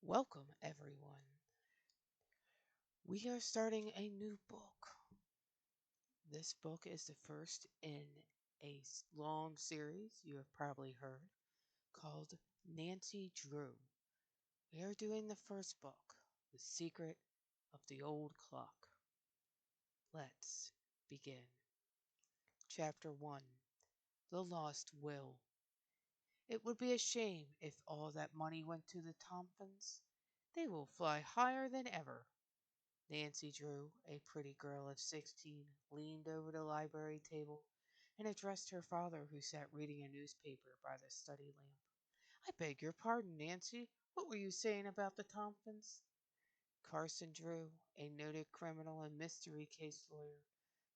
Welcome, everyone. We are starting a new book. This book is the first in a long series you have probably heard called Nancy Drew. We are doing the first book, The Secret of the Old Clock. Let's begin. Chapter 1 The Lost Will. It would be a shame if all that money went to the Tompkins. They will fly higher than ever. Nancy Drew, a pretty girl of 16, leaned over the library table and addressed her father, who sat reading a newspaper by the study lamp. "I beg your pardon, Nancy. What were you saying about the Tompkins?" Carson Drew, a noted criminal and mystery case lawyer,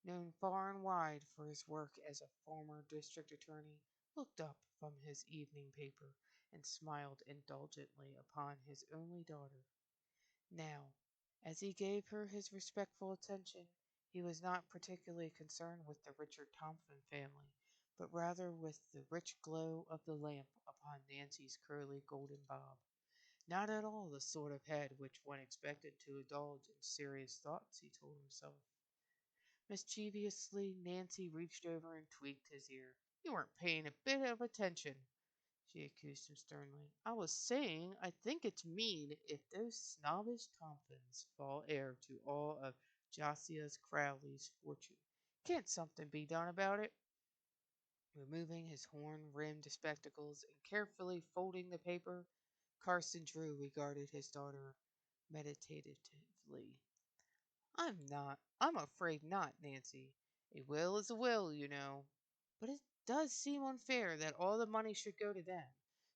known far and wide for his work as a former district attorney, looked up from his evening paper and smiled indulgently upon his only daughter. Now, as he gave her his respectful attention, he was not particularly concerned with the Richard Thompson family, but rather with the rich glow of the lamp upon Nancy's curly golden bob. Not at all the sort of head which one expected to indulge in serious thoughts, he told himself. Mischievously, Nancy reached over and tweaked his ear. "You weren't paying a bit of attention," she accused him sternly. "I was saying I think it's mean if those snobbish Tompkins fall heir to all of Josiah Crowley's fortune. Can't something be done about it?" Removing his horn-rimmed spectacles and carefully folding the paper, Carson Drew regarded his daughter meditatively. I'm afraid not, Nancy. A will is a will, you know. But it does seem unfair that all the money should go to them,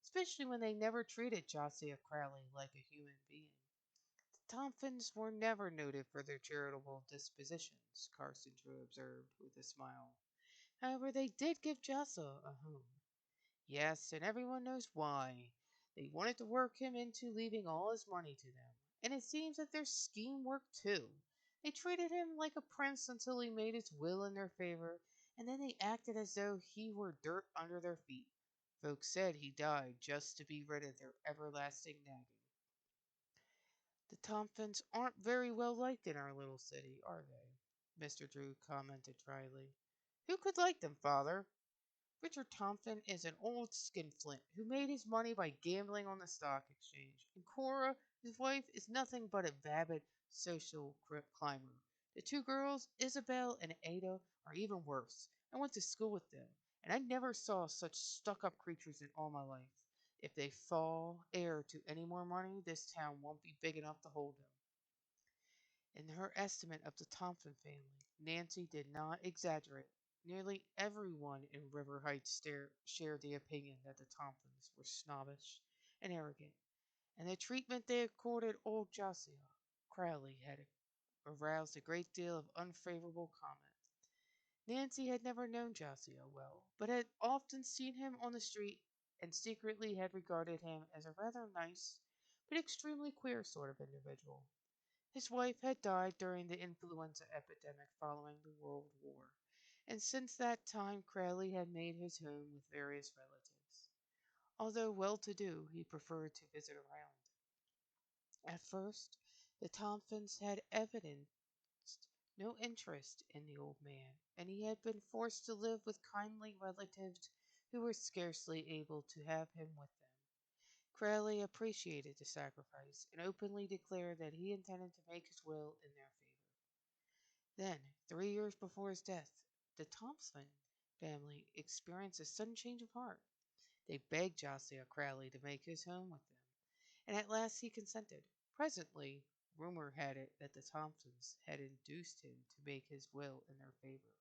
especially when they never treated Josiah Crowley like a human being. The Tompkins were never noted for their charitable dispositions, Carson Drew observed with a smile. However, they did give Josiah a home. Yes, and everyone knows why. They wanted to work him into leaving all his money to them. And it seems that their scheme worked too. They treated him like a prince until he made his will in their favor, and then they acted as though he were dirt under their feet. Folks said he died just to be rid of their everlasting nagging. The Tompkins aren't very well liked in our little city, are they? Mr. Drew commented dryly. Who could like them, father? Richard Thompson is an old skinflint who made his money by gambling on the stock exchange, and Cora, his wife, is nothing but a vapid social climber. The two girls, Isabel and Ada, are even worse. I went to school with them, and I never saw such stuck-up creatures in all my life. If they fall heir to any more money, this town won't be big enough to hold them. In her estimate of the Thompson family, Nancy did not exaggerate. Nearly everyone in River Heights shared the opinion that the Thompsons were snobbish and arrogant, and the treatment they accorded old Josiah Crowley had aroused a great deal of unfavorable comment. Nancy had never known Josiah well, but had often seen him on the street and secretly had regarded him as a rather nice but extremely queer sort of individual. His wife had died during the influenza epidemic following the World War, and since that time Crowley had made his home with various relatives. Although well-to-do, he preferred to visit around. At first, the Tompkins had evidenced no interest in the old man, and he had been forced to live with kindly relatives who were scarcely able to have him with them. Crowley appreciated the sacrifice and openly declared that he intended to make his will in their favor. Then, 3 years before his death, the Thompson family experienced a sudden change of heart. They begged Josiah Crowley to make his home with them, and at last he consented. Presently, rumor had it that the Thompsons had induced him to make his will in their favor.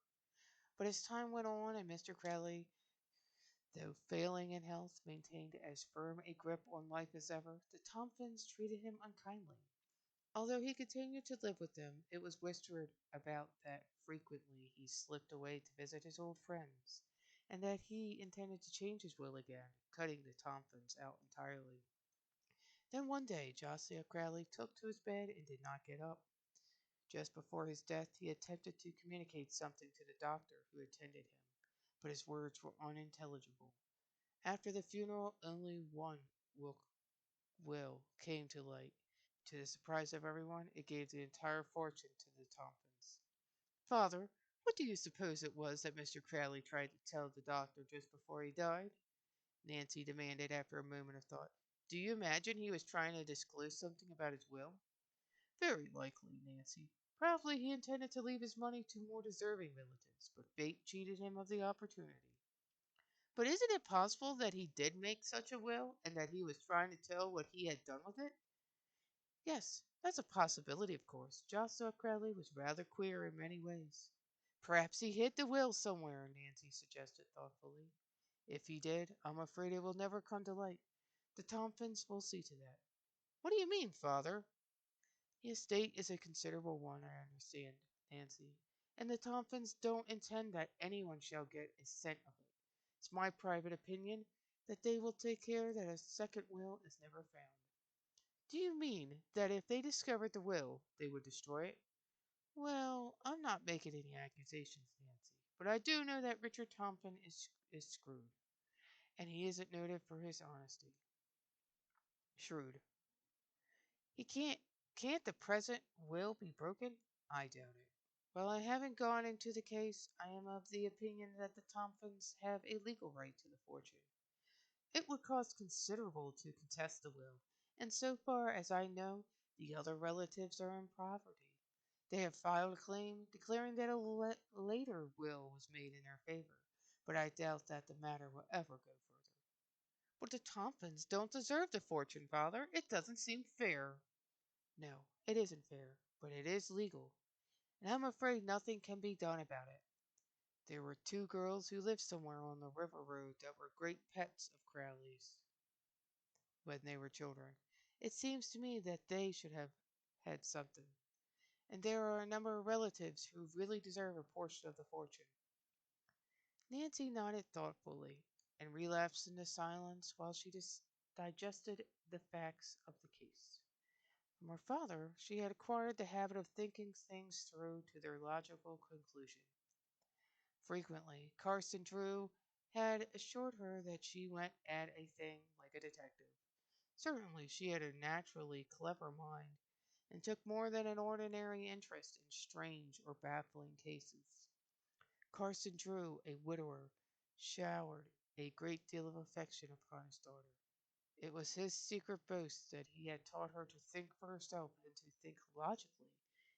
But as time went on and Mr. Crowley, though failing in health, maintained as firm a grip on life as ever, the Tompkins treated him unkindly. Although he continued to live with them, it was whispered about that frequently he slipped away to visit his old friends, and that he intended to change his will again, cutting the Tompkins out entirely. Then one day Josiah Crowley took to his bed and did not get up. Just before his death he attempted to communicate something to the doctor who attended him, but his words were unintelligible. After the funeral only will came to light. To the surprise of everyone, it gave the entire fortune to the Tompkins. Father, what do you suppose it was that Mr. Crowley tried to tell the doctor just before he died? Nancy demanded after a moment of thought. Do you imagine he was trying to disclose something about his will? Very likely, Nancy. Probably he intended to leave his money to more deserving relatives, but fate cheated him of the opportunity. But isn't it possible that he did make such a will and that he was trying to tell what he had done with it? Yes, that's a possibility, of course. Joshua Crowley was rather queer in many ways. Perhaps he hid the will somewhere, Nancy suggested thoughtfully. If he did, I'm afraid it will never come to light. The Tompkins will see to that. What do you mean, Father? The estate is a considerable one, I understand, Nancy, and the Tompkins don't intend that anyone shall get a cent of it. It's my private opinion that they will take care that a second will is never found. Do you mean that if they discovered the will, they would destroy it? Well, I'm not making any accusations, Nancy, but I do know that Richard Tompkins is screwed, and he isn't noted for his honesty. Shrewd. He can't the present will be broken? I doubt it. While I haven't gone into the case, I am of the opinion that the Tompkins have a legal right to the fortune. It would cost considerable to contest the will, and so far as I know, the other relatives are in poverty. They have filed a claim declaring that a later will was made in their favor, but I doubt that the matter will ever go further. But the Tompkins don't deserve the fortune, Father. It doesn't seem fair. No, it isn't fair, but it is legal, and I'm afraid nothing can be done about it. There were two girls who lived somewhere on the river road that were great pets of Crowley's when they were children. It seems to me that they should have had something. And there are a number of relatives who really deserve a portion of the fortune. Nancy nodded thoughtfully and relapsed into silence while she digested the facts of the case. From her father, she had acquired the habit of thinking things through to their logical conclusion. Frequently, Carson Drew had assured her that she went at a thing like a detective. Certainly, she had a naturally clever mind, and took more than an ordinary interest in strange or baffling cases. Carson Drew, a widower, showered a great deal of affection upon his daughter. It was his secret boast that he had taught her to think for herself and to think logically.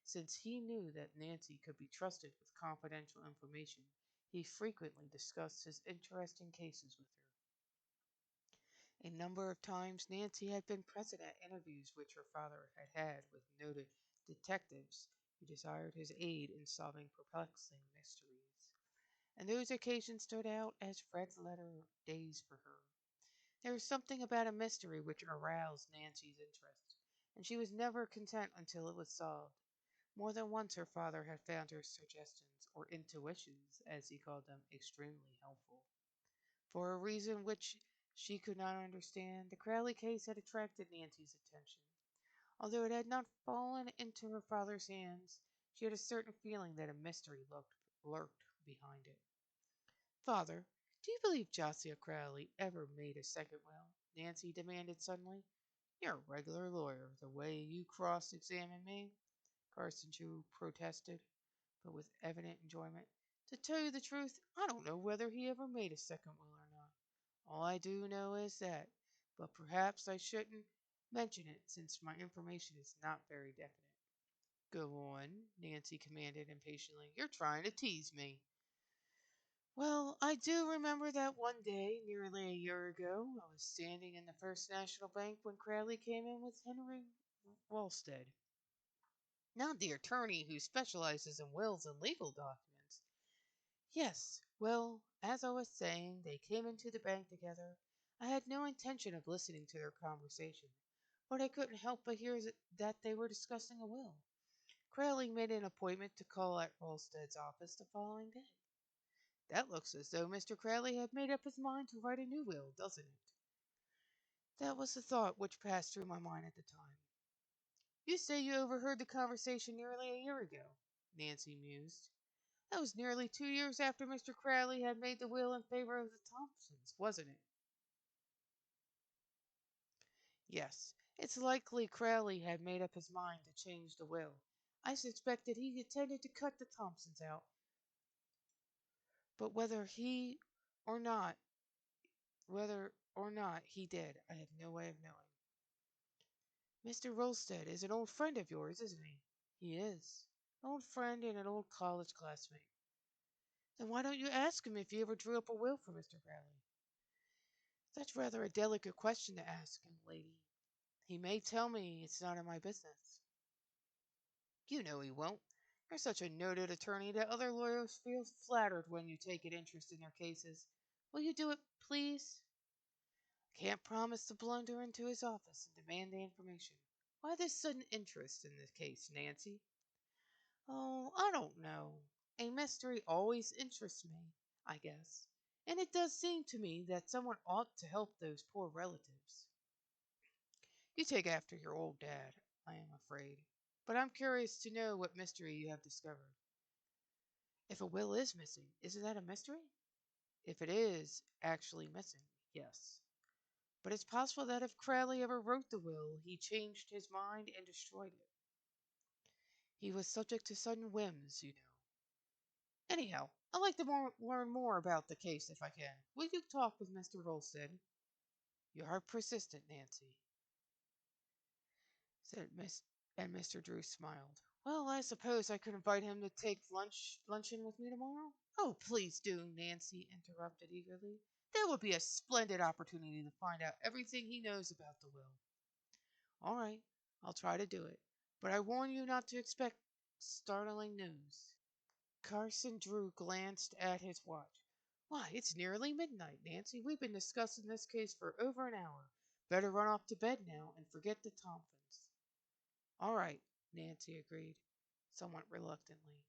Since he knew that Nancy could be trusted with confidential information, he frequently discussed his interesting cases with her. A number of times Nancy had been present at interviews which her father had had with noted detectives who desired his aid in solving perplexing mysteries, and those occasions stood out as red letter days for her. There was something about a mystery which aroused Nancy's interest, and she was never content until it was solved. More than once her father had found her suggestions, or intuitions, as he called them, extremely helpful. For a reason which she could not understand, the Crowley case had attracted Nancy's attention. Although it had not fallen into her father's hands, she had a certain feeling that a mystery lurked behind it. Father, do you believe Josiah Crowley ever made a second will? Nancy demanded suddenly. You're a regular lawyer, the way you cross-examine me, Carson Chew protested, but with evident enjoyment. To tell you the truth, I don't know whether he ever made a second will or not. All I do know is that, but perhaps I shouldn't mention it since my information is not very definite. Go on, Nancy commanded impatiently. You're trying to tease me. Well, I do remember that one day, nearly a year ago, I was standing in the First National Bank when Crowley came in with Henry Walstead, not the attorney who specializes in wills and legal documents. Yes, well, as I was saying, they came into the bank together. I had no intention of listening to their conversation, but I couldn't help but hear that they were discussing a will. Crowley made an appointment to call at Ralstad's office the following day. That looks as though Mr. Crowley had made up his mind to write a new will, doesn't it? That was the thought which passed through my mind at the time. You say you overheard the conversation nearly a year ago, Nancy mused. That was nearly 2 years after Mr. Crowley had made the will in favor of the Thompsons, wasn't it? Yes, it's likely Crowley had made up his mind to change the will. I suspected he intended to cut the Thompsons out, but or not, whether or not he did, I have no way of knowing. Mr. Rolstead is an old friend of yours, isn't he? He is. An old friend and an old college classmate. Then why don't you ask him if he ever drew up a will for Mr. Crowley? That's rather a delicate question to ask, young lady. He may tell me it's none of my business. You know he won't. You're such a noted attorney that other lawyers feel flattered when you take an interest in their cases. Will you do it, please? Can't promise to blunder into his office and demand the information. Why this sudden interest in this case, Nancy? Oh, I don't know. A mystery always interests me, I guess. And it does seem to me that someone ought to help those poor relatives. You take after your old dad, I am afraid. But I'm curious to know what mystery you have discovered. If a will is missing, isn't that a mystery? If it is actually missing, yes. But it's possible that if Crowley ever wrote the will, he changed his mind and destroyed it. He was subject to sudden whims, you know. Anyhow, I'd like to learn more about the case if I can. Will you talk with Mr. Rolstead? You are persistent, Nancy, said Miss and Mr. Drew smiled. Well, I suppose I could invite him to take luncheon with me tomorrow. Oh, please do, Nancy interrupted eagerly. That would be a splendid opportunity to find out everything he knows about the will. All right, I'll try to do it. But I warn you not to expect startling news. Carson Drew glanced at his watch. Why, it's nearly midnight, Nancy. We've been discussing this case for over an hour. Better run off to bed now and forget the Tompkins. All right, Nancy agreed, somewhat reluctantly.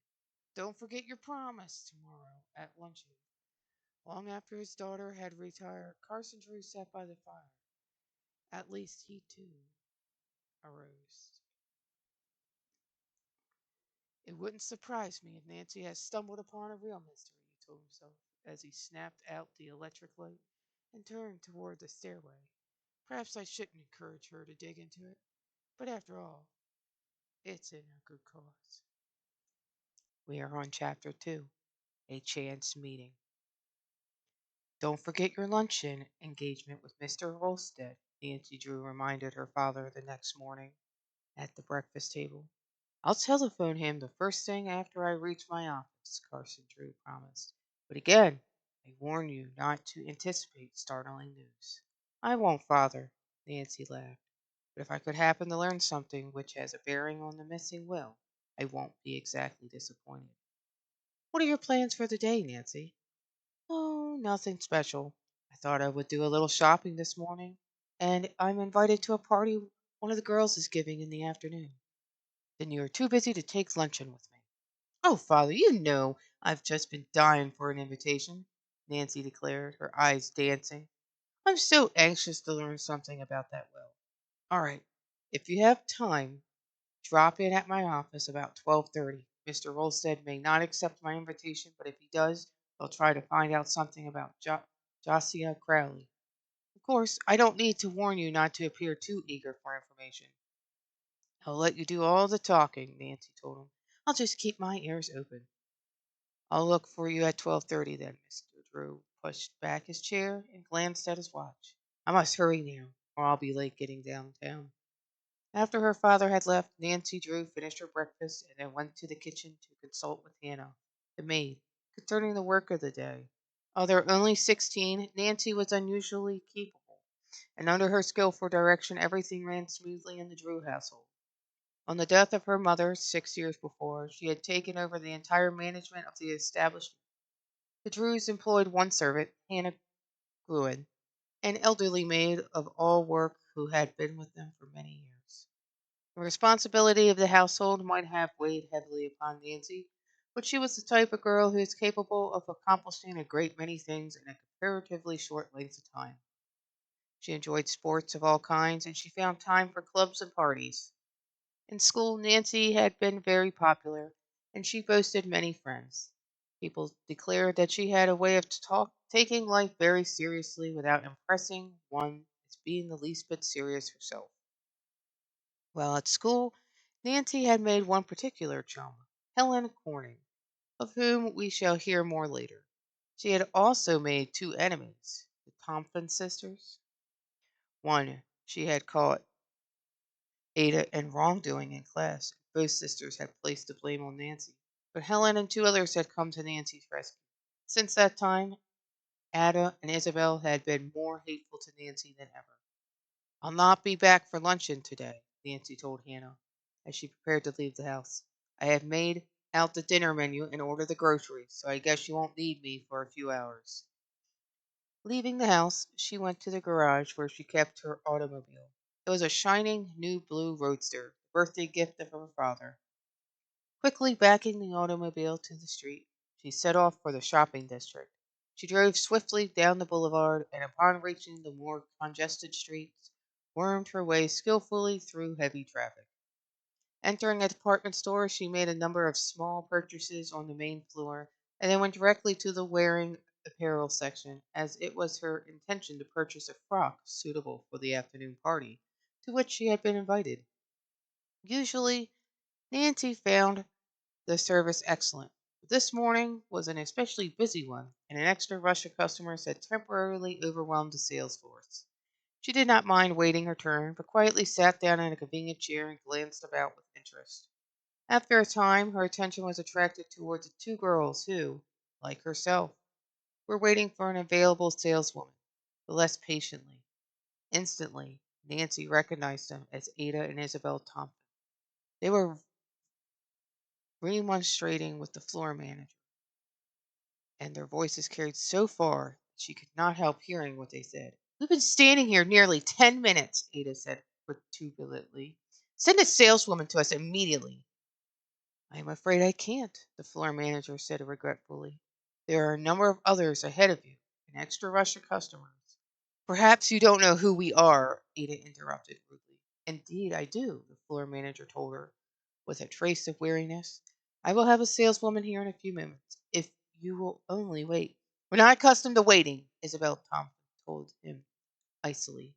Don't forget your promise tomorrow at luncheon. Long after his daughter had retired, Carson Drew sat by the fire. At least he, too, arose. It wouldn't surprise me if Nancy has stumbled upon a real mystery, he told himself as he snapped out the electric light and turned toward the stairway. Perhaps I shouldn't encourage her to dig into it, but after all, it's in a good cause. We are on chapter 2, A Chance Meeting. Don't forget your luncheon engagement with Mr. Rolstead, Nancy Drew reminded her father the next morning at the breakfast table. I'll telephone him the first thing after I reach my office, Carson Drew promised. But again, I warn you not to anticipate startling news. I won't, Father, Nancy laughed. But if I could happen to learn something which has a bearing on the missing will, I won't be exactly disappointed. What are your plans for the day, Nancy? Oh, nothing special. I thought I would do a little shopping this morning, and I'm invited to a party one of the girls is giving in the afternoon. Then you are too busy to take luncheon with me. Oh, Father, you know I've just been dying for an invitation, Nancy declared, her eyes dancing. I'm so anxious to learn something about that will. All right, if you have time, drop in at my office about 12:30. Mr. Rolstead may not accept my invitation, but if he does, I'll try to find out something about Josiah Crowley. Of course, I don't need to warn you not to appear too eager for information. I'll let you do all the talking, Nancy told him. I'll just keep my ears open. I'll look for you at 12:30 then. Mr. Drew pushed back his chair and glanced at his watch. I must hurry now, or I'll be late getting downtown. After her father had left, Nancy Drew finished her breakfast and then went to the kitchen to consult with Hannah, the maid, concerning the work of the day. Although only 16, Nancy was unusually capable, and under her skillful direction everything ran smoothly in the Drew household. On the death of her mother 6 years before, she had taken over the entire management of the establishment. The Drews employed one servant, Hannah Gruen, an elderly maid of all work who had been with them for many years. The responsibility of the household might have weighed heavily upon Nancy, but she was the type of girl who is capable of accomplishing a great many things in a comparatively short length of time. She enjoyed sports of all kinds, and she found time for clubs and parties. In school, Nancy had been very popular, and she boasted many friends. People declared that she had a way of taking life very seriously without impressing one as being the least bit serious herself. While at school, Nancy had made one particular chum, Helen Corning, of whom we shall hear more later. She had also made two enemies, the Tompkins sisters. One she had caught Ada in wrongdoing in class. Both sisters had placed the blame on Nancy, but Helen and two others had come to Nancy's rescue. Since that time, Ada and Isabel had been more hateful to Nancy than ever. "I'll not be back for luncheon today," Nancy told Hannah as she prepared to leave the house. "I have made out the dinner menu and ordered the groceries, so I guess you won't need me for a few hours." Leaving the house, she went to the garage where she kept her automobile. It was a shining new blue roadster, the birthday gift of her father. Quickly backing the automobile to the street, she set off for the shopping district. She drove swiftly down the boulevard and, upon reaching the more congested streets, wormed her way skillfully through heavy traffic. Entering a department store, she made a number of small purchases on the main floor and then went directly to the wearing apparel section, as it was her intention to purchase a frock suitable for the afternoon party to which she had been invited. Usually, Nancy found the service excellent, but this morning was an especially busy one, and an extra rush of customers had temporarily overwhelmed the sales force. She did not mind waiting her turn, but quietly sat down in a convenient chair and glanced about with interest. After a time, her attention was attracted towards the two girls who, like herself, were waiting for an available saleswoman, but less patiently. Instantly, Nancy recognized them as Ada and Isabel Thompson. They were remonstrating with the floor manager, and their voices carried so far that she could not help hearing what they said. "We've been standing here nearly 10 minutes," Ada said petulantly. "Send a saleswoman to us immediately." "I am afraid I can't," the floor manager said regretfully. "There are a number of others ahead of you, an extra rush of customers." "Perhaps you don't know who we are," Ada interrupted rudely. "Indeed, I do," the floor manager told her with a trace of weariness. "I will have a saleswoman here in a few minutes, if you will only wait." "We're not accustomed to waiting," Isabel Thompson told him icily.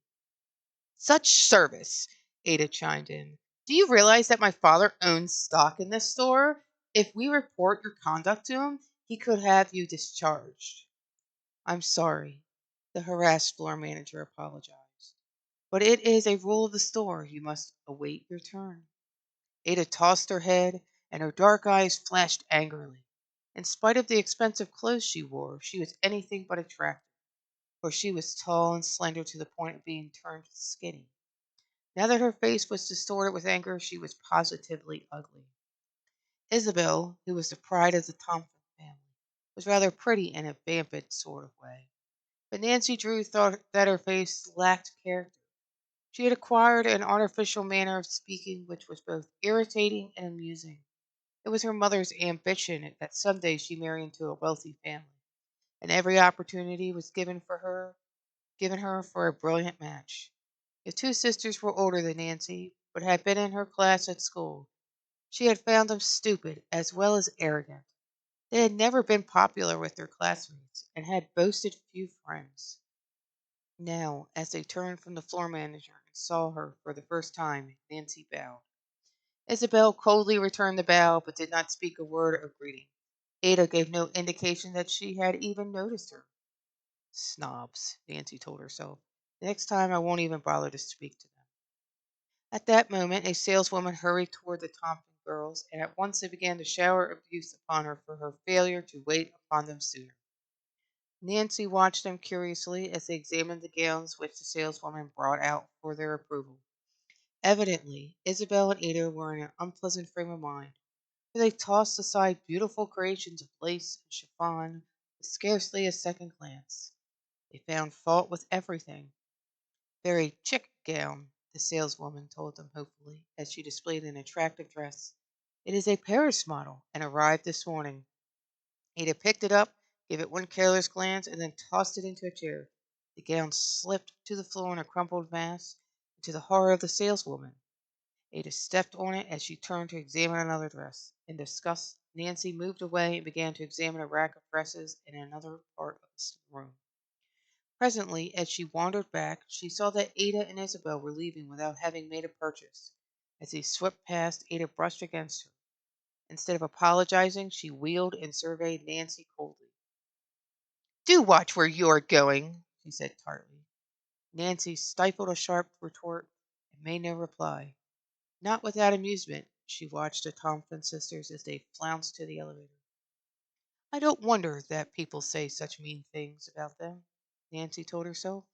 "Such service!" Ada chimed in. "Do you realize that my father owns stock in this store? If we report your conduct to him, he could have you discharged." "I'm sorry," the harassed floor manager apologized. "But it is a rule of the store. You must await your turn." Ada tossed her head, and her dark eyes flashed angrily. In spite of the expensive clothes she wore, she was anything but attractive, for she was tall and slender to the point of being termed skinny. Now that her face was distorted with anger, she was positively ugly. Isabel, who was the pride of the Thompson family, was rather pretty in a vamped sort of way, but Nancy Drew thought that her face lacked character. She had acquired an artificial manner of speaking which was both irritating and amusing. It was her mother's ambition that some day she marry into a wealthy family, and every opportunity was given her for a brilliant match. The two sisters were older than Nancy, but had been in her class at school. She had found them stupid as well as arrogant. They had never been popular with their classmates and had boasted few friends. Now, as they turned from the floor manager and saw her for the first time, Nancy bowed. Isabel coldly returned the bow, but did not speak a word of greeting. Ada gave no indication that she had even noticed her. "Snobs," Nancy told herself. "The next time I won't even bother to speak to them." At that moment, a saleswoman hurried toward the Thompson girls, and at once they began to shower abuse upon her for her failure to wait upon them sooner. Nancy watched them curiously as they examined the gowns which the saleswoman brought out for their approval. Evidently, Isabel and Ada were in an unpleasant frame of mind, for they tossed aside beautiful creations of lace and chiffon with scarcely a second glance. They found fault with everything. "Very chic gown," the saleswoman told them hopefully, as she displayed an attractive dress. "It is a Paris model, and arrived this morning." Ada picked it up, gave it one careless glance, and then tossed it into a chair. The gown slipped to the floor in a crumpled mass, and to the horror of the saleswoman, Ada stepped on it as she turned to examine another dress. In disgust, Nancy moved away and began to examine a rack of dresses in another part of the room. Presently, as she wandered back, she saw that Ada and Isabel were leaving without having made a purchase. As they swept past, Ada brushed against her. Instead of apologizing, she wheeled and surveyed Nancy coldly. Do watch where you're going, she said tartly. Nancy stifled a sharp retort and made no reply. Not without amusement, she watched the Tompkins sisters as they flounced to the elevator. I don't wonder that people say such mean things about them, Nancy told herself.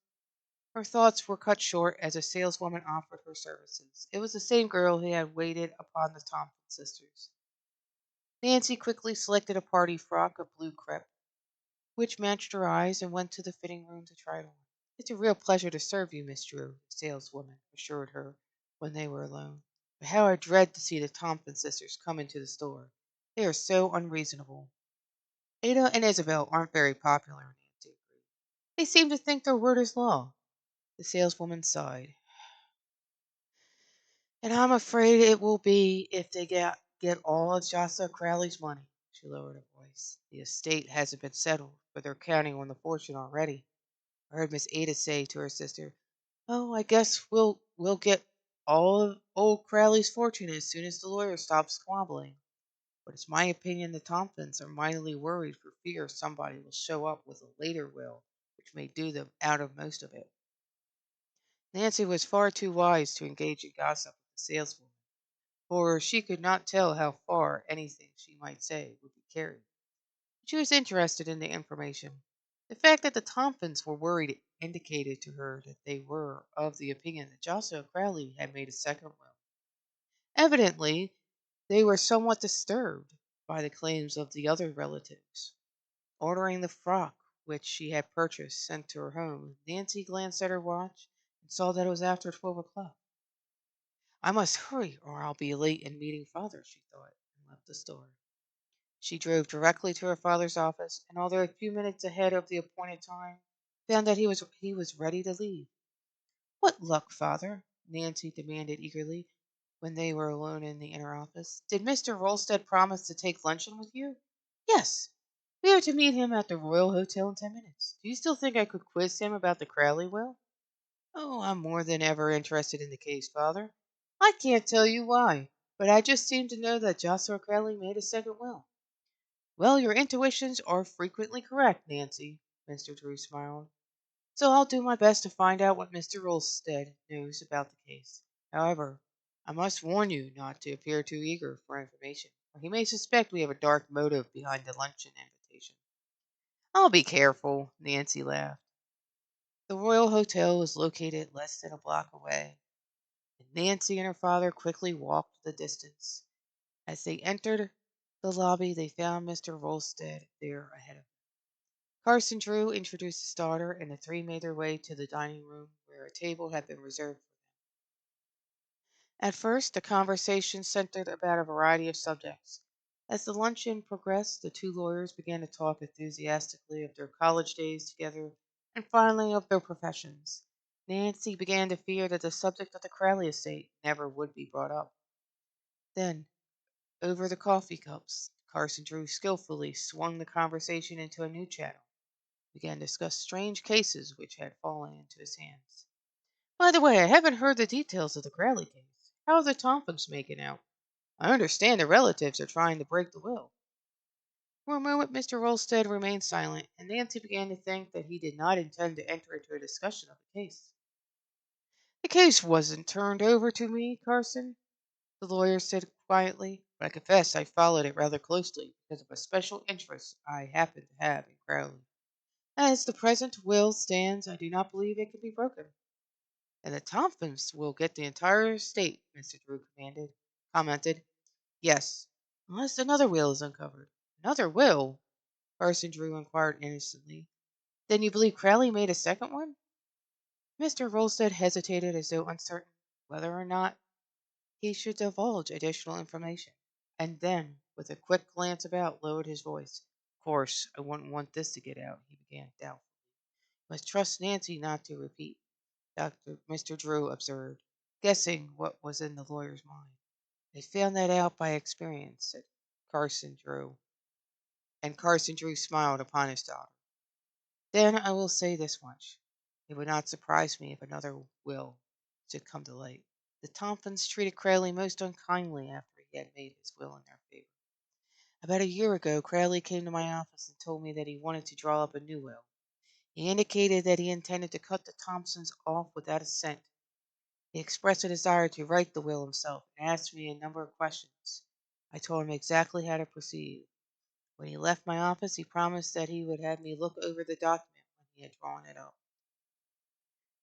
Her thoughts were cut short as a saleswoman offered her services. It was the same girl who had waited upon the Tompkins sisters. Nancy quickly selected a party frock of blue crepe, which matched her eyes, and went to the fitting room to try it on. It's a real pleasure to serve you, Miss Drew, the saleswoman assured her when they were alone. But how I dread to see the Tompkins sisters come into the store. They are so unreasonable. Ada and Isabel aren't very popular, Nancy agreed. They seem to think their word is law. The saleswoman sighed. And I'm afraid it will be if they get all of Joshua Crowley's money. She lowered her voice. The estate hasn't been settled, but they're counting on the fortune already. I heard Miss Ada say to her sister, "Oh, I guess we'll get all of old Crowley's fortune as soon as the lawyer stops squabbling." But it's my opinion the Tompkins are mightily worried for fear somebody will show up with a later will, which may do them out of most of it. Nancy was far too wise to engage in gossip with the saleswoman, for she could not tell how far anything she might say would be carried. She was interested in the information. The fact that the Tompkins were worried indicated to her that they were of the opinion that Joshua Crowley had made a second will. Evidently, they were somewhat disturbed by the claims of the other relatives. Ordering the frock which she had purchased sent to her home, Nancy glanced at her watch and saw that it was after 12 o'clock. I must hurry or I'll be late in meeting father, she thought, and left the store. She drove directly to her father's office, and although a few minutes ahead of the appointed time, found that he was ready to leave. What luck, father? Nancy demanded eagerly when they were alone in the inner office. Did Mr. Rolstead promise to take luncheon with you? Yes. We are to meet him at the Royal Hotel in 10 minutes. Do you still think I could quiz him about the Crowley will? Oh, I'm more than ever interested in the case, father. I can't tell you why, but I just seem to know that Joshua Crowley made a second will. Well, your intuitions are frequently correct, Nancy, Mr. Drew smiled. So I'll do my best to find out what Mr. Rolstead knows about the case. However, I must warn you not to appear too eager for information, or he may suspect we have a dark motive behind the luncheon invitation. I'll be careful, Nancy laughed. The Royal Hotel was located less than a block away, and Nancy and her father quickly walked the distance. As they entered the lobby, they found Mr. Rolstead there ahead of them. Carson Drew introduced his daughter, and the three made their way to the dining room where a table had been reserved for them. At first, the conversation centered about a variety of subjects. As the luncheon progressed, the two lawyers began to talk enthusiastically of their college days together and finally of their professions. Nancy began to fear that the subject of the Crowley estate never would be brought up. Then, over the coffee cups, Carson Drew skillfully swung the conversation into a new channel, began to discuss strange cases which had fallen into his hands. By the way, I haven't heard the details of the Crowley case. How are the Tompkins making out? I understand the relatives are trying to break the will. For a moment, Mr. Rolstead remained silent, and Nancy began to think that he did not intend to enter into a discussion of the case. The case wasn't turned over to me, Carson, the lawyer said quietly, but I confess I followed it rather closely because of a special interest I happen to have in Crowley. As the present will stands, I do not believe it can be broken. And the Tompkins will get the entire estate, Mr. Drew commented. Yes, unless another will is uncovered. Another will? Parson Drew inquired innocently. Then you believe Crowley made a second one? Mr. Rolstead hesitated as though uncertain whether or not he should divulge additional information, and then, with a quick glance about, lowered his voice. Of course, I wouldn't want this to get out, he began doubtfully. Must trust Nancy not to repeat, Mr. Drew observed, guessing what was in the lawyer's mind. I found that out by experience, said Carson Drew, and Carson Drew smiled upon his daughter. Then I will say this much. It would not surprise me if another will should come to light. The Tompkins treated Crowley most unkindly after he had made his will in their favor. About a year ago, Crowley came to my office and told me that he wanted to draw up a new will. He indicated that he intended to cut the Thompsons off without a cent. He expressed a desire to write the will himself and asked me a number of questions. I told him exactly how to proceed. When he left my office, he promised that he would have me look over the document when he had drawn it up.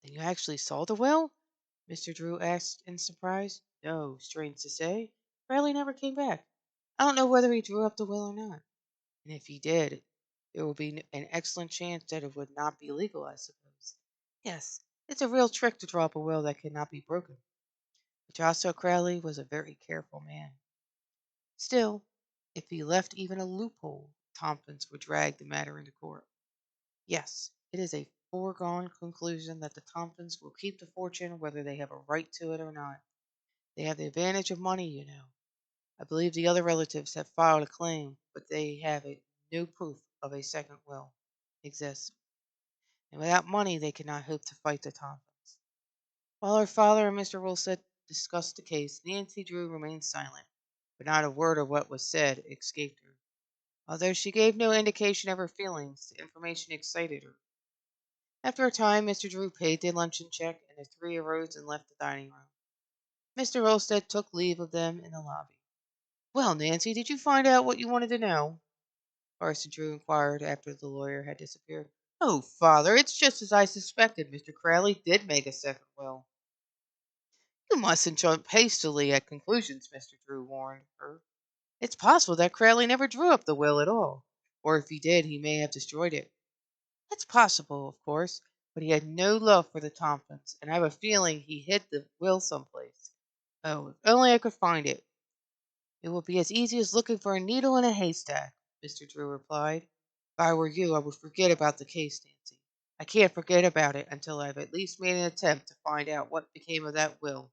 Then you actually saw the will? Mr. Drew asked in surprise. No, strange to say, Riley never came back. I don't know whether he drew up the will or not. And if he did, there would be an excellent chance that it would not be legal, I suppose. Yes, it's a real trick to draw up a will that cannot be broken. But Joshua Crowley was a very careful man. Still, if he left even a loophole, Tompkins would drag the matter into court. Yes, it is a foregone conclusion that the Tompkins will keep the fortune whether they have a right to it or not. They have the advantage of money, you know. I believe the other relatives have filed a claim, but they have no proof of a second will exists. And without money, they cannot hope to fight the Tompkins. While her father and Mr. Wilson discussed the case, Nancy Drew remained silent, but not a word of what was said escaped her. Although she gave no indication of her feelings, the information excited her. After a time, Mr. Drew paid the luncheon check, and the three arose and left the dining room. Mr. Olsted took leave of them in the lobby. Well, Nancy, did you find out what you wanted to know? Parson Drew inquired after the lawyer had disappeared. Oh, father, it's just as I suspected. Mr. Crowley did make a second will. You mustn't jump hastily at conclusions, Mr. Drew warned her. It's possible that Crowley never drew up the will at all, or if he did, he may have destroyed it. That's possible, of course, but he had no love for the Tompkins, and I have a feeling he hid the will someplace. Oh, if only I could find it. It will be as easy as looking for a needle in a haystack, Mr. Drew replied. If I were you, I would forget about the case, Nancy. I can't forget about it until I've at least made an attempt to find out what became of that will.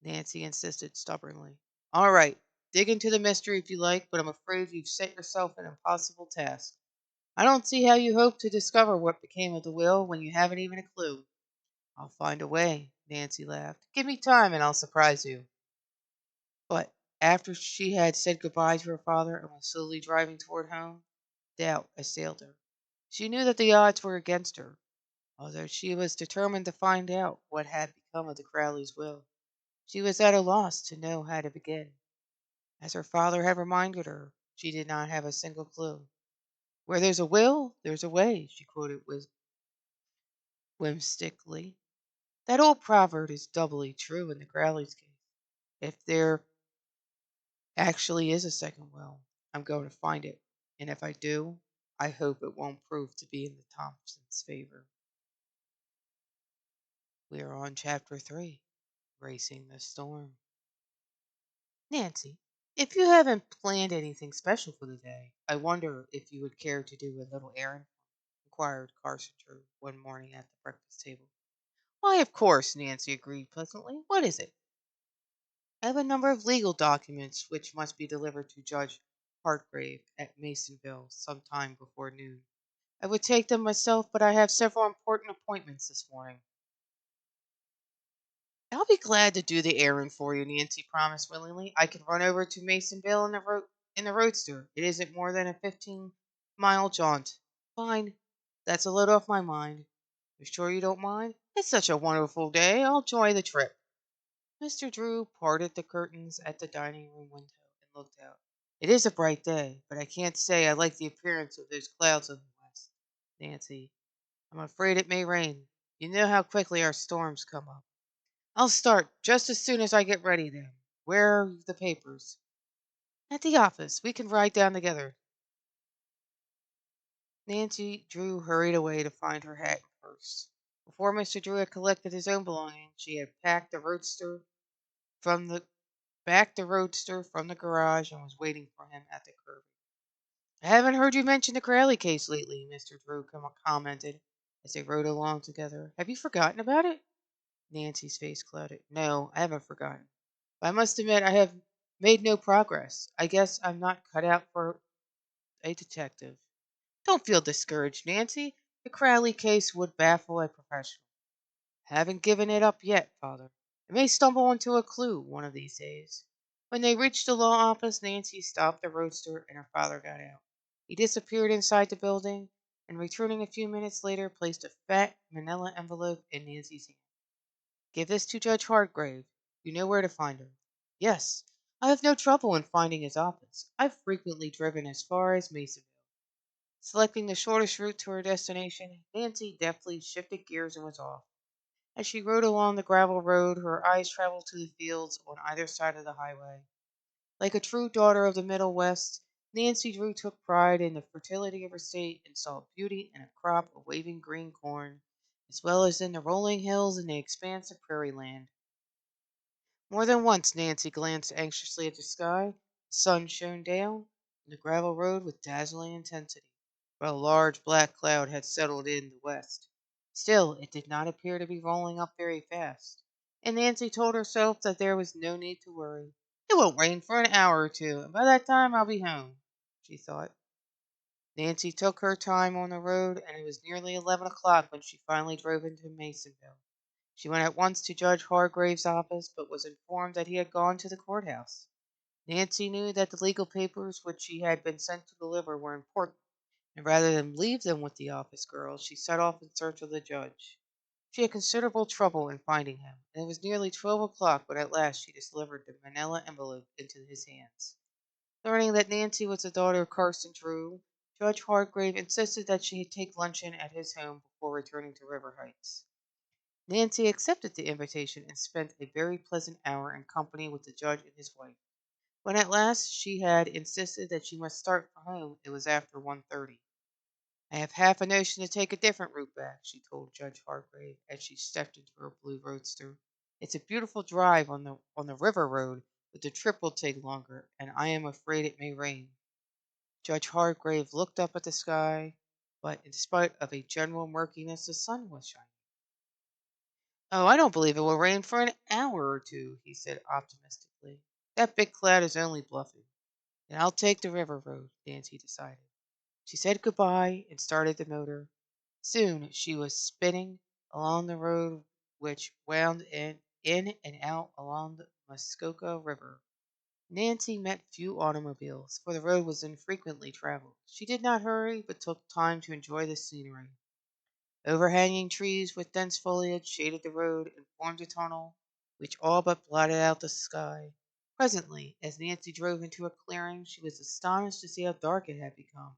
Nancy insisted stubbornly. All right, dig into the mystery if you like, but I'm afraid you've set yourself an impossible task. I don't see how you hope to discover what became of the will when you haven't even a clue. I'll find a way, Nancy laughed. Give me time and I'll surprise you. But after she had said goodbye to her father and was slowly driving toward home, doubt assailed her. She knew that the odds were against her, although she was determined to find out what had become of the Crowleys' will. She was at a loss to know how to begin. As her father had reminded her, she did not have a single clue. Where there's a will, there's a way, she quoted whimsically. That old proverb is doubly true in the Crowleys' case. If there actually is a second will, I'm going to find it. And if I do, I hope it won't prove to be in the Thompsons' favor. We are on chapter 3, Racing the Storm. Nancy, if you haven't planned anything special for the day, I wonder if you would care to do a little errand, inquired Carson Drew one morning at the breakfast table. Why, of course, Nancy agreed pleasantly. What is it? I have a number of legal documents which must be delivered to Judge Hartgrave at Masonville some time before noon. I would take them myself, but I have several important appointments this morning. I'll be glad to do the errand for you, Nancy promised willingly. I can run over to Masonville in the roadster. It isn't more than a 15-mile jaunt. Fine. That's a load off my mind. You're sure you don't mind? It's such a wonderful day. I'll enjoy the trip. Mr. Drew parted the curtains at the dining room window and looked out. It is a bright day, but I can't say I like the appearance of those clouds in the west. Nancy, I'm afraid it may rain. You know how quickly our storms come up. I'll start just as soon as I get ready then. Where are the papers? At the office. We can ride down together. Nancy Drew hurried away to find her hat and purse. Before Mr. Drew had collected his own belongings, she had from the backed the roadster from the garage and was waiting for him at the curb. I haven't heard you mention the Crowley case lately, Mr. Drew commented as they rode along together. Have you forgotten about it? Nancy's face clouded. No, I haven't forgotten. But I must admit I have made no progress. I guess I'm not cut out for a detective. Don't feel discouraged, Nancy. The Crowley case would baffle a professional. Haven't given it up yet, Father. I may stumble into a clue one of these days. When they reached the law office, Nancy stopped the roadster and her father got out. He disappeared inside the building and, returning a few minutes later, placed a fat manila envelope in Nancy's hand. Give this to Judge Hargrave. You know where to find her. Yes, I have no trouble in finding his office. I've frequently driven as far as Masonville. Selecting the shortest route to her destination, Nancy deftly shifted gears and was off. As she rode along the gravel road, her eyes traveled to the fields on either side of the highway. Like a true daughter of the Middle West, Nancy Drew took pride in the fertility of her state and saw beauty in a crop of waving green corn, as well as in the rolling hills and the expanse of prairie land. More than once Nancy glanced anxiously at the sky. The sun shone down on the gravel road with dazzling intensity, but a large black cloud had settled in the west. Still, it did not appear to be rolling up very fast, and Nancy told herself that there was no need to worry. It won't rain for an hour or two, and by that time I'll be home, she thought. Nancy took her time on the road, and it was nearly 11 o'clock when she finally drove into Masonville. She went at once to Judge Hargrave's office, but was informed that he had gone to the courthouse. Nancy knew that the legal papers which she had been sent to deliver were important, and rather than leave them with the office girl, she set off in search of the judge. She had considerable trouble in finding him, and it was nearly 12 o'clock when at last she delivered the manila envelope into his hands. Learning that Nancy was the daughter of Carson Drew, Judge Hargrave insisted that she take luncheon at his home before returning to River Heights. Nancy accepted the invitation and spent a very pleasant hour in company with the judge and his wife. When at last she had insisted that she must start for home, it was after 1:30. I have half a notion to take a different route back, she told Judge Hargrave as she stepped into her blue roadster. It's a beautiful drive on the river road, but the trip will take longer, and I am afraid it may rain. Judge Hargrave looked up at the sky, but in spite of a general murkiness, the sun was shining. Oh, I don't believe it will rain for an hour or two, he said optimistically. That big cloud is only bluffing. Then I'll take the river road, Nancy decided. She said goodbye and started the motor. Soon she was spinning along the road which wound in and out along the Muskoka River. Nancy met few automobiles, for the road was infrequently traveled. She did not hurry, but took time to enjoy the scenery. Overhanging trees with dense foliage shaded the road and formed a tunnel which all but blotted out the sky. Presently, as Nancy drove into a clearing, she was astonished to see how dark it had become.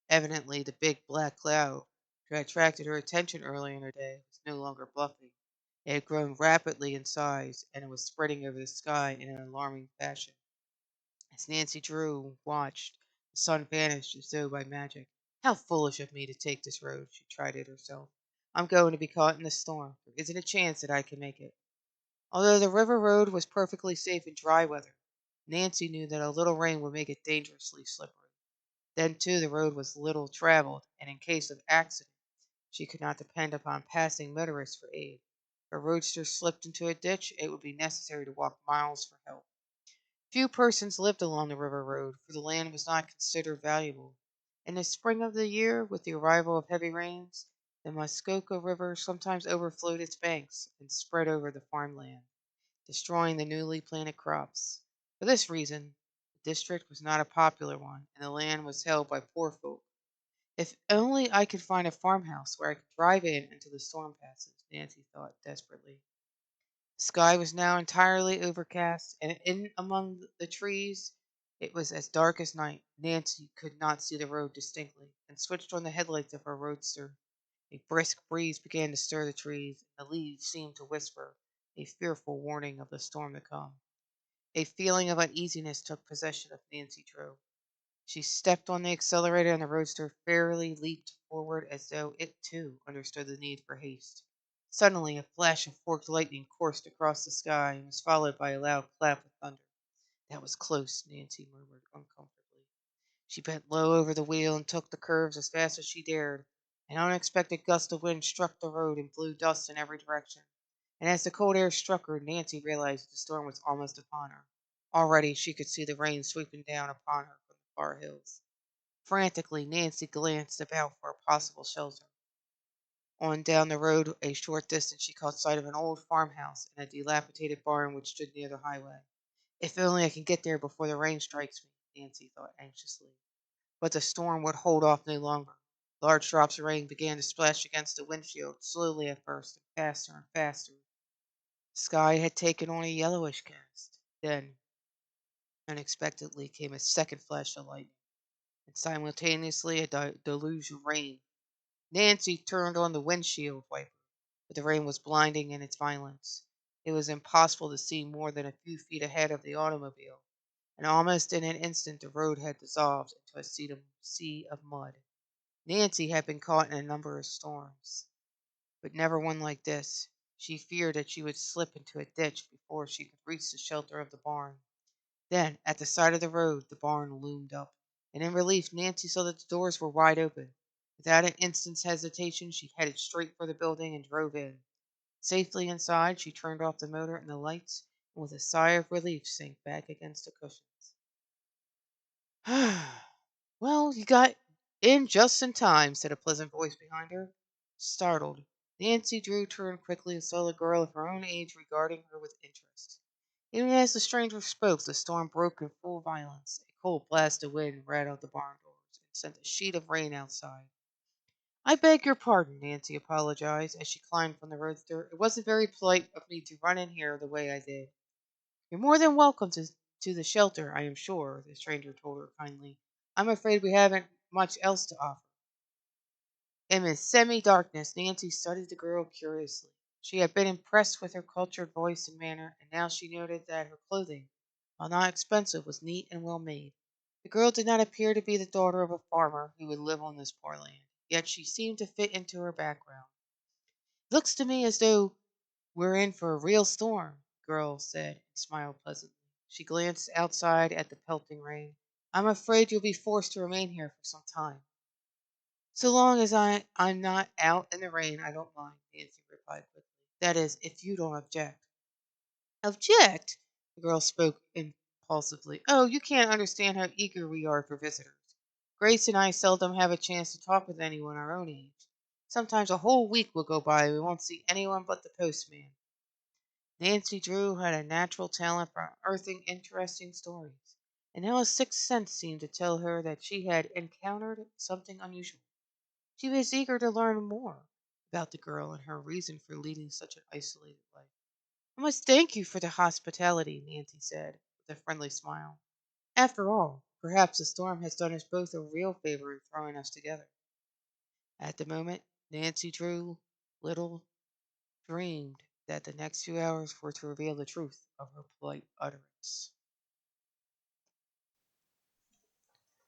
Evidently, the big black cloud which had attracted her attention earlier in the day was no longer bluffing. It had grown rapidly in size, and it was spreading over the sky in an alarming fashion. As Nancy Drew watched, the sun vanished as though by magic. How foolish of me to take this road, she chided herself. I'm going to be caught in the storm. There isn't a chance that I can make it. Although the river road was perfectly safe in dry weather, Nancy knew that a little rain would make it dangerously slippery. Then, too, the road was little traveled, and in case of accident, she could not depend upon passing motorists for aid. If a roadster slipped into a ditch, it would be necessary to walk miles for help. Few persons lived along the river road, for the land was not considered valuable. In the spring of the year, with the arrival of heavy rains, the Muskoka River sometimes overflowed its banks and spread over the farmland, destroying the newly planted crops. For this reason, the district was not a popular one, and the land was held by poor folk. If only I could find a farmhouse where I could drive in until the storm passes, Nancy thought desperately. The sky was now entirely overcast, and in among the trees it was as dark as night. Nancy could not see the road distinctly, and switched on the headlights of her roadster. A brisk breeze began to stir the trees, and the leaves seemed to whisper a fearful warning of the storm to come. A feeling of uneasiness took possession of Nancy Drew. She stepped on the accelerator, and the roadster fairly leaped forward as though it, too, understood the need for haste. Suddenly a flash of forked lightning coursed across the sky and was followed by a loud clap of thunder. That was close, Nancy murmured uncomfortably. She bent low over the wheel and took the curves as fast as she dared. An unexpected gust of wind struck the road and blew dust in every direction. And as the cold air struck her, Nancy realized that the storm was almost upon her. Already she could see the rain sweeping down upon her from the far hills. Frantically, Nancy glanced about for a possible shelter. On down the road a short distance, she caught sight of an old farmhouse and a dilapidated barn which stood near the highway. If only I can get there before the rain strikes me, Nancy thought anxiously. But the storm would hold off no longer. Large drops of rain began to splash against the windshield, slowly at first, and faster and faster. The sky had taken on a yellowish cast. Then, unexpectedly, came a second flash of lightning, and simultaneously a deluge of rain. Nancy turned on the windshield wiper, but the rain was blinding in its violence. It was impossible to see more than a few feet ahead of the automobile, and almost in an instant the road had dissolved into a sea of mud. Nancy had been caught in a number of storms, but never one like this. She feared that she would slip into a ditch before she could reach the shelter of the barn. Then, at the side of the road, the barn loomed up, and in relief Nancy saw that the doors were wide open. Without an instant's hesitation, she headed straight for the building and drove in. Safely inside, she turned off the motor and the lights, and with a sigh of relief sank back against the cushions. Well, you got in just in time, said a pleasant voice behind her. Startled, Nancy Drew turned quickly and saw a girl of her own age regarding her with interest. Even as the stranger spoke, the storm broke in full violence. A cold blast of wind rattled the barn doors and sent a sheet of rain outside. I beg your pardon, Nancy apologized as she climbed from the roadster. It wasn't very polite of me to run in here the way I did. You're more than welcome to the shelter, I am sure, the stranger told her kindly. I'm afraid we haven't much else to offer. In the semi darkness, Nancy studied the girl curiously. She had been impressed with her cultured voice and manner, and now she noted that her clothing, while not expensive, was neat and well made. The girl did not appear to be the daughter of a farmer who would live on this poor land, yet she seemed to fit into her background. Looks to me as though we're in for a real storm, the girl said and smiled pleasantly. She glanced outside at the pelting rain. I'm afraid you'll be forced to remain here for some time. So long as I'm not out in the rain, I don't mind, Nancy replied quickly. That is, if you don't object. Object? The girl spoke impulsively. Oh, you can't understand how eager we are for visitors. Grace and I seldom have a chance to talk with anyone our own age. Sometimes a whole week will go by and we won't see anyone but the postman. Nancy Drew had a natural talent for unearthing interesting stories, and now a sixth sense seemed to tell her that she had encountered something unusual. She was eager to learn more about the girl and her reason for leading such an isolated life. I must thank you for the hospitality, Nancy said, with a friendly smile. After all, perhaps the storm has done us both a real favor in throwing us together. At the moment, Nancy Drew little dreamed that the next few hours were to reveal the truth of her polite utterance.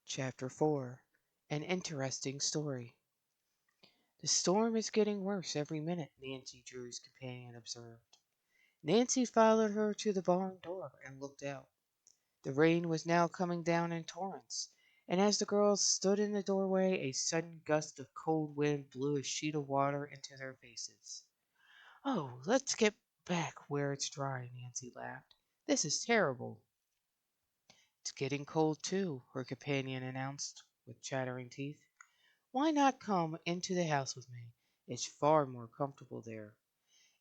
Chapter 4. An Interesting Story. The storm is getting worse every minute, Nancy Drew's companion observed. Nancy followed her to the barn door and looked out. The rain was now coming down in torrents, and as the girls stood in the doorway, a sudden gust of cold wind blew a sheet of water into their faces. Oh, let's get back where it's dry, Nancy laughed. This is terrible. It's getting cold too, her companion announced with chattering teeth. Why not come into the house with me? It's far more comfortable there.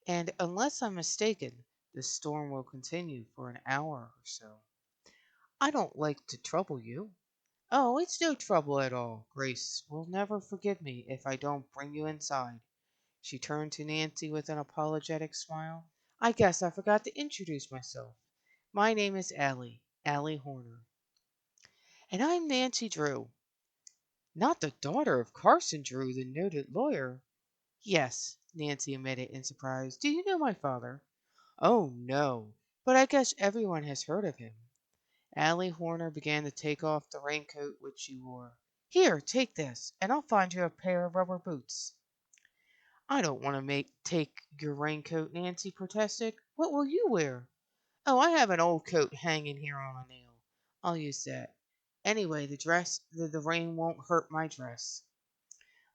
And unless I'm mistaken, the storm will continue for an hour or so. I don't like to trouble you. Oh, it's no trouble at all. Grace will never forgive me if I don't bring you inside. She turned to Nancy with an apologetic smile. I guess I forgot to introduce myself. My name is Allie Horner. And I'm Nancy Drew. Not the daughter of Carson Drew, the noted lawyer. Yes, Nancy admitted in surprise. Do you know my father? Oh, no, but I guess everyone has heard of him. Allie Horner began to take off the raincoat which she wore. Here, take this, and I'll find you a pair of rubber boots. I don't want to take your raincoat, Nancy protested. What will you wear? Oh, I have an old coat hanging here on a nail. I'll use that. Anyway, the rain won't hurt my dress.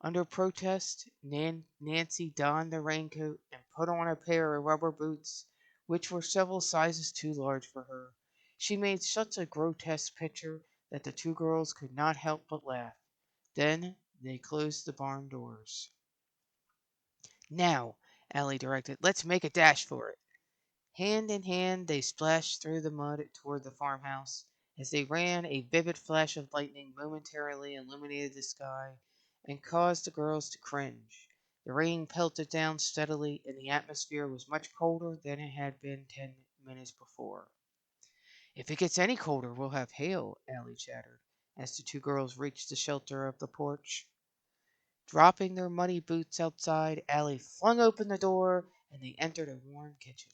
Under protest, Nancy donned the raincoat and put on a pair of rubber boots, which were several sizes too large for her. She made such a grotesque picture that the two girls could not help but laugh. Then they closed the barn doors. "Now," Allie directed, "let's make a dash for it." Hand in hand they splashed through the mud toward the farmhouse. As they ran, a vivid flash of lightning momentarily illuminated the sky and caused the girls to cringe. The rain pelted down steadily, and the atmosphere was much colder than it had been 10 minutes before. "If it gets any colder, we'll have hail," Allie chattered, as the two girls reached the shelter of the porch. Dropping their muddy boots outside, Allie flung open the door, and they entered a warm kitchen.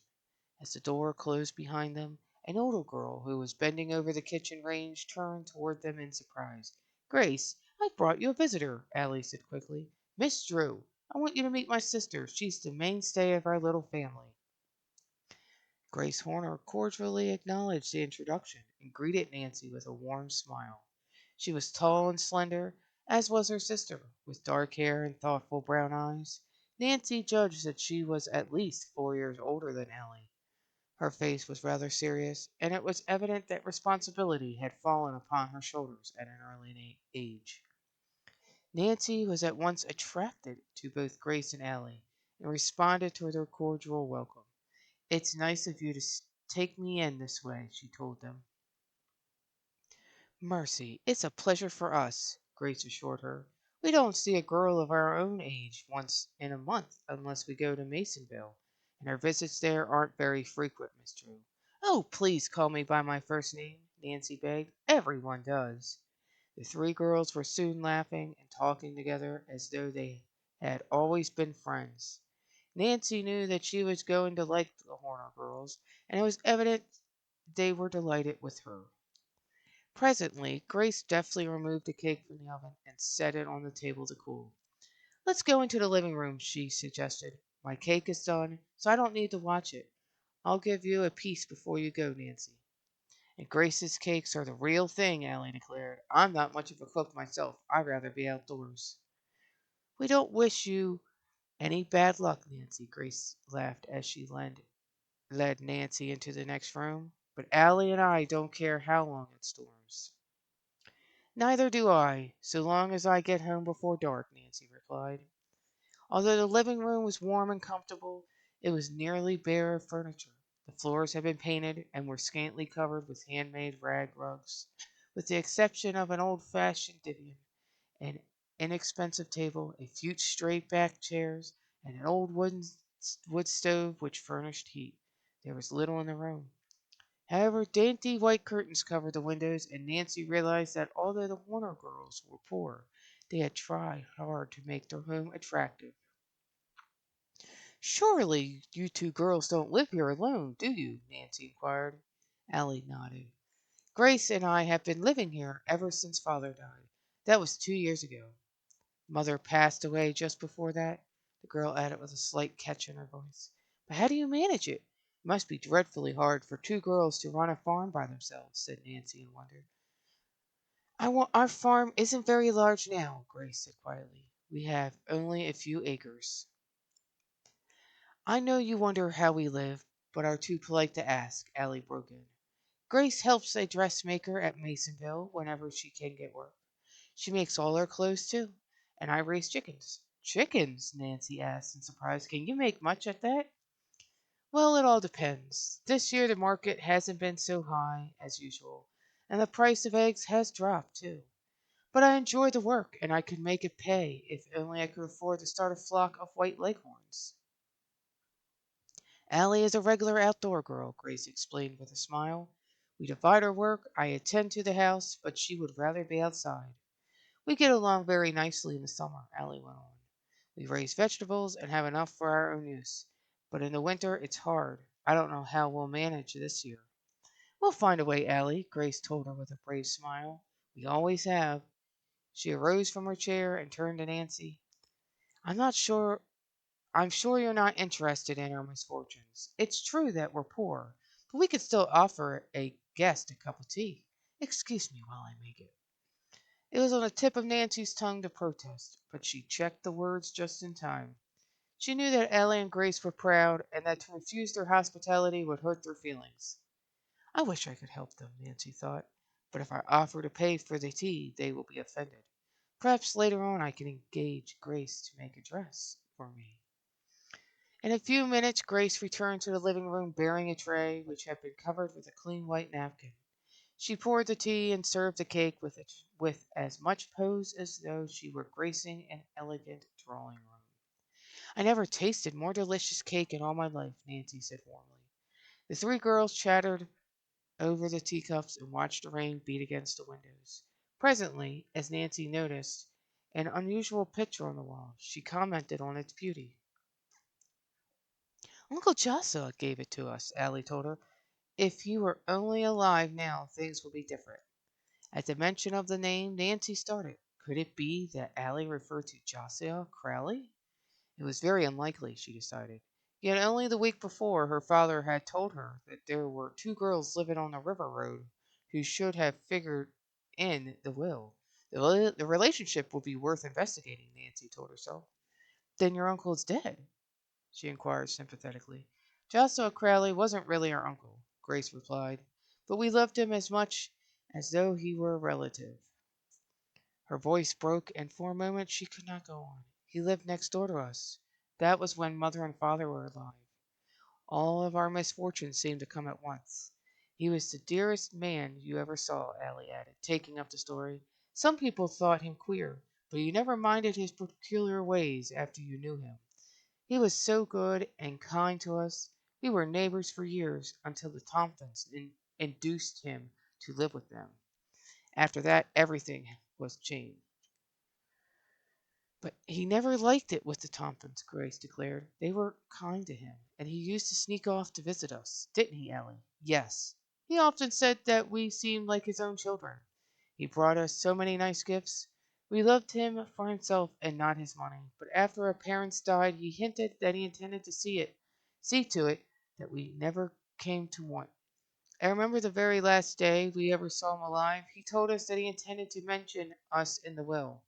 As the door closed behind them, an older girl who was bending over the kitchen range turned toward them in surprise. "Grace, I've brought you a visitor," Allie said quickly. "Miss Drew. I want you to meet my sister. She's the mainstay of our little family." Grace Horner cordially acknowledged the introduction and greeted Nancy with a warm smile. She was tall and slender, as was her sister, with dark hair and thoughtful brown eyes. Nancy judged that she was at least 4 years older than Allie. Her face was rather serious, and it was evident that responsibility had fallen upon her shoulders at an early age. Nancy was at once attracted to both Grace and Allie, and responded to their cordial welcome. "It's nice of you to take me in this way," she told them. "Mercy, it's a pleasure for us," Grace assured her. "We don't see a girl of our own age once in a month unless we go to Masonville, and our visits there aren't very frequent, Miss Drew." "Oh, please call me by my first name," Nancy begged. "Everyone does." The three girls were soon laughing and talking together as though they had always been friends. Nancy knew that she was going to like the Horner girls, and it was evident they were delighted with her. Presently Grace deftly removed the cake from the oven and set it on the table to cool. "Let's go into the living room," she suggested. "My cake is done, so I don't need to watch it. I'll give you a piece before you go, Nancy." "And Grace's cakes are the real thing," Allie declared. "I'm not much of a cook myself. I'd rather be outdoors." "We don't wish you any bad luck, Nancy," Grace laughed as she led Nancy into the next room. "But Allie and I don't care how long it storms." "Neither do I, so long as I get home before dark," Nancy replied. Although the living room was warm and comfortable, it was nearly bare of furniture. The floors had been painted and were scantily covered with handmade rag rugs, with the exception of an old-fashioned divan, an inexpensive table, a few straight-backed chairs, and an old wood stove which furnished heat. There was little in the room. However, dainty white curtains covered the windows, and Nancy realized that although the Horner girls were poor, they had tried hard to make their home attractive. "Surely you two girls don't live here alone, do you?" Nancy inquired. Allie nodded. "Grace and I have been living here ever since Father died. That was 2 years ago. Mother passed away just before that," the girl added with a slight catch in her voice. "But how do you manage it? It must be dreadfully hard for two girls to run a farm by themselves," said Nancy in wonder. Our farm isn't very large now," Grace said quietly. "We have only a few acres." "I know you wonder how we live, but are too polite to ask," Allie broke in. "Grace helps a dressmaker at Masonville whenever she can get work. She makes all our clothes, too. And I raise chickens." "Chickens?" Nancy asked in surprise. "Can you make much at that?" "Well, it all depends. This year the market hasn't been so high as usual, and the price of eggs has dropped, too. But I enjoy the work, and I could make it pay if only I could afford to start a flock of white leghorns." "Allie is a regular outdoor girl," Grace explained with a smile. "We divide our work. I attend to the house, but she would rather be outside. We get along very nicely in the summer," Allie went on. "We raise vegetables and have enough for our own use. But in the winter it's hard. I don't know how we'll manage this year." "We'll find a way, Allie," Grace told her with a brave smile. "We always have." She arose from her chair and turned to Nancy. "I'm not sure I'm sure you're not interested in our misfortunes. It's true that we're poor, but we could still offer a guest a cup of tea. Excuse me while I make it." It was on the tip of Nancy's tongue to protest, but she checked the words just in time. She knew that Ellie and Grace were proud, and that to refuse their hospitality would hurt their feelings. "I wish I could help them," Nancy thought. But if I offer to pay for the tea, they will be offended. Perhaps later on I can engage Grace to make a dress for me. In a few minutes, Grace returned to the living room bearing a tray which had been covered with a clean white napkin. She poured the tea and served the cake with as much pose as though she were gracing an elegant drawing room. I never tasted more delicious cake in all my life, Nancy said warmly. The three girls chattered over the teacups and watched the rain beat against the windows. Presently, as Nancy noticed an unusual picture on the wall, she commented on its beauty. Uncle Joshua gave it to us, Allie told her. If he were only alive now, things would be different. At the mention of the name, Nancy started. Could it be that Allie referred to Joshua Crowley? It was very unlikely, she decided. Yet only the week before, her father had told her that there were two girls living on the river road who should have figured in the will. The relationship would be worth investigating, Nancy told herself. Then your uncle is dead? She inquired sympathetically. Joshua Crowley wasn't really our uncle, Grace replied, but we loved him as much as though he were a relative. Her voice broke, and for a moment she could not go on. He lived next door to us. That was when mother and father were alive. All of our misfortunes seemed to come at once. He was the dearest man you ever saw, Allie added, taking up the story. Some people thought him queer, but you never minded his peculiar ways after you knew him. He was so good and kind to us. We were neighbors for years until the Thompsons induced him to live with them. After that, everything was changed. But he never liked it with the Tompkins, Grace declared. They were kind to him, and he used to sneak off to visit us. Didn't he, Ellie? Yes. He often said that we seemed like his own children. He brought us so many nice gifts. We loved him for himself and not his money. But after our parents died, he hinted that he intended to see to it that we never came to want. I remember the very last day we ever saw him alive, he told us that he intended to mention us in the will.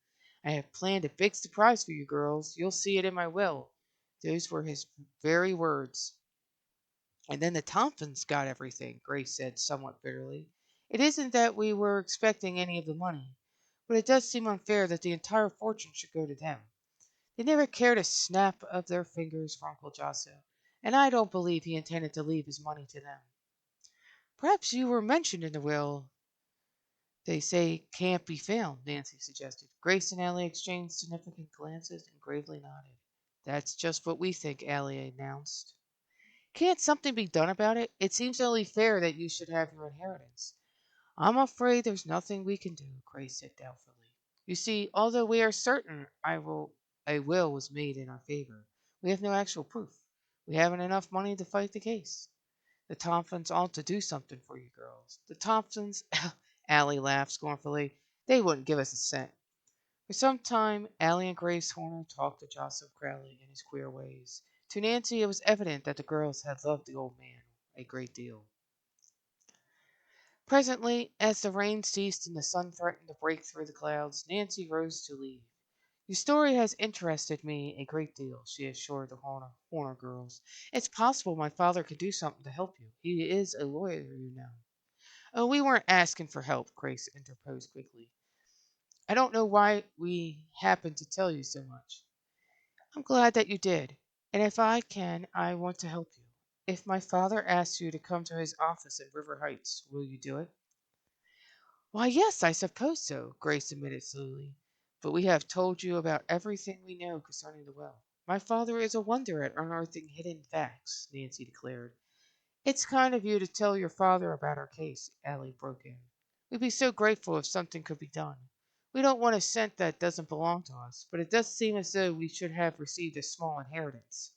I have planned a big surprise for you girls. You'll see it in my will. Those were his very words. And then the Tompkins got everything, Grace said somewhat bitterly. It isn't that we were expecting any of the money, but it does seem unfair that the entire fortune should go to them. They never cared a snap of their fingers for Uncle Joshua, and I don't believe he intended to leave his money to them. Perhaps you were mentioned in the will. They say can't be found, Nancy suggested. Grace and Allie exchanged significant glances and gravely nodded. That's just what we think, Allie announced. Can't something be done about it? It seems only fair that you should have your inheritance. I'm afraid there's nothing we can do, Grace said doubtfully. You see, although we are certain a will was made in our favor, we have no actual proof. We haven't enough money to fight the case. The Thompsons ought to do something for you girls. The Thompsons, Allie laughed scornfully, they wouldn't give us a cent. For some time, Allie and Grace Horner talked to Joseph Crowley in his queer ways. To Nancy, it was evident that the girls had loved the old man a great deal. Presently, as the rain ceased and the sun threatened to break through the clouds, Nancy rose to leave. Your story has interested me a great deal, she assured the Horner girls. It's possible my father could do something to help you. He is a lawyer, you know. Oh, we weren't asking for help, Grace interposed quickly. I don't know why we happened to tell you so much. I'm glad that you did, and if I can, I want to help you. If my father asks you to come to his office in River Heights, will you do it? Why, yes, I suppose so, Grace admitted slowly. But we have told you about everything we know concerning the will. My father is a wonder at unearthing hidden facts, Nancy declared. It's kind of you to tell your father about our case, Allie broke in. We'd be so grateful if something could be done. We don't want a cent that doesn't belong to us, but it does seem as though we should have received a small inheritance.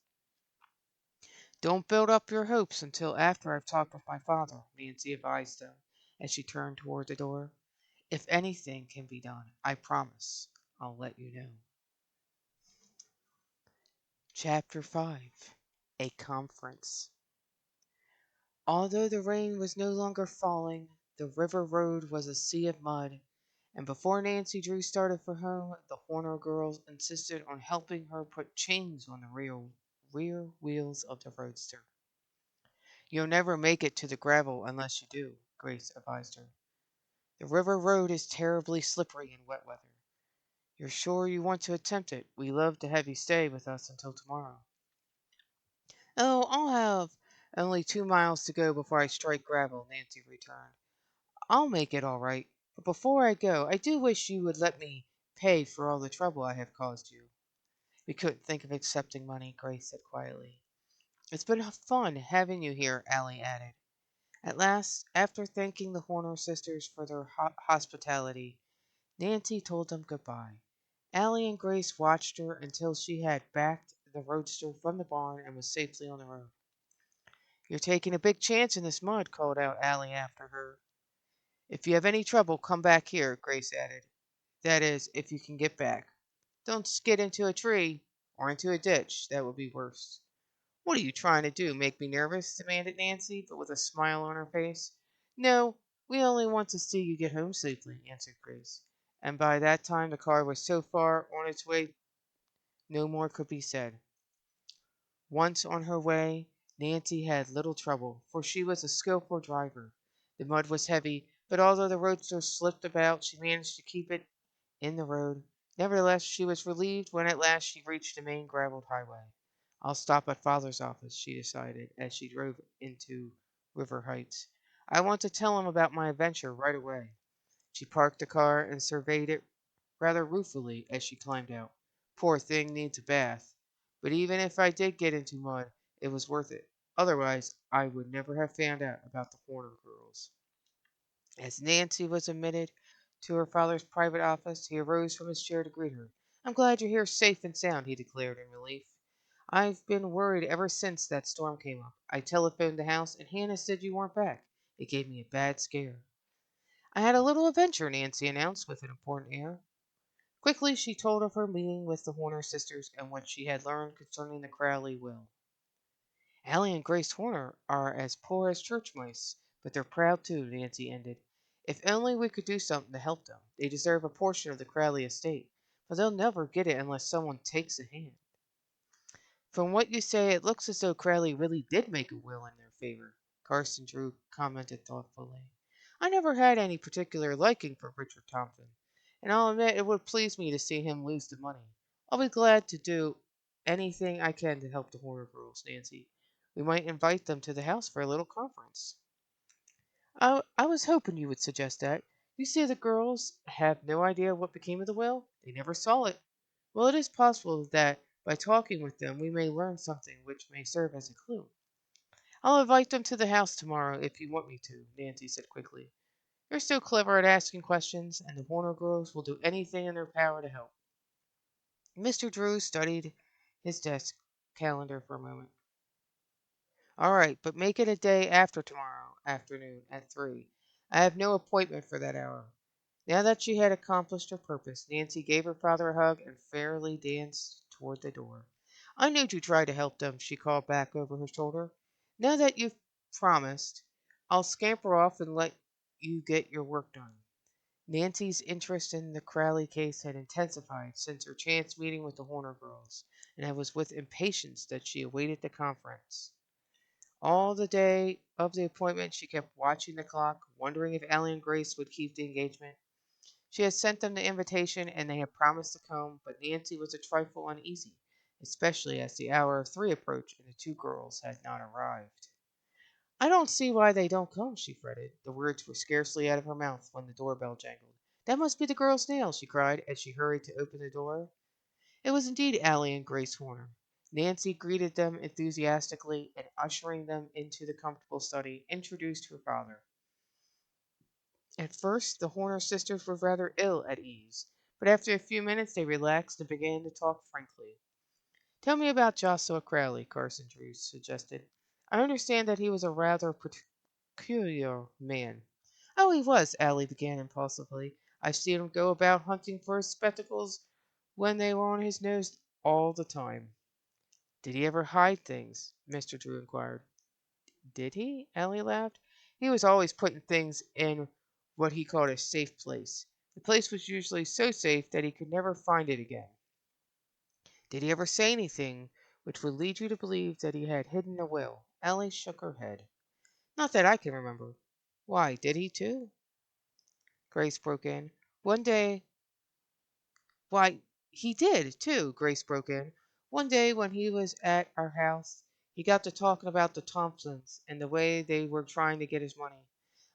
Don't build up your hopes until after I've talked with my father, Nancy advised them as she turned toward the door. If anything can be done, I promise I'll let you know. Chapter 5. A Conference. Although the rain was no longer falling, the river road was a sea of mud, and before Nancy Drew started for home, the Horner girls insisted on helping her put chains on the rear wheels of the roadster. You'll never make it to the gravel unless you do, Grace advised her. The river road is terribly slippery in wet weather. You're sure you want to attempt it? We love to have you stay with us until tomorrow. Oh, I'll have only 2 miles to go before I strike gravel, Nancy returned. I'll make it all right. But before I go, I do wish you would let me pay for all the trouble I have caused you. We couldn't think of accepting money, Grace said quietly. It's been fun having you here, Allie added. At last, after thanking the Horner sisters for their hospitality, Nancy told them goodbye. Allie and Grace watched her until she had backed the roadster from the barn and was safely on the road. You're taking a big chance in this mud, called out Allie after her. If you have any trouble, come back here, Grace added. That is, if you can get back. Don't skid into a tree or into a ditch. That would be worse. What are you trying to do? Make me nervous? Demanded Nancy, but with a smile on her face. No, we only want to see you get home safely, answered Grace. And by that time the car was so far on its way no more could be said. Once on her way, Nancy had little trouble, for she was a skillful driver. The mud was heavy, but although the roadster slipped about, she managed to keep it in the road. Nevertheless, she was relieved when at last she reached the main graveled highway. I'll stop at Father's office, she decided as she drove into River Heights. I want to tell him about my adventure right away. She parked the car and surveyed it rather ruefully as she climbed out. Poor thing needs a bath. But even if I did get into mud, it was worth it. Otherwise, I would never have found out about the Horner girls. As Nancy was admitted to her father's private office, he arose from his chair to greet her. I'm glad you're here safe and sound, he declared in relief. I've been worried ever since that storm came up. I telephoned the house, and Hannah said you weren't back. It gave me a bad scare. I had a little adventure, Nancy announced with an important air. Quickly she told of her meeting with the Horner sisters and what she had learned concerning the Crowley will. Allie and Grace Horner are as poor as church mice, but they're proud too, Nancy ended. If only we could do something to help them. They deserve a portion of the Crowley estate, but they'll never get it unless someone takes a hand. From what you say, it looks as though Crowley really did make a will in their favor, Carson Drew commented thoughtfully. I never had any particular liking for Richard Thompson, and I'll admit it would please me to see him lose the money. I'll be glad to do anything I can to help the Horner girls, Nancy. We might invite them to the house for a little conference. I was hoping you would suggest that. You see, the girls have no idea what became of the will. They never saw it. Well, it is possible that by talking with them we may learn something which may serve as a clue. I'll invite them to the house tomorrow if you want me to, Nancy said quickly. You're so clever at asking questions, and the Horner girls will do anything in their power to help. Mr. Drew studied his desk calendar for a moment. All right, but make it a day after tomorrow afternoon at 3. I have no appointment for that hour. Now that she had accomplished her purpose, Nancy gave her father a hug and fairly danced toward the door. I knew you'd try to help them, she called back over her shoulder. Now that you've promised, I'll scamper off and let you get your work done. Nancy's interest in the Crowley case had intensified since her chance meeting with the Horner girls, and it was with impatience that she awaited the conference. All the day of the appointment she kept watching the clock, wondering if Allie and Grace would keep the engagement. She had sent them the invitation, and they had promised to come, but Nancy was a trifle uneasy, especially as the hour of 3 approached and the two girls had not arrived. I don't see why they don't come, she fretted. The words were scarcely out of her mouth when the doorbell jangled. That must be the girls' nail, she cried as she hurried to open the door. It was indeed Allie and Grace Horner. Nancy greeted them enthusiastically and, ushering them into the comfortable study, introduced her father. At first, the Horner sisters were rather ill at ease, but after a few minutes they relaxed and began to talk frankly. Tell me about Joshua Crowley, Carson Drew suggested. I understand that he was a rather peculiar man. Oh, he was, Allie began impulsively. I've seen him go about hunting for his spectacles when they were on his nose all the time. Did he ever hide things? Mr. Drew inquired. Did he? Allie laughed. He was always putting things in what he called a safe place. The place was usually so safe that he could never find it again. Did he ever say anything which would lead you to believe that he had hidden a will? Allie shook her head. Not that I can remember. Why, did he too? Grace broke in. One day, why, he did, too, Grace broke in. One day when he was at our house, he got to talking about the Thompsons and the way they were trying to get his money.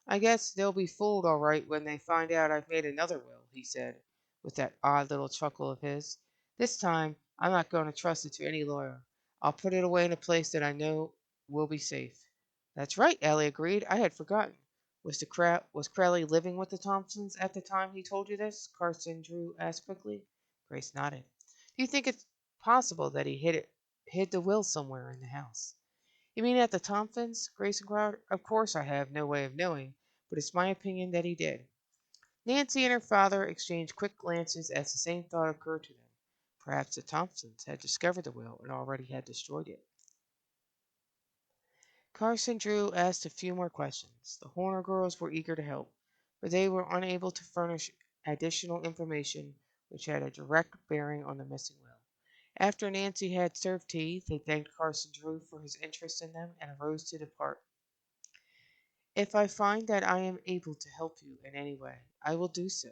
I guess they'll be fooled all right when they find out I've made another will, he said, with that odd little chuckle of his. This time, I'm not going to trust it to any lawyer. I'll put it away in a place that I know will be safe. That's right, Ellie agreed. I had forgotten. Was Crowley living with the Thompsons at the time he told you this? Carson Drew asked quickly. Grace nodded. Do you think it's possible that he hid the will somewhere in the house? You mean at the Thompsons? Grace inquired. Of course I have no way of knowing, but it's my opinion that he did. Nancy and her father exchanged quick glances as the same thought occurred to them. Perhaps the Thompsons had discovered the will and already had destroyed it. Carson Drew asked a few more questions. The Horner girls were eager to help, but they were unable to furnish additional information which had a direct bearing on the missing will. After Nancy had served tea, they thanked Carson Drew for his interest in them and arose to depart. If I find that I am able to help you in any way, I will do so,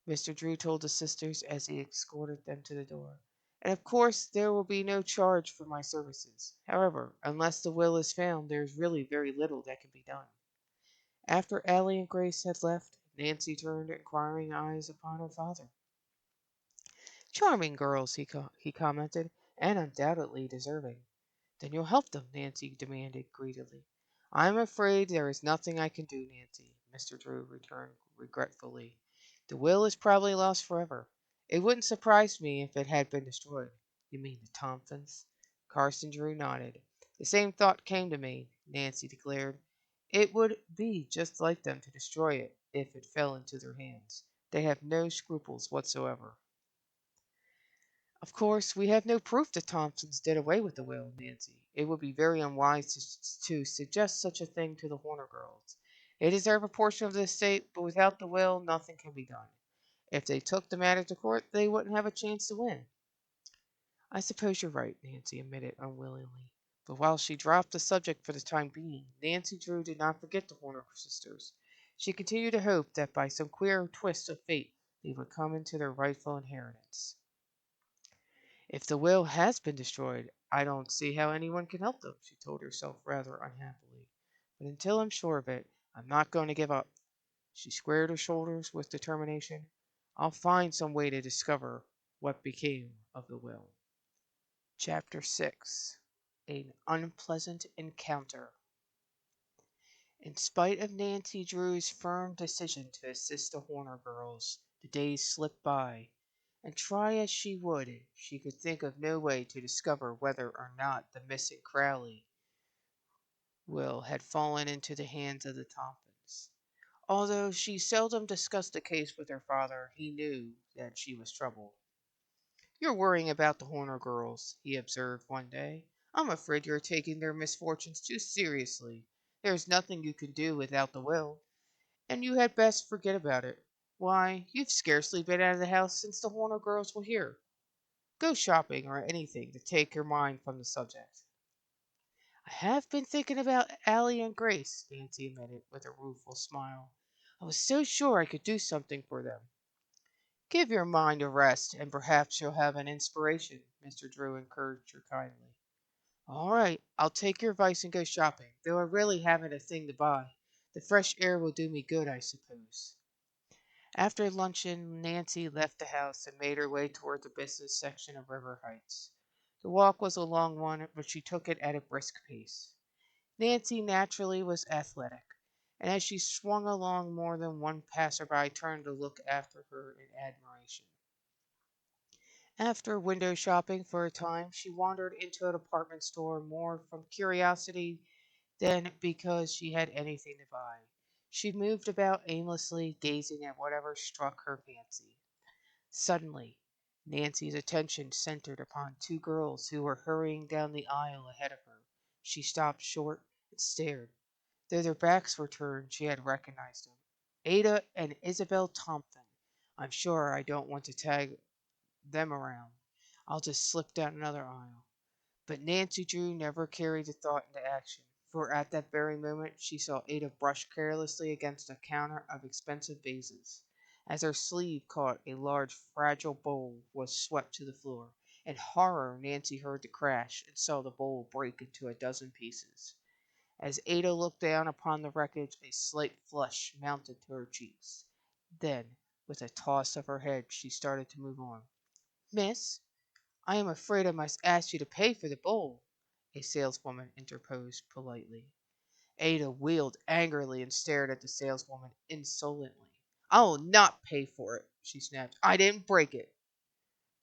Mr. Drew told the sisters as he escorted them to the door. And of course there will be no charge for my services. However, unless the will is found, there is really very little that can be done. After Allie and Grace had left, Nancy turned inquiring eyes upon her father. Charming girls, he commented, and undoubtedly deserving. Then you'll help them, Nancy demanded greedily. I'm afraid there is nothing I can do, Nancy, Mr. Drew returned regretfully. The will is probably lost forever. It wouldn't surprise me if it had been destroyed. You mean the Thompsons? Carson Drew nodded. The same thought came to me, Nancy declared. It would be just like them to destroy it if it fell into their hands. They have no scruples whatsoever. Of course, we have no proof the Thompsons did away with the will, Nancy. It would be very unwise to suggest such a thing to the Horner girls. They deserve a portion of the estate, but without the will, nothing can be done. If they took the matter to court, they wouldn't have a chance to win. I suppose you're right, Nancy admitted unwillingly. But while she dropped the subject for the time being, Nancy Drew did not forget the Horner sisters. She continued to hope that by some queer twist of fate they would come into their rightful inheritance. If the will has been destroyed, I don't see how anyone can help them, she told herself rather unhappily. But until I'm sure of it, I'm not going to give up. She squared her shoulders with determination. I'll find some way to discover what became of the will. Chapter 6. An Unpleasant Encounter. In spite of Nancy Drew's firm decision to assist the Horner girls, the days slipped by, and try as she would, she could think of no way to discover whether or not the missing Crowley will had fallen into the hands of the Tompkins. Although she seldom discussed the case with her father, he knew that she was troubled. You're worrying about the Horner girls, he observed one day. I'm afraid you're taking their misfortunes too seriously. There's nothing you can do without the will, and you had best forget about it. Why, you've scarcely been out of the house since the Horner girls were here. Go shopping or anything to take your mind from the subject. I have been thinking about Allie and Grace, Nancy admitted with a rueful smile. I was so sure I could do something for them. Give your mind a rest, and perhaps you'll have an inspiration, Mr. Drew encouraged her kindly. All right, I'll take your advice and go shopping, though I really haven't a thing to buy. The fresh air will do me good, I suppose. After luncheon, Nancy left the house and made her way toward the business section of River Heights. The walk was a long one, but she took it at a brisk pace. Nancy naturally was athletic, and as she swung along more than one passerby turned to look after her in admiration. After window shopping for a time, she wandered into a department store more from curiosity than because she had anything to buy. She moved about aimlessly, gazing at whatever struck her fancy. Suddenly, Nancy's attention centered upon two girls who were hurrying down the aisle ahead of her. She stopped short and stared. Though their backs were turned, she had recognized them. Ada and Isabel Thompson. I'm sure I don't want to tag them around. I'll just slip down another aisle. But Nancy Drew never carried the thought into action. for at that very moment she saw Ada brush carelessly against a counter of expensive vases. As her sleeve caught, a large, fragile bowl was swept to the floor. In horror, Nancy heard the crash and saw the bowl break into a dozen pieces. As Ada looked down upon the wreckage, a slight flush mounted to her cheeks. Then, with a toss of her head, she started to move on. Miss, I am afraid I must ask you to pay for the bowl, a saleswoman interposed politely. Ada wheeled angrily and stared at the saleswoman insolently. I will not pay for it, she snapped. I didn't break it.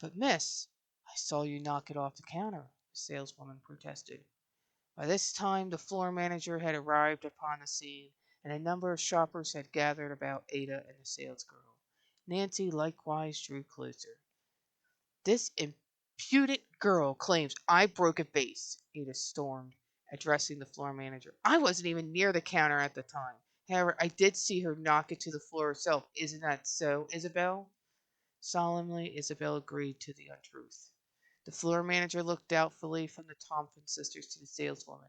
But, miss, I saw you knock it off the counter, the saleswoman protested. By this time, the floor manager had arrived upon the scene, and a number of shoppers had gathered about Ada and the salesgirl. Nancy likewise drew closer. This impudent girl claims I broke a vase, Ada stormed, addressing the floor manager. I wasn't even near the counter at the time. However, I did see her knock it to the floor herself. Isn't that so, Isabel? Solemnly, Isabel agreed to the untruth. The floor manager looked doubtfully from the Thompson sisters to the saleswoman.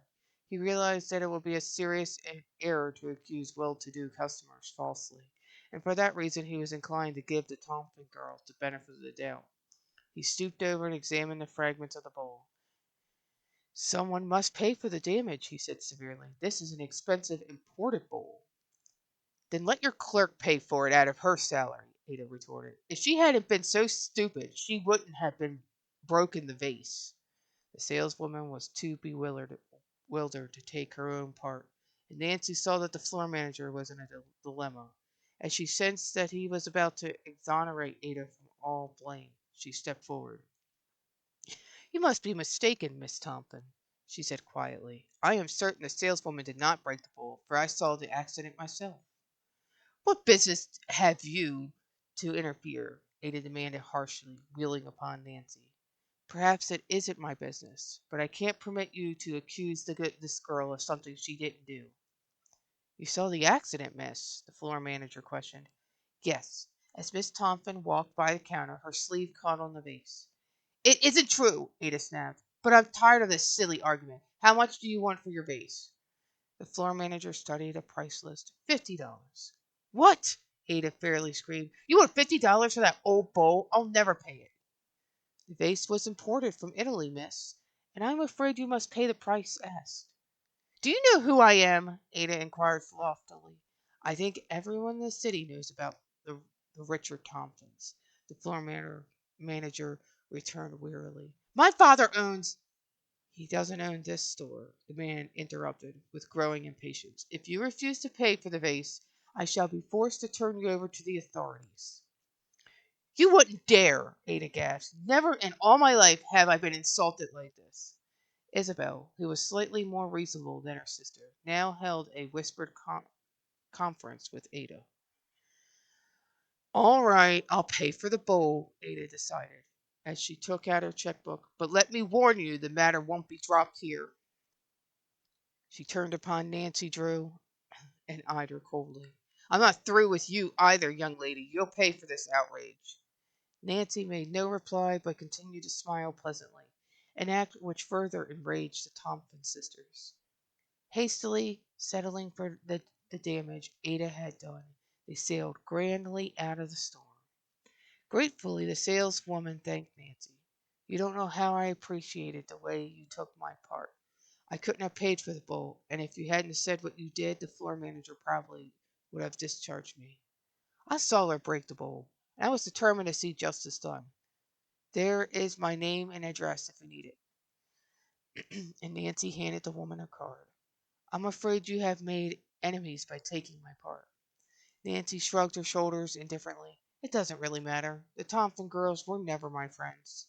He realized that it would be a serious error to accuse well-to-do customers falsely, and for that reason he was inclined to give the Thompson girls the benefit of the doubt. He stooped over and examined the fragments of the bowl. Someone must pay for the damage, he said severely. This is an expensive imported bowl. Then let your clerk pay for it out of her salary, Ada retorted. If she hadn't been so stupid, she wouldn't have been broken the vase. The saleswoman was too bewildered to take her own part, and Nancy saw that the floor manager was in a dilemma. As she sensed that he was about to exonerate Ada from all blame, she stepped forward. You must be mistaken, Miss Thompson, she said quietly. I am certain the saleswoman did not break the bowl, for I saw the accident myself. What business have you to interfere? Ada demanded harshly, wheeling upon Nancy. Perhaps it isn't my business, but I can't permit you to accuse this girl of something she didn't do. You saw the accident, miss? The floor manager questioned. Yes. As Miss Thompson walked by the counter, her sleeve caught on the vase. It isn't true, Ada snapped. But I'm tired of this silly argument. How much do you want for your vase? The floor manager studied a price list. $50. What? Ada fairly screamed. You want $50 for that old bowl? I'll never pay it. The vase was imported from Italy, miss, and I'm afraid you must pay the price asked. Do you know who I am? Ada inquired loftily. I think everyone in the city knows about the Richard Tompkins. The manager returned wearily. My father owns. He doesn't own this store, the man interrupted with growing impatience. If you refuse to pay for the vase, I shall be forced to turn you over to the authorities. You wouldn't dare, Ada gasped. Never in all my life have I been insulted like this. Isabel, who was slightly more reasonable than her sister, now held a whispered conference with Ada. All right, I'll pay for the bowl, Ada decided, as she took out her checkbook. But let me warn you, the matter won't be dropped here. She turned upon Nancy Drew and eyed her coldly. I'm not through with you either, young lady. You'll pay for this outrage. Nancy made no reply but continued to smile pleasantly, an act which further enraged the Thompson sisters. Hastily settling for the damage Ada had done, they sailed grandly out of the storm. Gratefully, the saleswoman thanked Nancy. You don't know how I appreciated the way you took my part. I couldn't have paid for the bowl, and if you hadn't said what you did, the floor manager probably would have discharged me. I saw her break the bowl, and I was determined to see justice done. There is my name and address if you need it. And Nancy handed the woman a card. I'm afraid you have made enemies by taking my part. Nancy shrugged her shoulders indifferently. It doesn't really matter. The Thompson girls were never my friends.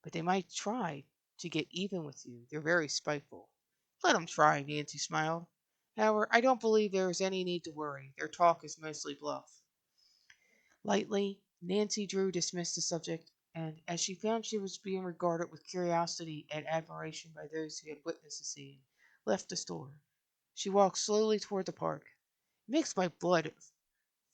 But they might try to get even with you. They're very spiteful. Let them try, Nancy smiled. However, I don't believe there is any need to worry. Their talk is mostly bluff. Lightly, Nancy Drew dismissed the subject, and as she found she was being regarded with curiosity and admiration by those who had witnessed the scene, left the store. She walked slowly toward the park. It makes my blood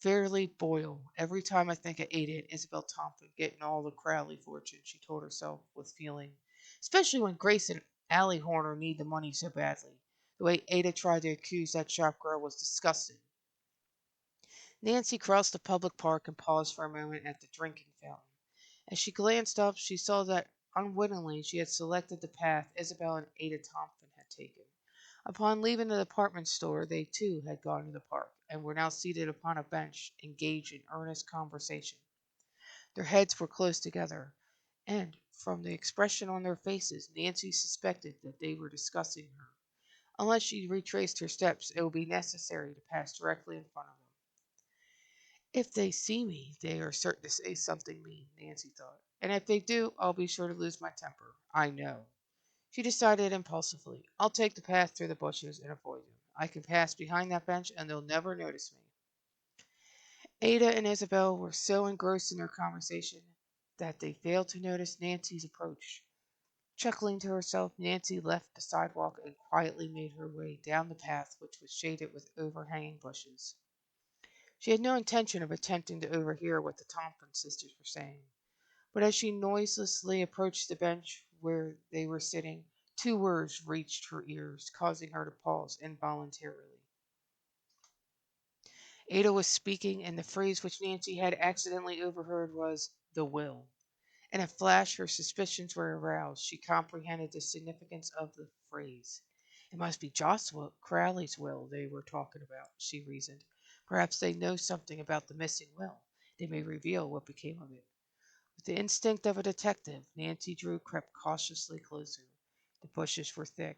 fairly boil every time I think of Ada and Isabel Thompson getting all the Crowley fortune, she told herself with feeling. Especially when Grace and Allie Horner need the money so badly. The way Ada tried to accuse that shop girl was disgusting. Nancy crossed the public park and paused for a moment at the drinking fountain. As she glanced up, she saw that unwittingly she had selected the path Isabel and Ada Thompson had taken. Upon leaving the department store, they too had gone to the park and were now seated upon a bench, engaged in earnest conversation. Their heads were close together, and from the expression on their faces, Nancy suspected that they were discussing her. Unless she retraced her steps, it would be necessary to pass directly in front of them. If they see me, they are certain to say something mean, Nancy thought. And if they do, I'll be sure to lose my temper. I know. She decided impulsively. I'll take the path through the bushes and avoid them. I can pass behind that bench and they'll never notice me. Ada and Isabel were so engrossed in their conversation that they failed to notice Nancy's approach. Chuckling to herself, Nancy left the sidewalk and quietly made her way down the path, which was shaded with overhanging bushes. She had no intention of attempting to overhear what the Tompkins sisters were saying, but as she noiselessly approached the bench where they were sitting, two words reached her ears, causing her to pause involuntarily. Ada was speaking, and the phrase which Nancy had accidentally overheard was "the will." In a flash, her suspicions were aroused. She comprehended the significance of the phrase. It must be Joshua Crowley's will they were talking about, she reasoned. Perhaps they know something about the missing will. They may reveal what became of it. With the instinct of a detective, Nancy Drew crept cautiously closer. The bushes were thick,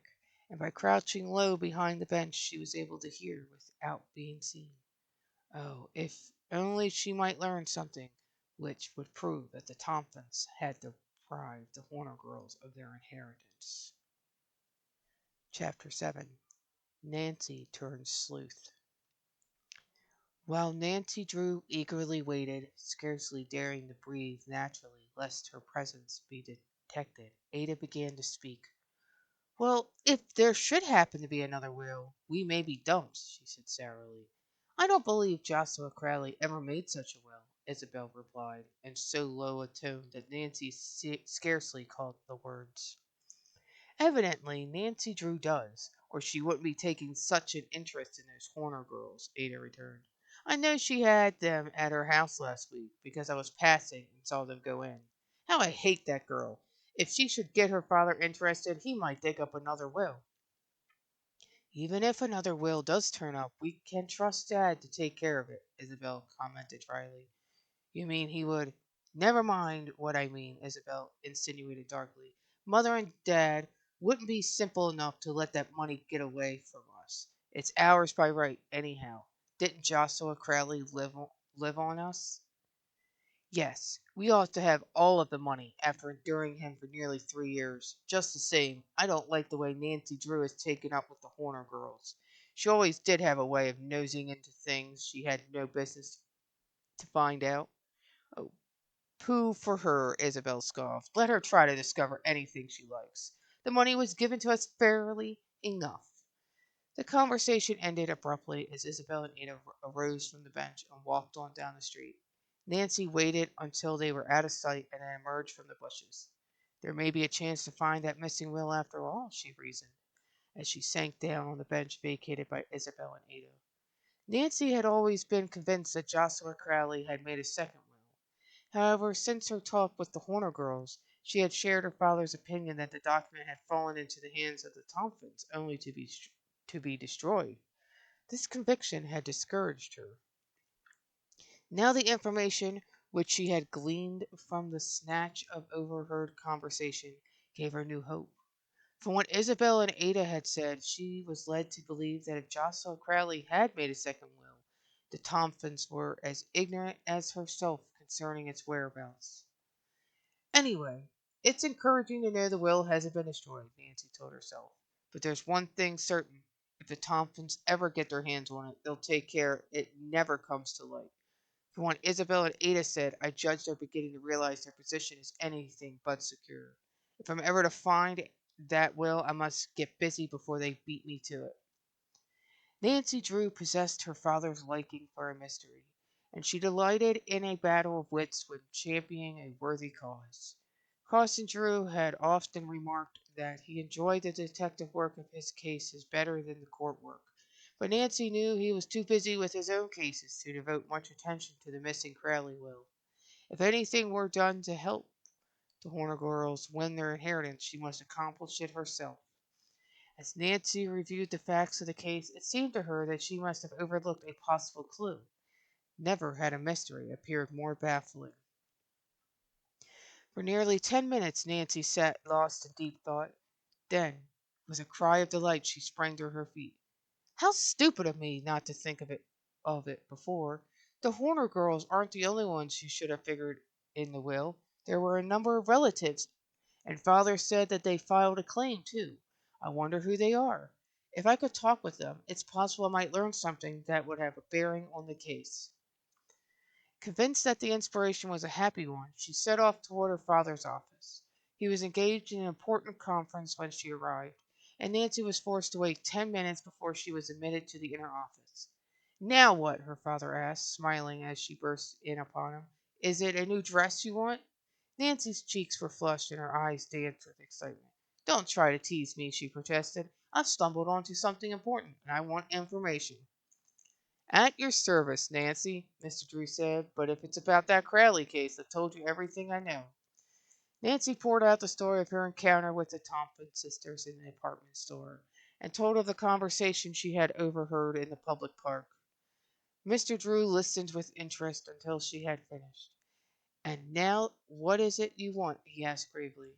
and by crouching low behind the bench, she was able to hear without being seen. Oh, if only she might learn something which would prove that the Tompkins had deprived the Horner girls of their inheritance. Chapter 7. Nancy Turns Sleuth. While Nancy Drew eagerly waited, scarcely daring to breathe naturally lest her presence be detected, Ada began to speak. "Well, if there should happen to be another will, we may be dumps," she said sourly. "I don't believe Joshua Crowley ever made such a will," Isabel replied, in so low a tone that Nancy scarcely caught the words. "Evidently Nancy Drew does, or she wouldn't be taking such an interest in those Horner girls," Ada returned. "I know she had them at her house last week, because I was passing and saw them go in. How I hate that girl! If she should get her father interested, he might dig up another will." "Even if another will does turn up, we can trust Dad to take care of it," Isabel commented dryly. "You mean he would—" "Never mind what I mean," Isabel insinuated darkly. "Mother and Dad wouldn't be simple enough to let that money get away from us. It's ours by right, anyhow. Didn't Joshua Crowley live on us?" "Yes, we ought to have all of the money after enduring him for nearly 3 years. Just the same, I don't like the way Nancy Drew has taken up with the Horner girls. She always did have a way of nosing into things she had no business to find out." "Oh, pooh for her," Isabel scoffed. "Let her try to discover anything she likes. The money was given to us fairly enough." The conversation ended abruptly as Isabel and Ada arose from the bench and walked on down the street. Nancy waited until they were out of sight and then emerged from the bushes. "There may be a chance to find that missing will after all," she reasoned, as she sank down on the bench vacated by Isabel and Ada. Nancy had always been convinced that Joshua Crowley had made a second will. However, since her talk with the Horner girls, she had shared her father's opinion that the document had fallen into the hands of the Tompkins only to be destroyed. This conviction had discouraged her. Now the information which she had gleaned from the snatch of overheard conversation gave her new hope. From what Isabel and Ada had said, she was led to believe that if Joshua Crowley had made a second will, the Tompkins were as ignorant as herself concerning its whereabouts. "Anyway, it's encouraging to know the will hasn't been destroyed," Nancy told herself. "But there's one thing certain. If the Tompkins ever get their hands on it, they'll take care it never comes to light." From what Isabel and Ada said, I judge they're beginning to realize their position is anything but secure. If I'm ever to find that will, I must get busy before they beat me to it. Nancy Drew possessed her father's liking for a mystery, and she delighted in a battle of wits when championing a worthy cause. Carson Drew had often remarked that he enjoyed the detective work of his cases better than the court work, but Nancy knew he was too busy with his own cases to devote much attention to the missing Crowley will. If anything were done to help the Horner girls win their inheritance, she must accomplish it herself. As Nancy reviewed the facts of the case, it seemed to her that she must have overlooked a possible clue. Never had a mystery appeared more baffling. For nearly 10 minutes Nancy sat lost in deep thought. Then, with a cry of delight, she sprang to her feet. How stupid of me not to think of it before. The Horner girls aren't the only ones who should have figured in the will. There were a number of relatives, and father said that they filed a claim, too. I wonder who they are. If I could talk with them, it's possible I might learn something that would have a bearing on the case. Convinced that the inspiration was a happy one, she set off toward her father's office. He was engaged in an important conference when she arrived, and Nancy was forced to wait 10 minutes before she was admitted to the inner office. Now what? Her father asked, smiling as she burst in upon him. Is it a new dress you want? Nancy's cheeks were flushed and her eyes danced with excitement. Don't try to tease me, she protested. I've stumbled onto something important, and I want information. At your service, Nancy, Mr. Drew said, but if it's about that Crowley case, I've told you everything I know. Nancy poured out the story of her encounter with the Thompson sisters in the department store, and told of the conversation she had overheard in the public park. Mr. Drew listened with interest until she had finished. And now, what is it you want? He asked gravely.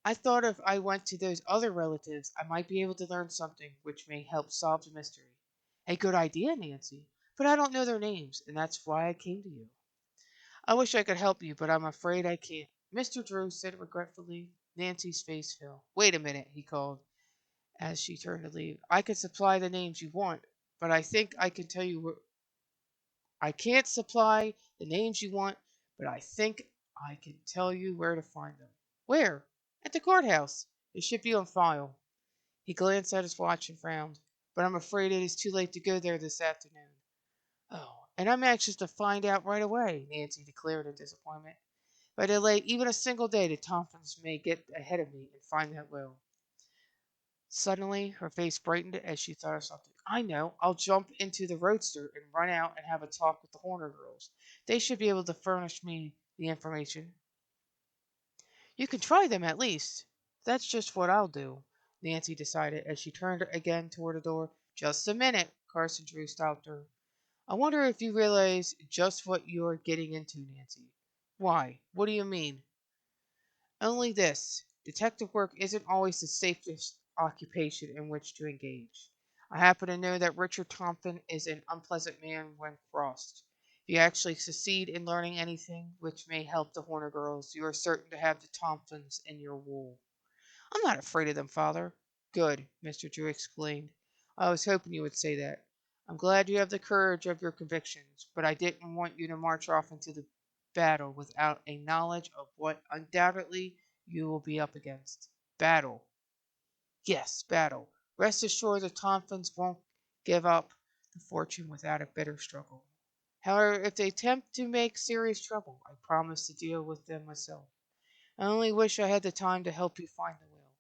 I thought if I went to those other relatives, I might be able to learn something which may help solve the mystery. A good idea, Nancy, but I don't know their names, and that's why I came to you. I wish I could help you, but I'm afraid I can't. Mr. Drew said regretfully. Nancy's face fell. Wait a minute, he called as she turned to leave. I can supply the names you want, but I think I can tell you where. I can't supply the names you want, but I think I can tell you where to find them. Where? At the courthouse. It should be on file. He glanced at his watch and frowned. But I'm afraid it is too late to go there this afternoon. Oh, and I'm anxious to find out right away, Nancy declared in disappointment. If I delay even a single day, the Tompkins may get ahead of me and find that will. Suddenly, her face brightened as she thought of something. I know. I'll jump into the roadster and run out and have a talk with the Horner girls. They should be able to furnish me the information. You can try them at least. That's just what I'll do, Nancy decided as she turned again toward the door. Just a minute, Carson Drew stopped her. I wonder if you realize just what you're getting into, Nancy. Why? What do you mean? Only this. Detective work isn't always the safest occupation in which to engage. I happen to know that Richard Thompson is an unpleasant man when crossed. If you actually succeed in learning anything which may help the Horner girls, you are certain to have the Thompsons in your wool. I'm not afraid of them, father. Good, Mr. Drew exclaimed. I was hoping you would say that. I'm glad you have the courage of your convictions, but I didn't want you to march off into the battle without a knowledge of what undoubtedly you will be up against. Battle. Yes, battle. Rest assured the Thompsons won't give up the fortune without a bitter struggle. However, if they attempt to make serious trouble, I promise to deal with them myself. I only wish I had the time to help you find the will.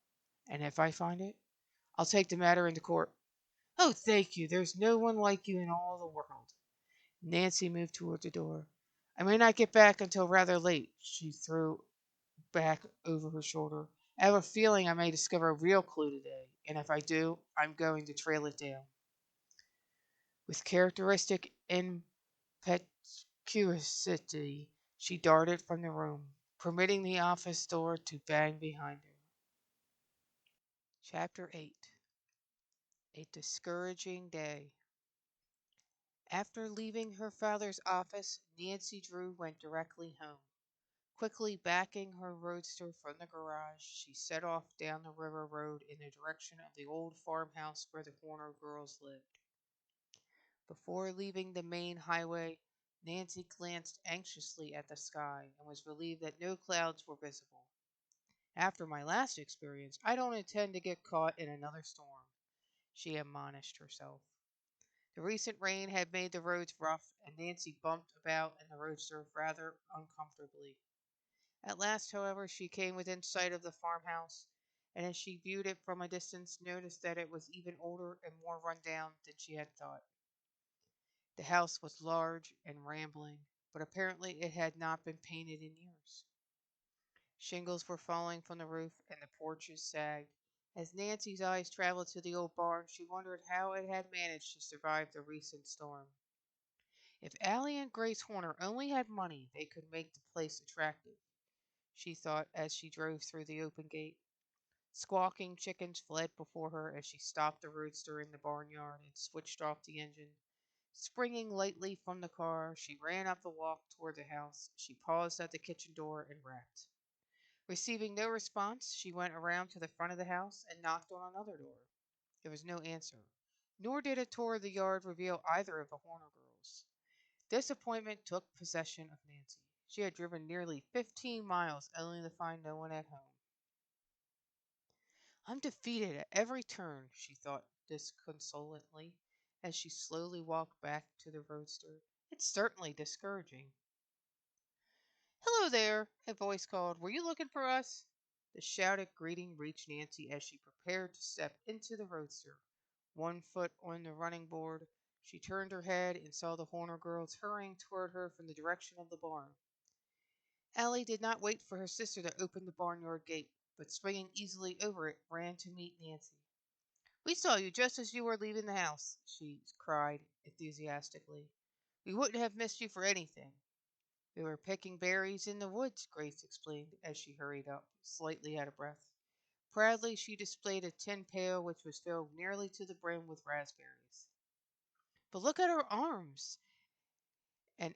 And if I find it, I'll take the matter into court. Oh, thank you. There's no one like you in all the world. Nancy moved toward the door. I may not get back until rather late, she threw back over her shoulder. I have a feeling I may discover a real clue today, and if I do, I'm going to trail it down. With characteristic impetuosity, she darted from the room, permitting the office door to bang behind her. Chapter 8. A discouraging day. After leaving her father's office, Nancy Drew went directly home. Quickly backing her roadster from the garage, she set off down the river road in the direction of the old farmhouse where the Horner girls lived. Before leaving the main highway, Nancy glanced anxiously at the sky and was relieved that no clouds were visible. After my last experience, I don't intend to get caught in another storm, she admonished herself. The recent rain had made the roads rough, and Nancy bumped about in the roadster rather uncomfortably. At last, however, she came within sight of the farmhouse, and as she viewed it from a distance, noticed that it was even older and more run down than she had thought. The house was large and rambling, but apparently it had not been painted in years. Shingles were falling from the roof, and the porches sagged. As Nancy's eyes traveled to the old barn, she wondered how it had managed to survive the recent storm. If Allie and Grace Horner only had money, they could make the place attractive, she thought as she drove through the open gate. Squawking chickens fled before her as she stopped the roadster in the barnyard and switched off the engine. Springing lightly from the car, she ran up the walk toward the house. She paused at the kitchen door and rapped. Receiving no response, she went around to the front of the house and knocked on another door. There was no answer, nor did a tour of the yard reveal either of the Horner girls. Disappointment took possession of Nancy. She had driven nearly 15 miles only to find no one at home. I'm defeated at every turn, she thought disconsolately as she slowly walked back to the roadster. It's certainly discouraging. Hello there, a voice called. Were you looking for us? The shouted greeting reached Nancy as she prepared to step into the roadster. One foot on the running board, she turned her head and saw the Horner girls hurrying toward her from the direction of the barn. Allie did not wait for her sister to open the barnyard gate, but springing easily over it, ran to meet Nancy. We saw you just as you were leaving the house, she cried enthusiastically. We wouldn't have missed you for anything. We were picking berries in the woods, Grace explained as she hurried up, slightly out of breath. Proudly, she displayed a tin pail which was filled nearly to the brim with raspberries. But look at her arms! And,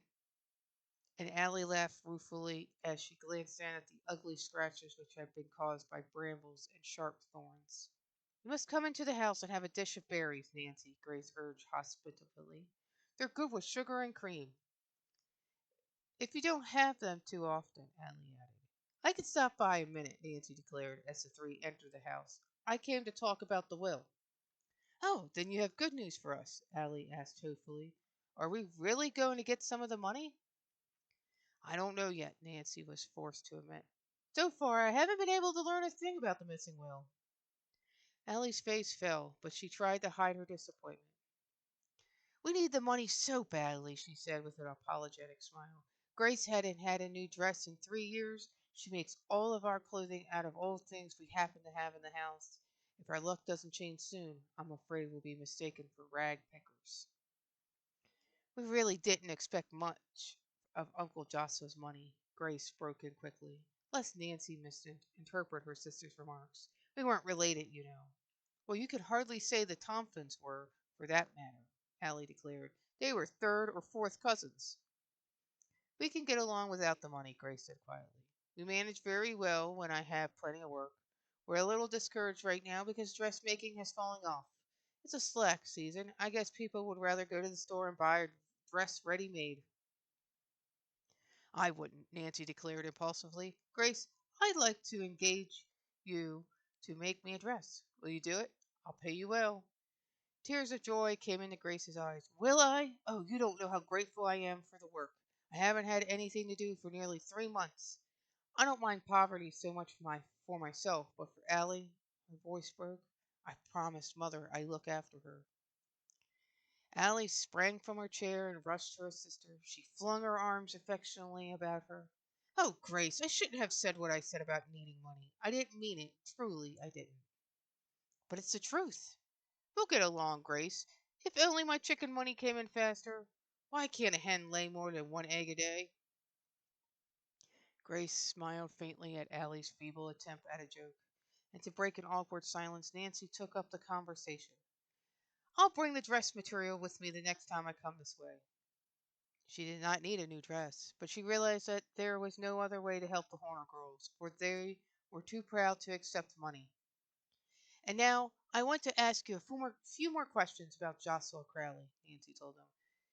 and Allie laughed ruefully as she glanced down at the ugly scratches which had been caused by brambles and sharp thorns. You must come into the house and have a dish of berries, Nancy, Grace urged hospitably. They're good with sugar and cream. If you don't have them too often, Allie added. I could stop by a minute, Nancy declared as the three entered the house. I came to talk about the will. Oh, then you have good news for us, Allie asked hopefully. Are we really going to get some of the money? I don't know yet, Nancy was forced to admit. So far, I haven't been able to learn a thing about the missing will. Allie's face fell, but she tried to hide her disappointment. We need the money so badly, she said with an apologetic smile. Grace hadn't had a new dress in 3 years. She makes all of our clothing out of old things we happen to have in the house. If our luck doesn't change soon, I'm afraid we'll be mistaken for rag pickers. We really didn't expect much of Uncle Joshua's money, Grace broke in quickly, lest Nancy misinterpret her sister's remarks. We weren't related, you know. Well, you could hardly say the Tompkins were, for that matter, Allie declared. They were third or fourth cousins. We can get along without the money, Grace said quietly. We manage very well when I have plenty of work. We're a little discouraged right now because dressmaking has fallen off. It's a slack season. I guess people would rather go to the store and buy a dress ready made. I wouldn't, Nancy declared impulsively. Grace, I'd like to engage you to make me a dress. Will you do it? I'll pay you well. Tears of joy came into Grace's eyes. Will I? Oh, you don't know how grateful I am for the work. I haven't had anything to do for nearly 3 months. I don't mind poverty so much for myself, but for Allie, her voice broke. I promised Mother I'd look after her. Allie sprang from her chair and rushed to her sister. She flung her arms affectionately about her. Oh, Grace, I shouldn't have said what I said about needing money. I didn't mean it. Truly, I didn't. But it's the truth. We'll get along, Grace. If only my chicken money came in faster. Why can't a hen lay more than one egg a day? Grace smiled faintly at Allie's feeble attempt at a joke, and to break an awkward silence, Nancy took up the conversation. I'll bring the dress material with me the next time I come this way. She did not need a new dress, but she realized that there was no other way to help the Horner girls, for they were too proud to accept money. And now I want to ask you a few more questions about Joshua Crowley, Nancy told them.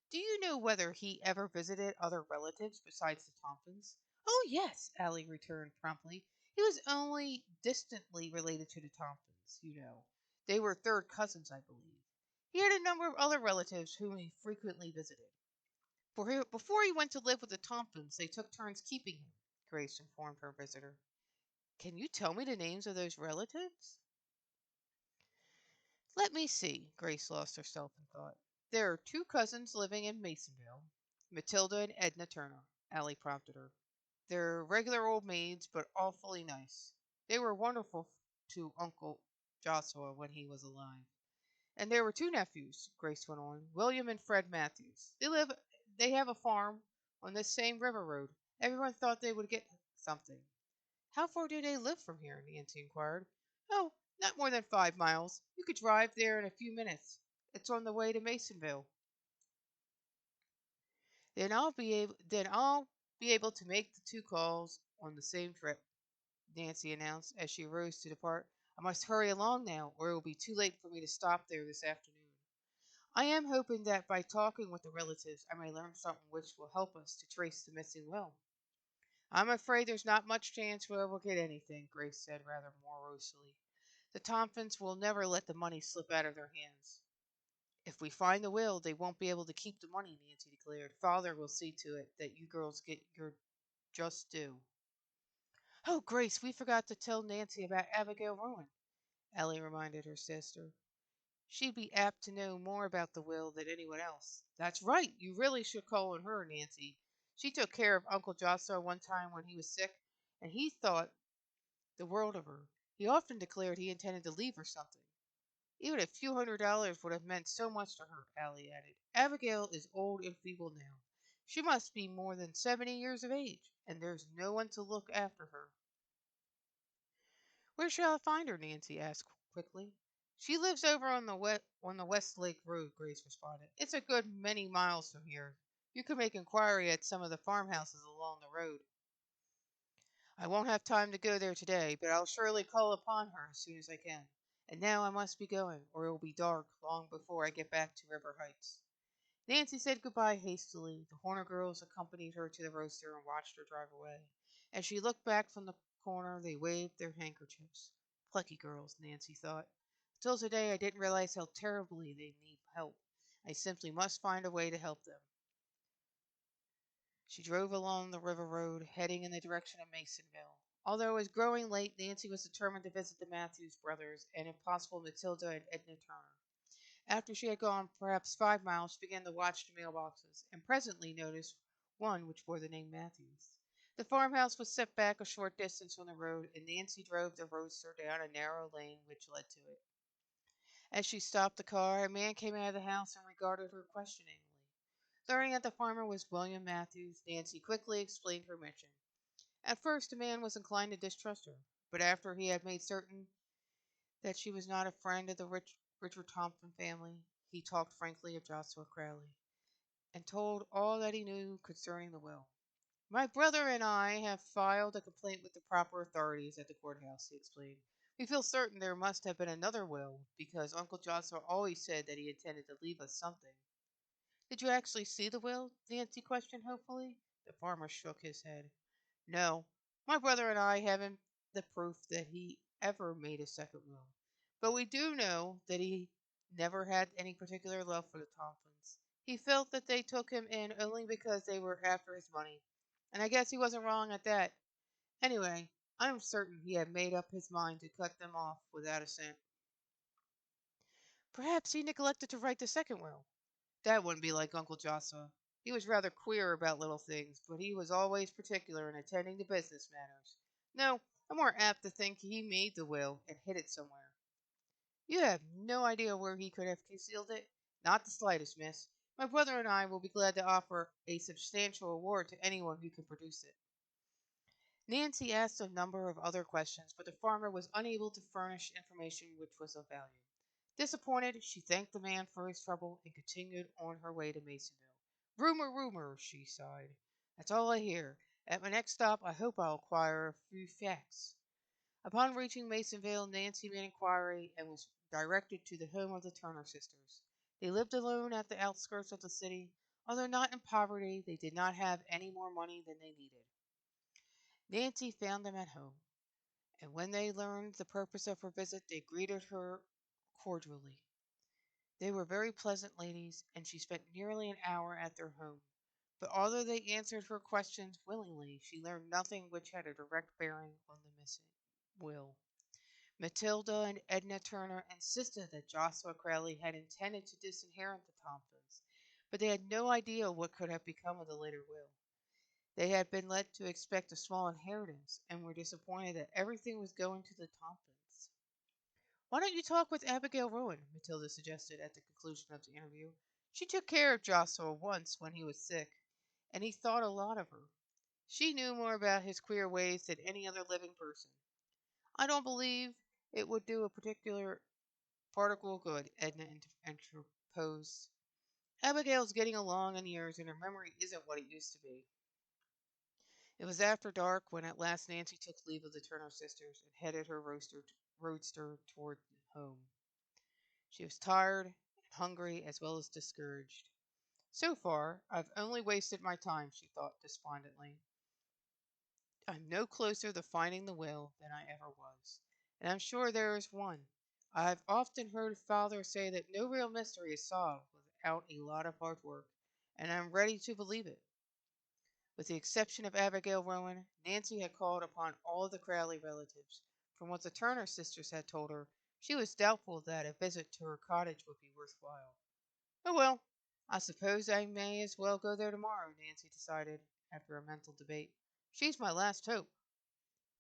Do you know whether he ever visited other relatives besides the Tompkins? Oh, yes, Allie returned promptly. He was only distantly related to the Tompkins, you know. They were third cousins, I believe. He had a number of other relatives whom he frequently visited. Before he went to live with the Tompkins, they took turns keeping him, Grace informed her visitor. Can you tell me the names of those relatives? Let me see. Grace lost herself in thought. There are two cousins living in Masonville, Matilda and Edna Turner. Allie prompted her. They're regular old maids, but awfully nice. They were wonderful to Uncle Joshua when he was alive. And there were two nephews, Grace went on, William and Fred Matthews. They have a farm on this same river road. Everyone thought they would get something. How far do they live from here? Nancy inquired. Oh, not more than 5 miles. You could drive there in a few minutes. It's on the way to Masonville. Then I'll be able to make the two calls on the same trip, Nancy announced as she rose to depart. I must hurry along now, or it will be too late for me to stop there this afternoon. I am hoping that by talking with the relatives I may learn something which will help us to trace the missing will. I'm afraid there's not much chance we'll ever get anything, Grace said rather morosely. The Tompkins will never let the money slip out of their hands. If we find the will, they won't be able to keep the money, Nancy declared. Father will see to it that you girls get your just due. Oh, Grace, we forgot to tell Nancy about Abigail Rowan, Ellie reminded her sister. She'd be apt to know more about the will than anyone else. That's right. You really should call on her, Nancy. She took care of Uncle Joshua one time when he was sick, and he thought the world of her. He often declared he intended to leave her something. Even a few $100s would have meant so much to her, Allie added. Abigail is old and feeble now. She must be more than 70 years of age, and there's no one to look after her. Where shall I find her? Nancy asked quickly. She lives over on the West Lake Road, Grace responded. It's a good many miles from here. You can make inquiry at some of the farmhouses along the road. I won't have time to go there today, but I'll surely call upon her as soon as I can. And now I must be going, or it will be dark long before I get back to River Heights. Nancy said goodbye hastily. The Horner girls accompanied her to the roadster and watched her drive away. As she looked back from the corner, they waved their handkerchiefs. Plucky girls, Nancy thought. Until today, I didn't realize how terribly they need help. I simply must find a way to help them. She drove along the river road, heading in the direction of Masonville. Although it was growing late, Nancy was determined to visit the Matthews brothers and, if possible, Matilda and Edna Turner. After she had gone perhaps 5 miles, she began to watch the mailboxes, and presently noticed one which bore the name Matthews. The farmhouse was set back a short distance from the road, and Nancy drove the roadster down a narrow lane which led to it. As she stopped the car, a man came out of the house and regarded her questioningly. Learning that the farmer was William Matthews, Nancy quickly explained her mission. At first, the man was inclined to distrust her, but after he had made certain that she was not a friend of the Richard Thompson family, he talked frankly of Joshua Crowley, and told all that he knew concerning the will. My brother and I have filed a complaint with the proper authorities at the courthouse, he explained. We feel certain there must have been another will, because Uncle Joshua always said that he intended to leave us something. Did you actually see the will? Nancy questioned hopefully. The farmer shook his head. No, my brother and I haven't the proof that he ever made a second will. But we do know that he never had any particular love for the Tomlins. He felt that they took him in only because they were after his money. And I guess he wasn't wrong at that. Anyway, I'm certain he had made up his mind to cut them off without a cent. Perhaps he neglected to write the second will. That wouldn't be like Uncle Joshua. He was rather queer about little things, but he was always particular in attending to business matters. No, I'm more apt to think he made the will and hid it somewhere. You have no idea where he could have concealed it? Not the slightest, miss. My brother and I will be glad to offer a substantial reward to anyone who can produce it. Nancy asked a number of other questions, but the farmer was unable to furnish information which was of value. Disappointed, she thanked the man for his trouble and continued on her way to Masonville. Rumor, rumor, she sighed. That's all I hear. At my next stop, I hope I'll acquire a few facts. Upon reaching Masonville, Nancy made inquiry and was directed to the home of the Turner sisters. They lived alone at the outskirts of the city. Although not in poverty, they did not have any more money than they needed. Nancy found them at home, and when they learned the purpose of her visit, they greeted her cordially. They were very pleasant ladies, and she spent nearly an hour at their home. But although they answered her questions willingly, she learned nothing which had a direct bearing on the missing. will. Matilda and Edna Turner insisted that Joshua Crowley had intended to disinherit the Tompkins, but they had no idea what could have become of the later will. They had been led to expect a small inheritance and were disappointed that everything was going to the Tompkins. "Why don't you talk with Abigail Rowan?" Matilda suggested at the conclusion of the interview. "She took care of Joshua once when he was sick, and he thought a lot of her. She knew more about his queer ways than any other living person." "I don't believe it would do a particular particle good," Edna interposed. "Abigail's getting along in years, and her memory isn't what it used to be." It was after dark when at last Nancy took leave of the Turner sisters and headed her roadster toward home. She was tired and hungry as well as discouraged. "So far, I've only wasted my time," she thought despondently. "I'm no closer to finding the will than I ever was. And I'm sure there is one. I've often heard Father say that no real mystery is solved without a lot of hard work, and I'm ready to believe it." With the exception of Abigail Rowan, Nancy had called upon all of the Crowley relatives. From what the Turner sisters had told her, she was doubtful that a visit to her cottage would be worth while. "Oh, well, I suppose I may as well go there tomorrow," Nancy decided, after a mental debate. "She's my last hope.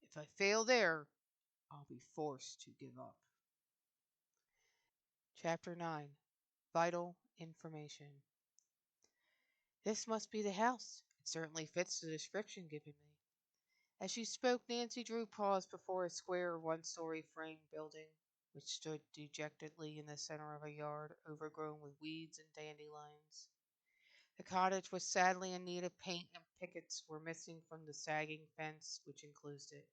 If I fail there, I'll be forced to give up." Chapter 9. Vital Information. "This must be the house. It certainly fits the description given me." As she spoke, Nancy Drew paused before a square one-story frame building, which stood dejectedly in the center of a yard overgrown with weeds and dandelions. The cottage was sadly in need of paint, and pickets were missing from the sagging fence which enclosed it.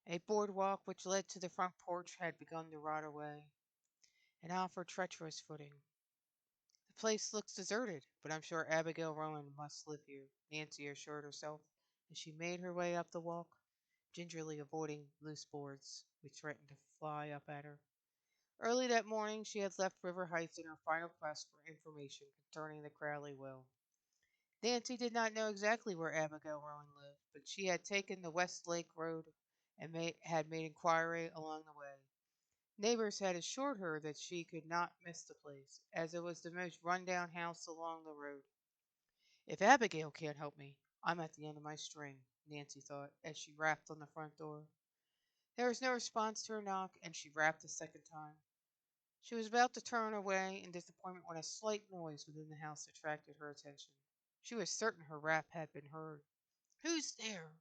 A boardwalk which led to the front porch had begun to rot away and offered treacherous footing. "The place looks deserted, but I'm sure Abigail Rowan must live here," Nancy assured herself as she made her way up the walk, gingerly avoiding loose boards which threatened to fly up at her. Early that morning she had left River Heights in her final quest for information concerning the Crowley will. Nancy did not know exactly where Abigail Rowan lived, but she had taken the West Lake Road and had made inquiry along the way. Neighbors had assured her that she could not miss the place, as it was the most run-down house along the road. "If Abigail can't help me, I'm at the end of my string," Nancy thought as she rapped on the front door. There was no response to her knock, and she rapped a second time. She was about to turn away in disappointment when a slight noise within the house attracted her attention. She was certain her rap had been heard. "Who's there?"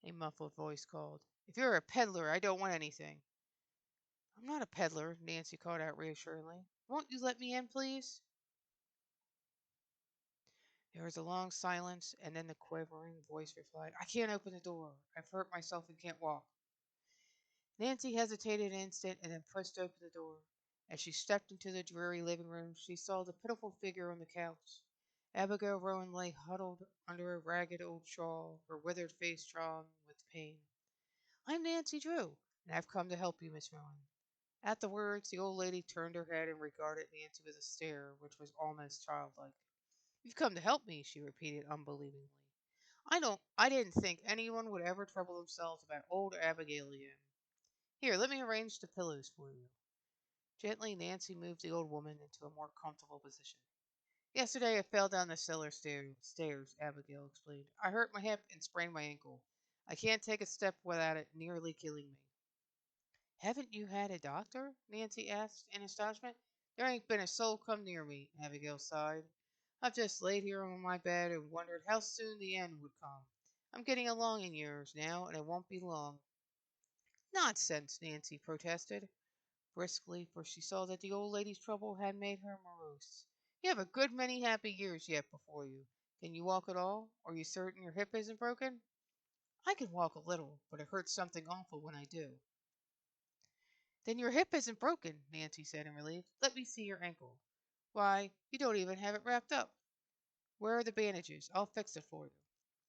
a muffled voice called. "If you're a peddler, I don't want anything." "I'm not a peddler," Nancy called out reassuringly. "Won't you let me in, please?" There was a long silence, and then the quavering voice replied, "I can't open the door. I've hurt myself and can't walk." Nancy hesitated an instant and then pushed open the door. As she stepped into the dreary living room, she saw the pitiful figure on the couch. Abigail Rowan lay huddled under a ragged old shawl, her withered face drawn with pain. "I'm Nancy Drew, and I've come to help you, Miss Rowan." At the words, the old lady turned her head and regarded Nancy with a stare which was almost childlike. "You've come to help me," she repeated unbelievingly. I didn't think anyone would ever trouble themselves about old Abigail again. Here, let me arrange the pillows for you." Gently, Nancy moved the old woman into a more comfortable position. "Yesterday I fell down the cellar stairs," Abigail explained. "I hurt my hip and sprained my ankle. I can't take a step without it nearly killing me." "Haven't you had a doctor?" Nancy asked in astonishment. "There ain't been a soul come near me," Abigail sighed. "I've just laid here on my bed and wondered how soon the end would come. I'm getting along in years now, and it won't be long." "Nonsense!" Nancy protested briskly, for she saw that the old lady's trouble had made her morose. "You have a good many happy years yet before you. Can you walk at all? Are you certain your hip isn't broken?" "I can walk a little, but it hurts something awful when I do." "Then your hip isn't broken," Nancy said in relief. "Let me see your ankle. Why, you don't even have it wrapped up. Where are the bandages? I'll fix it for you."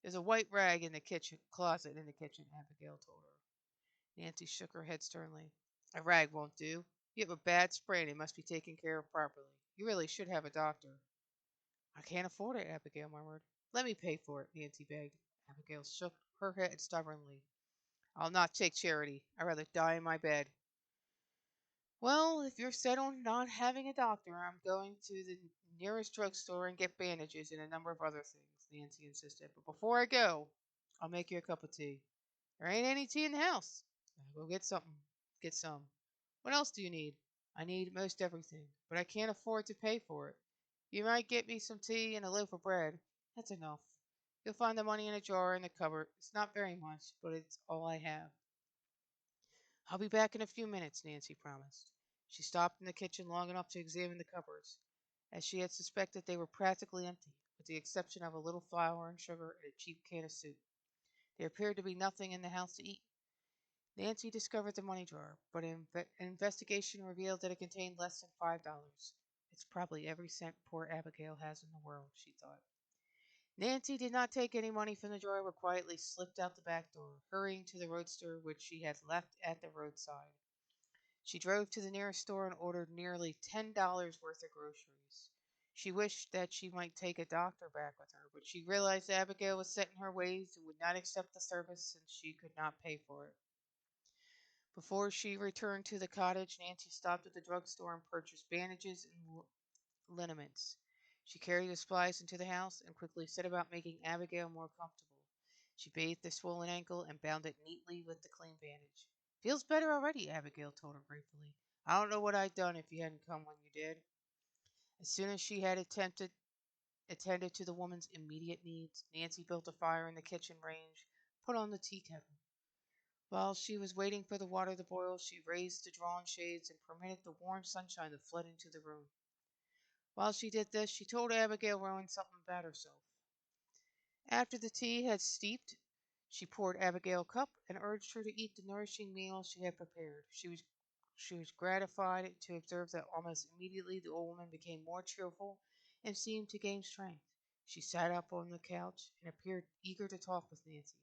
"There's a white rag in the kitchen closet in the kitchen," Abigail told her. Nancy shook her head sternly. "A rag won't do. You have a bad sprain and must be taken care of properly. You really should have a doctor." "I can't afford it," Abigail murmured. "Let me pay for it," Nancy begged. Abigail shook her head stubbornly. I'll not take charity. I'd rather die in my bed. Well, if you're set on not having a doctor, I'm going to the nearest drugstore and get bandages and a number of other things, Nancy insisted. But before I go, I'll make you a cup of tea. There ain't any tea in the house. I'll go get something. Get some. What else do you need? I need most everything, but I can't afford to pay for it. You might get me some tea and a loaf of bread. That's enough. You'll find the money in a drawer in the cupboard. It's not very much, but it's all I have. I'll be back in a few minutes, Nancy promised. She stopped in the kitchen long enough to examine the cupboards. As she had suspected, they were practically empty, with the exception of a little flour and sugar and a cheap can of soup. There appeared to be nothing in the house to eat. Nancy discovered the money drawer, but an investigation revealed that it contained less than $5. It's probably every cent poor Abigail has in the world, she thought. Nancy did not take any money from the drawer, but quietly slipped out the back door, hurrying to the roadster which she had left at the roadside. She drove to the nearest store and ordered nearly $10 worth of groceries. She wished that she might take a doctor back with her, but she realized Abigail was set in her ways and would not accept the service since she could not pay for it. Before she returned to the cottage, Nancy stopped at the drugstore and purchased bandages and liniments. She carried the supplies into the house and quickly set about making Abigail more comfortable. She bathed the swollen ankle and bound it neatly with the clean bandage. Feels better already, Abigail told her gratefully. I don't know what I'd done if you hadn't come when you did. As soon as she had attended to the woman's immediate needs, Nancy built a fire in the kitchen range, put on the tea kettle. While she was waiting for the water to boil, she raised the drawn shades and permitted the warm sunshine to flood into the room. While she did this, she told Abigail Rowan something about herself. After the tea had steeped, she poured Abigail a cup and urged her to eat the nourishing meal she had prepared. She was gratified to observe that almost immediately the old woman became more cheerful and seemed to gain strength. She sat up on the couch and appeared eager to talk with Nancy.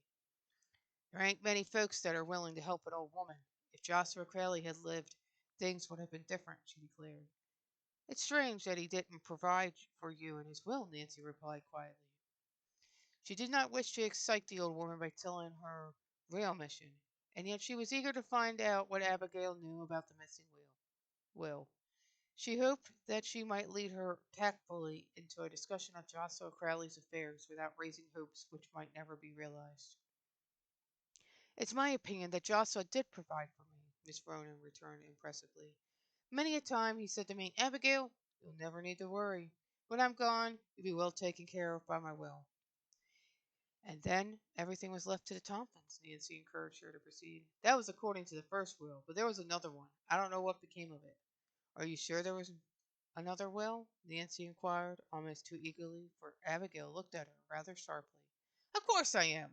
There ain't many folks that are willing to help an old woman. If Joshua Crowley had lived, things would have been different, she declared. It's strange that he didn't provide for you in his will, Nancy replied quietly. She did not wish to excite the old woman by telling her real mission, and yet she was eager to find out what Abigail knew about the missing will. She hoped that she might lead her tactfully into a discussion of Joshua Crowley's affairs without raising hopes which might never be realized. It's my opinion that Joshua did provide for me, Miss Ronan returned impressively. Many a time he said to me, Abigail, you'll never need to worry. When I'm gone, you'll be well taken care of by my will. And then everything was left to the Tompkins, Nancy encouraged her to proceed. That was according to the first will, but there was another one. I don't know what became of it. Are you sure there was another will? Nancy inquired, almost too eagerly, for Abigail looked at her rather sharply. Of course I am.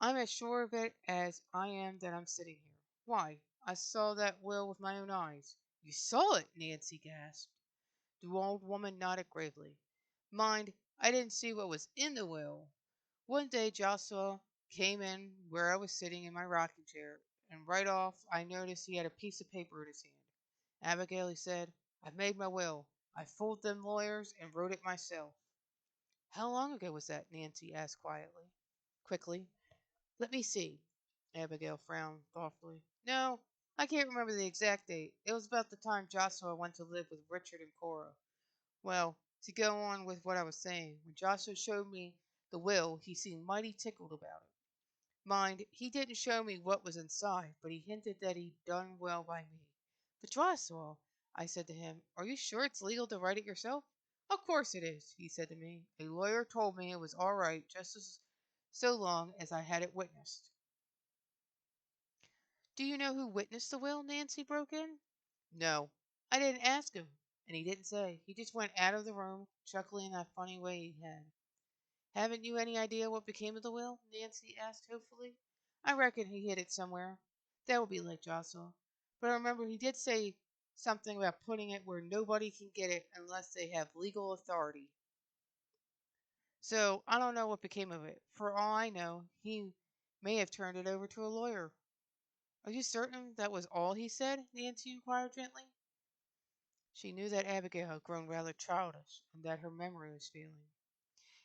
I'm as sure of it as I am that I'm sitting here. Why, I saw that will with my own eyes. You saw it? Nancy gasped. The old woman nodded gravely. Mind, I didn't see what was in the will. One day Joshua came in where I was sitting in my rocking chair, and right off I noticed he had a piece of paper in his hand. Abigail, he said, I've made my will. I fooled them lawyers and wrote it myself. How long ago was that? Nancy asked quickly. Let me see. Abigail frowned thoughtfully. No, I can't remember the exact date. It was about the time Joshua went to live with Richard and Cora. Well, to go on with what I was saying, when Joshua showed me the will, he seemed mighty tickled about it. Mind, he didn't show me what was inside, but he hinted that he'd done well by me. But Joshua, I said to him, are you sure it's legal to write it yourself? Of course it is, he said to me. A lawyer told me it was all right just as so long as I had it witnessed. Do you know who witnessed the will? Nancy broke in. No, I didn't ask him, and he didn't say. He just went out of the room, chuckling in that funny way he had. Haven't you any idea what became of the will? Nancy asked hopefully. I reckon he hid it somewhere. That would be like Joshua. But I remember he did say something about putting it where nobody can get it unless they have legal authority. So I don't know what became of it. For all I know, he may have turned it over to a lawyer. Are you certain that was all he said? Nancy inquired gently. She knew that Abigail had grown rather childish and that her memory was failing.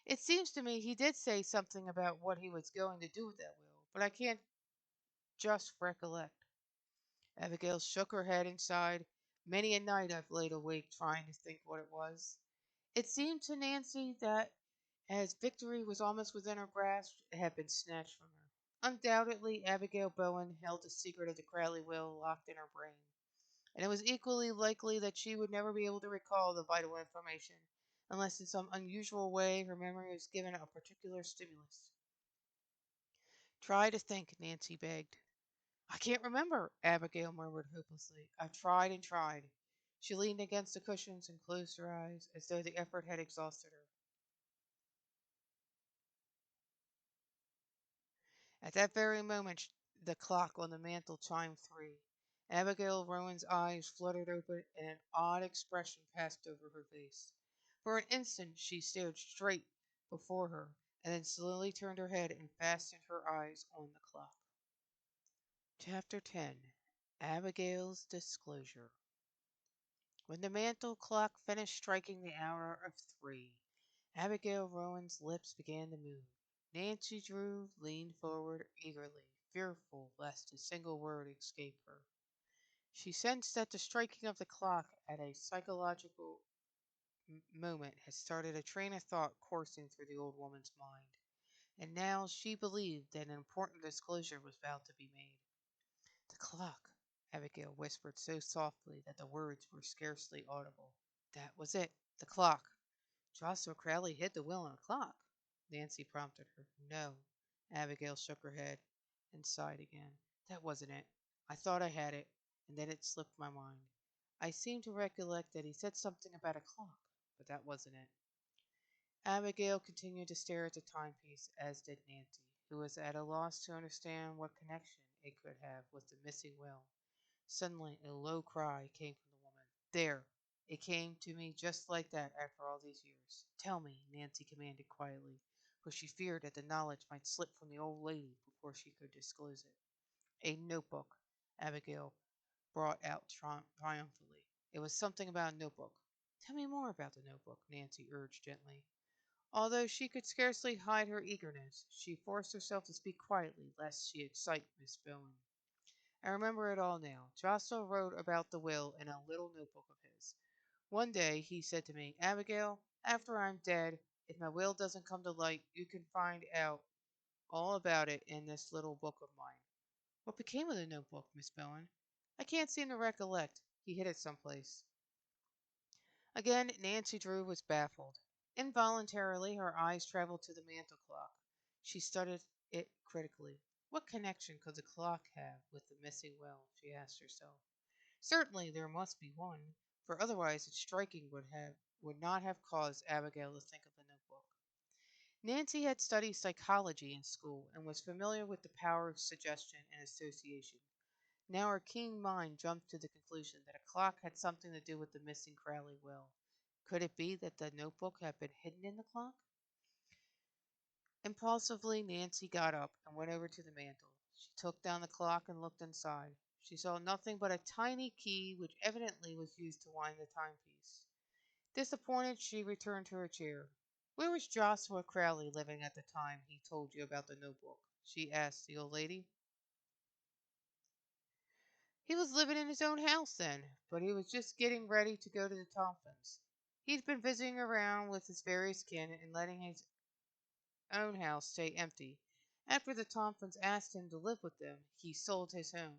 It seems to me he did say something about what he was going to do with that will, but I can't. just recollect. Abigail shook her head and sighed. Many a night I've laid awake trying to think what it was. It seemed to Nancy that, as victory was almost within her grasp, it had been snatched from her. Undoubtedly, Abigail Bowen held the secret of the Crowley will locked in her brain, and it was equally likely that she would never be able to recall the vital information unless in some unusual way her memory was given a particular stimulus. Try to think, Nancy begged. I can't remember, Abigail murmured hopelessly. I've tried and tried. She leaned against the cushions and closed her eyes as though the effort had exhausted her. At that very moment the clock on the mantel chimed 3. Abigail Rowan's eyes fluttered open and an odd expression passed over her face. For an instant she stared straight before her and then slowly turned her head and fastened her eyes on the clock. Chapter 10. Abigail's Disclosure. When the mantel clock finished striking the hour of 3, Abigail Rowan's lips began to move. Nancy Drew leaned forward eagerly, fearful lest a single word escape her. She sensed that the striking of the clock at a psychological moment had started a train of thought coursing through the old woman's mind, and now she believed that an important disclosure was about to be made. The clock, Abigail whispered so softly that the words were scarcely audible. That was it, the clock. Joshua Crowley hid the will in a clock. Nancy prompted her. No. Abigail shook her head and sighed again. That wasn't it. I thought I had it, and then it slipped my mind. I seem to recollect that he said something about a clock, but that wasn't it. Abigail continued to stare at the timepiece, as did Nancy, who was at a loss to understand what connection it could have with the missing will. Suddenly a low cry came from the woman. There! It came to me just like that after all these years. Tell me, Nancy commanded quietly, for she feared that the knowledge might slip from the old lady before she could disclose it. A notebook, Abigail brought out triumphantly. It was something about a notebook. Tell me more about the notebook, Nancy urged gently. Although she could scarcely hide her eagerness, she forced herself to speak quietly lest she excite Miss Bowen. I remember it all now. Joshua wrote about the will in a little notebook of his. One day he said to me, Abigail, after I'm dead, if my will doesn't come to light, you can find out all about it in this little book of mine. What became of the notebook, Miss Bowen? I can't seem to recollect. He hid it someplace. Again Nancy Drew was baffled. Involuntarily her eyes traveled to the mantel clock. She studied it critically. What connection could the clock have with the missing will? She asked herself. Certainly there must be one, for otherwise its striking would not have caused Abigail to think of the notebook. Nancy had studied psychology in school and was familiar with the power of suggestion and association. Now her keen mind jumped to the conclusion that a clock had something to do with the missing Crowley will. Could it be that the notebook had been hidden in the clock? Impulsively, Nancy got up and went over to the mantel. She took down the clock and looked inside. She saw nothing but a tiny key which evidently was used to wind the timepiece. Disappointed, she returned to her chair. Where was Joshua Crowley living at the time he told you about the notebook? She asked the old lady. He was living in his own house then, but he was just getting ready to go to the Tompkins. He'd been visiting around with his various kin and letting his own house stay empty. After the Tompkins asked him to live with them, he sold his home.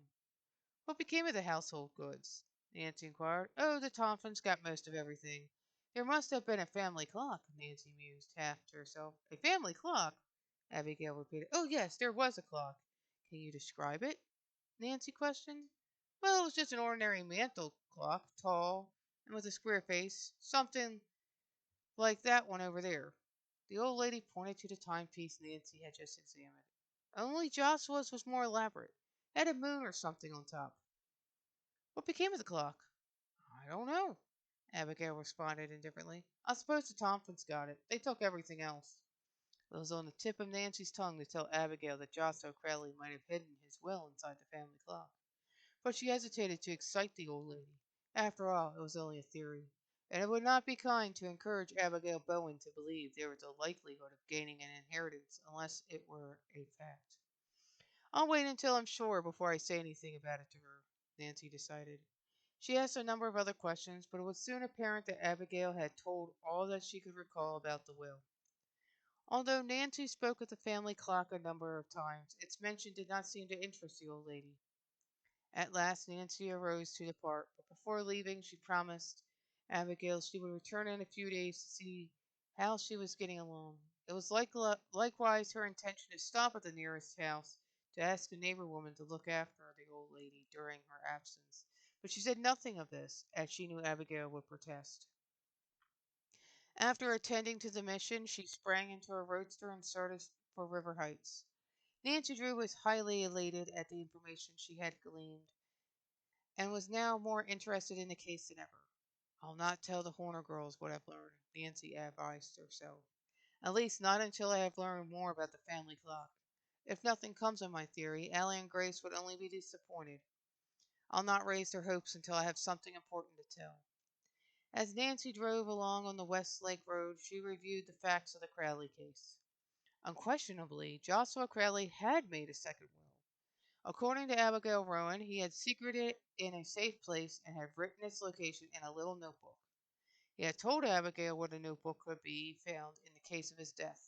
What became of the household goods? Nancy inquired. Oh, the Tompkins got most of everything. There must have been a family clock, Nancy mused, half to herself. A family clock? Abigail repeated. Oh, yes, there was a clock. Can you describe it? Nancy questioned. Well, it was just an ordinary mantel clock, tall and with a square face, something like that one over there. The old lady pointed to the timepiece Nancy had just examined. Only Joshua's was more elaborate. It had a moon or something on top. What became of the clock? I don't know, Abigail responded indifferently. I suppose the Tompkins got it. They took everything else. It was on the tip of Nancy's tongue to tell Abigail that Joshua Crowley might have hidden his will inside the family clock. But she hesitated to excite the old lady. After all, it was only a theory, and it would not be kind to encourage Abigail Bowen to believe there was a likelihood of gaining an inheritance unless it were a fact. I'll wait until I'm sure before I say anything about it to her, Nancy decided. She asked a number of other questions, but it was soon apparent that Abigail had told all that she could recall about the will. Although Nancy spoke of the family clock a number of times, its mention did not seem to interest the old lady. At last Nancy arose to depart, but before leaving she promised Abigail she would return in a few days to see how she was getting along. It was likewise her intention to stop at the nearest house to ask a neighbor woman to look after the old lady during her absence, but she said nothing of this, as she knew Abigail would protest. After attending to the mission, she sprang into her roadster and started for River Heights. Nancy Drew was highly elated at the information she had gleaned and was now more interested in the case than ever. I'll not tell the Horner girls what I've learned, Nancy advised herself. At least not until I have learned more about the family clock. If nothing comes of my theory, Allie and Grace would only be disappointed. I'll not raise their hopes until I have something important to tell. As Nancy drove along on the West Lake Road, she reviewed the facts of the Crowley case. Unquestionably, Joshua Crowley had made a second will. According to Abigail Rowan, he had secreted it in a safe place and had written its location in a little notebook. He had told Abigail where the notebook could be found in the case of his death,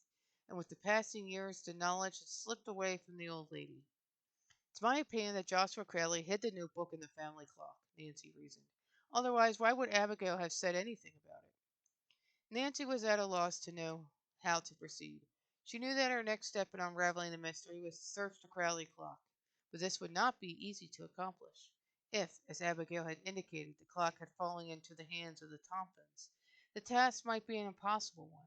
and with the passing years the knowledge had slipped away from the old lady. It's my opinion that Joshua Crowley hid the notebook in the family clock, Nancy reasoned. Otherwise, why would Abigail have said anything about it? Nancy was at a loss to know how to proceed. She knew that her next step in unraveling the mystery was to search the Crowley clock, but this would not be easy to accomplish. If, as Abigail had indicated, the clock had fallen into the hands of the Tompkins, the task might be an impossible one.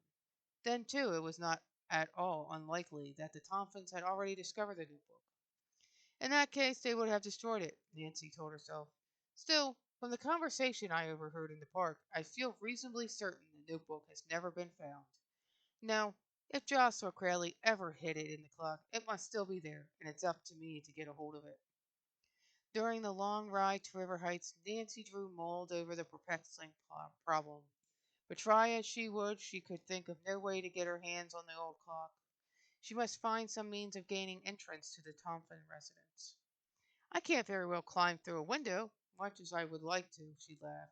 Then, too, it was not at all unlikely that the Tompkins had already discovered the notebook. In that case, they would have destroyed it, Nancy told herself. Still, from the conversation I overheard in the park, I feel reasonably certain the notebook has never been found. Now, if Joshua Crowley ever hid it in the clock, it must still be there, and it's up to me to get a hold of it. During the long ride to River Heights, Nancy Drew mulled over the perplexing problem. But try as she would, she could think of no way to get her hands on the old clock. She must find some means of gaining entrance to the Thompson residence. I can't very well climb through a window, much as I would like to, she laughed.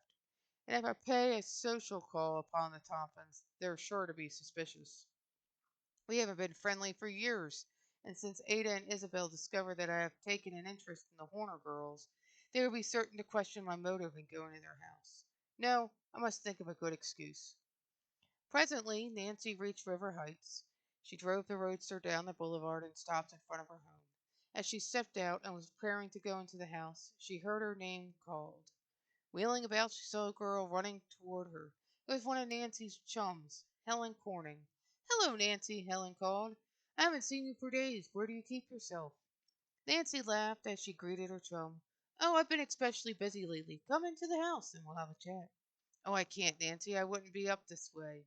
And if I pay a social call upon the Tompkins, they're sure to be suspicious. We haven't been friendly for years, and since Ada and Isabel discover that I have taken an interest in the Horner girls, they will be certain to question my motive in going to their house. No, I must think of a good excuse. Presently, Nancy reached River Heights. She drove the roadster down the boulevard and stopped in front of her home. As she stepped out and was preparing to go into the house, she heard her name called. Wheeling about, she saw a girl running toward her. It was one of Nancy's chums, Helen Corning. "Hello, Nancy," Helen called. "I haven't seen you for days. Where do you keep yourself?" Nancy laughed as she greeted her chum. "Oh, I've been especially busy lately. Come into the house and we'll have a chat." "Oh, I can't, Nancy. I wouldn't be up this way.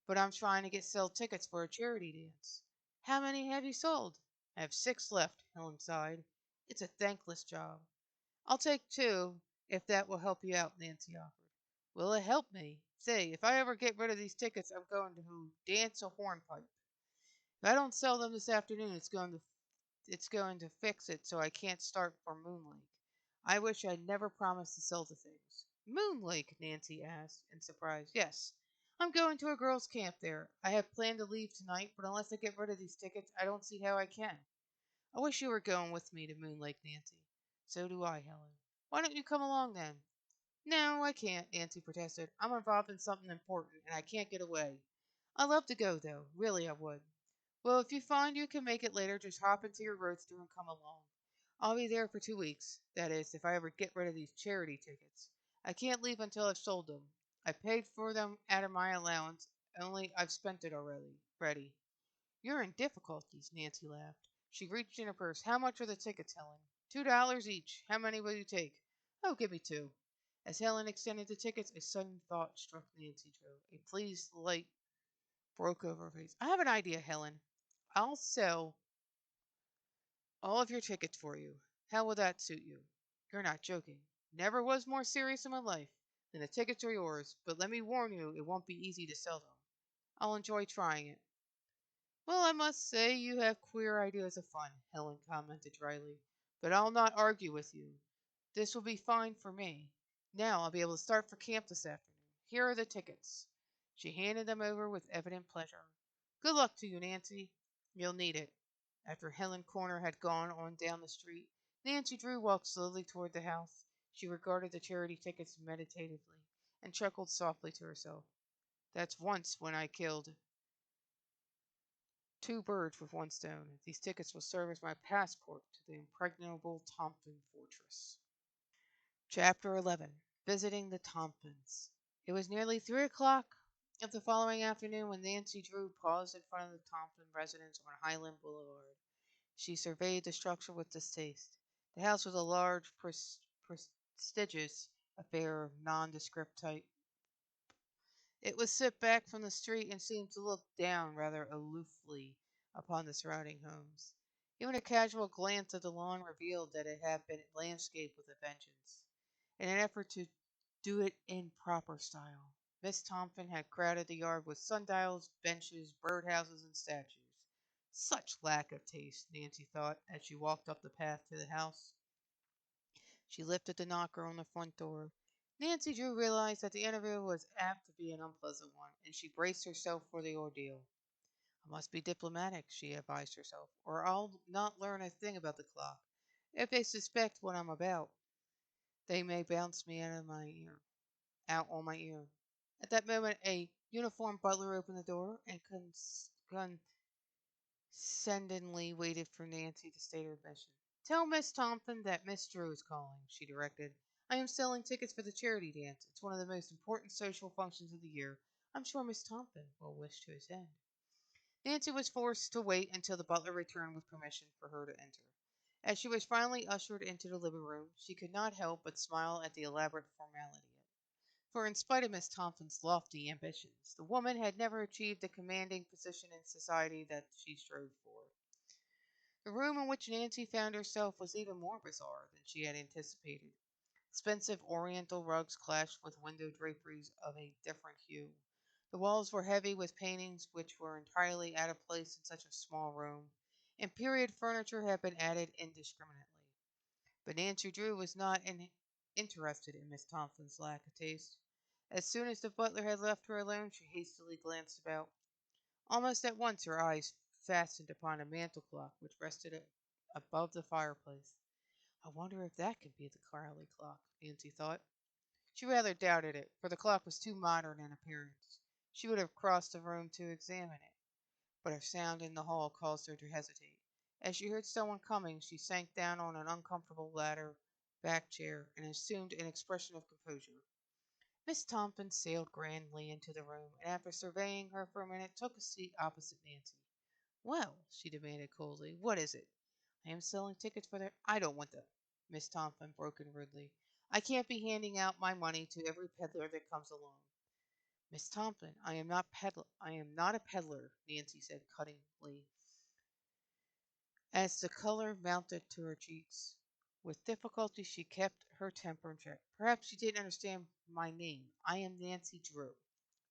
But I'm trying to sell tickets for a charity dance." "How many have you sold?" "I have 6 left," Helen sighed. "It's a thankless job." "I'll take 2, if that will help you out," Nancy offered. "Will it help me? Say, if I ever get rid of these tickets, I'm going to dance a hornpipe. If I don't sell them this afternoon, it's going to fix it so I can't start for Moon Lake. I wish I'd never promised to sell the things." "Moon Lake?" Nancy asked, in surprise. "Yes. I'm going to a girls' camp there. I have planned to leave tonight, but unless I get rid of these tickets, I don't see how I can." "I wish you were going with me to Moon Lake, Nancy." "So do I, Helen." "Why don't you come along then?" "No, I can't," Nancy protested. "I'm involved in something important, and I can't get away. I'd love to go, though. Really, I would." "Well, if you find you can make it later, just hop into your roadster and come along. I'll be there for 2 weeks. That is, if I ever get rid of these charity tickets. I can't leave until I've sold them. I paid for them out of my allowance, only I've spent it already. Ready." "You're in difficulties," Nancy laughed. She reached in her purse. "How much are the tickets, Helen?" "$2 each. How many will you take?" "Oh, give me 2." As Helen extended the tickets, a sudden thought struck Nancy Drew. A pleased light broke over her face. "I have an idea, Helen. I'll sell all of your tickets for you. How will that suit you?" "You're not joking." "Never was more serious in my life. Then the tickets are yours, but let me warn you it won't be easy to sell them." "I'll enjoy trying it." Well, I must say you have queer ideas of fun, Helen commented dryly. But I'll not argue with you. This will be fine for me. Now I'll be able to start for camp this afternoon. Here are the tickets. She handed them over with evident pleasure. Good luck to you, Nancy. You'll need it. After Helen Corner had gone on down the street, Nancy Drew walked slowly toward the house. She regarded the charity tickets meditatively and chuckled softly to herself. That's once when I killed two birds with one stone. These tickets will serve as my passport to the impregnable Tompkins fortress. Chapter 11. Visiting the Tompkins. It was nearly 3 o'clock of the following afternoon when Nancy Drew paused in front of the Tompkins residence on Highland Boulevard. She surveyed the structure with distaste. The house was a large, prestigious affair of nondescript type. It was set back from the street and seemed to look down rather aloofly upon the surrounding homes. Even a casual glance at the lawn revealed that it had been landscaped with a vengeance. In an effort to do it in proper style, Miss Thompson had crowded the yard with sundials, benches, birdhouses, and statues. Such lack of taste, Nancy thought as she walked up the path to the house. She lifted the knocker on the front door. Nancy Drew realized that the interview was apt to be an unpleasant one, and she braced herself for the ordeal. I must be diplomatic, she advised herself, or I'll not learn a thing about the clock. If they suspect what I'm about, they may bounce me out on my ear. At that moment, a uniformed butler opened the door and condescendingly waited for Nancy to state her mission. Tell Miss Thompson that Miss Drew is calling, she directed. I am selling tickets for the charity dance. It's one of the most important social functions of the year. I'm sure Miss Thompson will wish to attend. Nancy was forced to wait until the butler returned with permission for her to enter. As she was finally ushered into the living room, she could not help but smile at the elaborate formality of it. For in spite of Miss Thompson's lofty ambitions, the woman had never achieved the commanding position in society that she strove for. The room in which Nancy found herself was even more bizarre than she had anticipated. Expensive oriental rugs clashed with window draperies of a different hue. The walls were heavy with paintings which were entirely out of place in such a small room, and period furniture had been added indiscriminately. But Nancy Drew was not interested in Miss Thompson's lack of taste. As soon as the butler had left her alone, she hastily glanced about. Almost at once her eyes fastened upon a mantel clock which rested above the fireplace. I wonder if that could be the Crowley clock, Nancy thought. She rather doubted it, for the clock was too modern in appearance. She would have crossed the room to examine it, but a sound in the hall caused her to hesitate. As she heard someone coming, she sank down on an uncomfortable ladder back chair and assumed an expression of composure. Miss Tompkins sailed grandly into the room, and after surveying her for a minute, took a seat opposite Nancy. Well, she demanded coldly, what is it? I am selling tickets for their. I don't want them. Miss Tompkins broke in rudely. I can't be handing out my money to every peddler that comes along. Miss Tompkins, I am not a peddler, Nancy said cuttingly, as the color mounted to her cheeks. With difficulty she kept her temper in check. Perhaps you didn't understand my name. I am Nancy Drew.